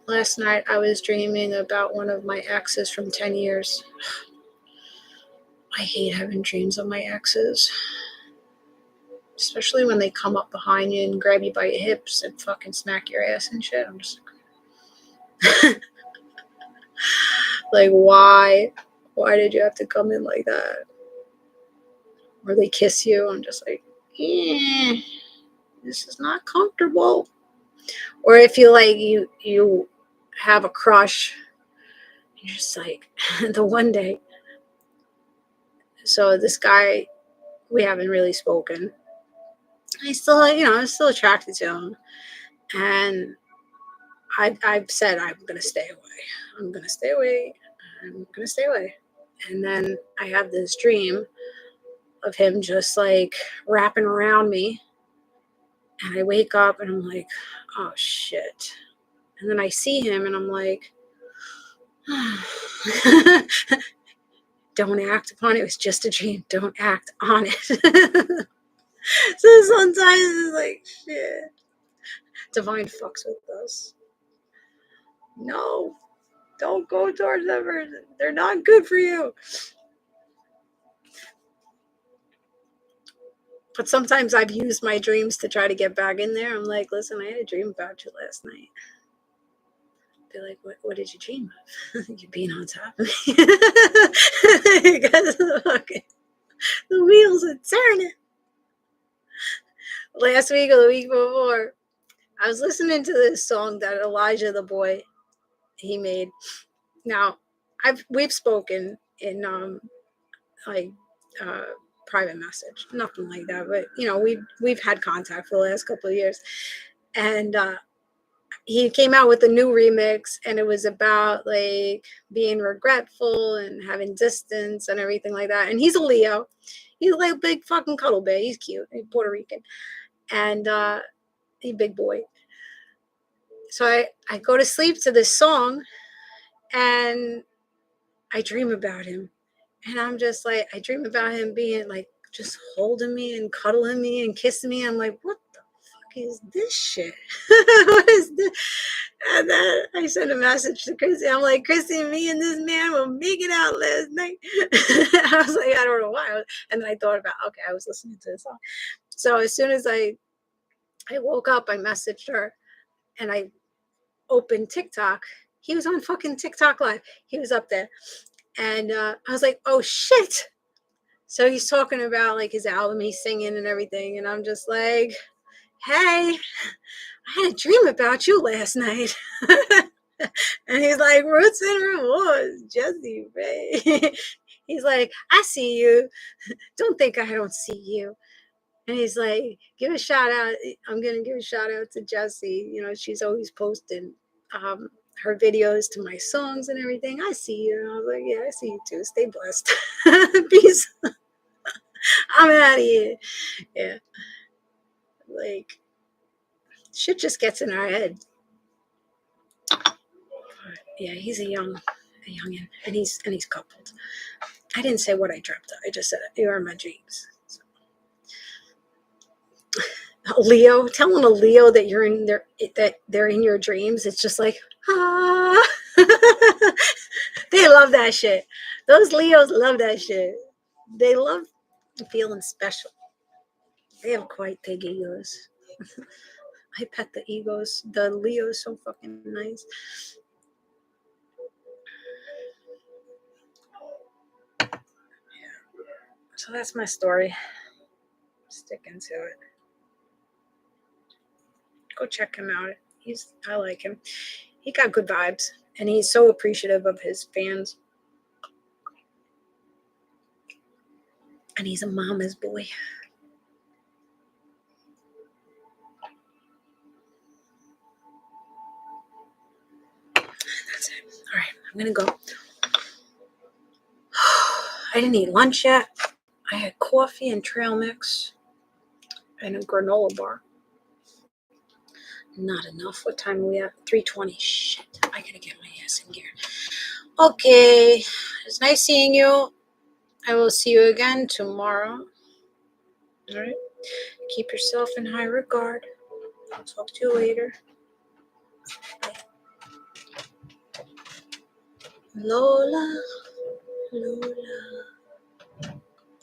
A: Last night I was dreaming about one of my exes from 10 years. I hate having dreams of my exes. Especially when they come up behind you and grab you by your hips and fucking smack your ass and shit. I'm just like, why? Why did you have to come in like that? Or they kiss you. I'm just like, this is not comfortable. Or if you like, you have a crush, you're just like, the one day. So this guy, we haven't really spoken. I'm still attracted to him. And I've said I'm going to stay away. I'm going to stay away. I'm going to stay away. And then I have this dream of him just like wrapping around me. And I wake up and I'm like, oh shit. And then I see him and I'm like, don't act upon it. It was just a dream. Don't act on it. So sometimes it's like, shit. Divine fucks with us. No, don't go towards that person. They're not good for you. But sometimes I've used my dreams to try to get back in there. I'm like, listen, I had a dream about you last night. Be like, what did you dream of? You being on top of me. Because the wheels are turning. Last week or the week before, I was listening to this song that Elijah the boy he made. Now, we've spoken in private message, nothing like that, but we've had contact for the last couple of years, and he came out with a new remix, and it was about like being regretful and having distance and everything like that. And he's a Leo. He's like a big fucking cuddle bear. He's cute. He's Puerto Rican, and he's a big boy. So I go to sleep to this song, and I dream about him. And I'm just like, I dream about him being like just holding me and cuddling me and kissing me. I'm like, what the fuck is this shit? What is this? And then I sent a message to Chrissy. I'm like, Chrissy, me and this man were making out last night. I was like, I don't know why. And then I thought about, okay, I was listening to the song. So as soon as I woke up, I messaged her and I opened TikTok. He was on fucking TikTok live. He was up there. And I was like, oh shit. So he's talking about like his album, he's singing and everything. And I'm just like, hey, I had a dream about you last night. And he's like, Roots and Rewards, Jessie Ray. He's like, I see you. Don't think I don't see you. And he's like, give a shout out. I'm going to give a shout out to Jessie. You know, she's always posting her videos to my songs and everything. I see you. And I was like, yeah, I see you too. Stay blessed. Peace. I'm out of here. Yeah. Like, shit just gets in our head. But yeah, he's a youngin, and he's coupled. I didn't say what I dreamt of. I just said you are my dreams. So. Leo, telling a Leo that you're in their that they're in your dreams. It's just like ah. They love that shit. Those Leos love that shit. They love feeling special. They have quite big egos. I pet the egos. The Leo's so fucking nice. Yeah. So that's my story. Sticking to it. Go check him out. I like him. He got good vibes, and he's so appreciative of his fans. And he's a mama's boy. That's it. All right, I'm gonna go. I didn't eat lunch yet. I had coffee and trail mix and a granola bar. Not enough. What time are we at? 3:20. Shit. I gotta get my ass in gear. Okay. It's nice seeing you. I will see you again tomorrow. All right. Keep yourself in high regard. I'll talk to you later. Lola. Lola.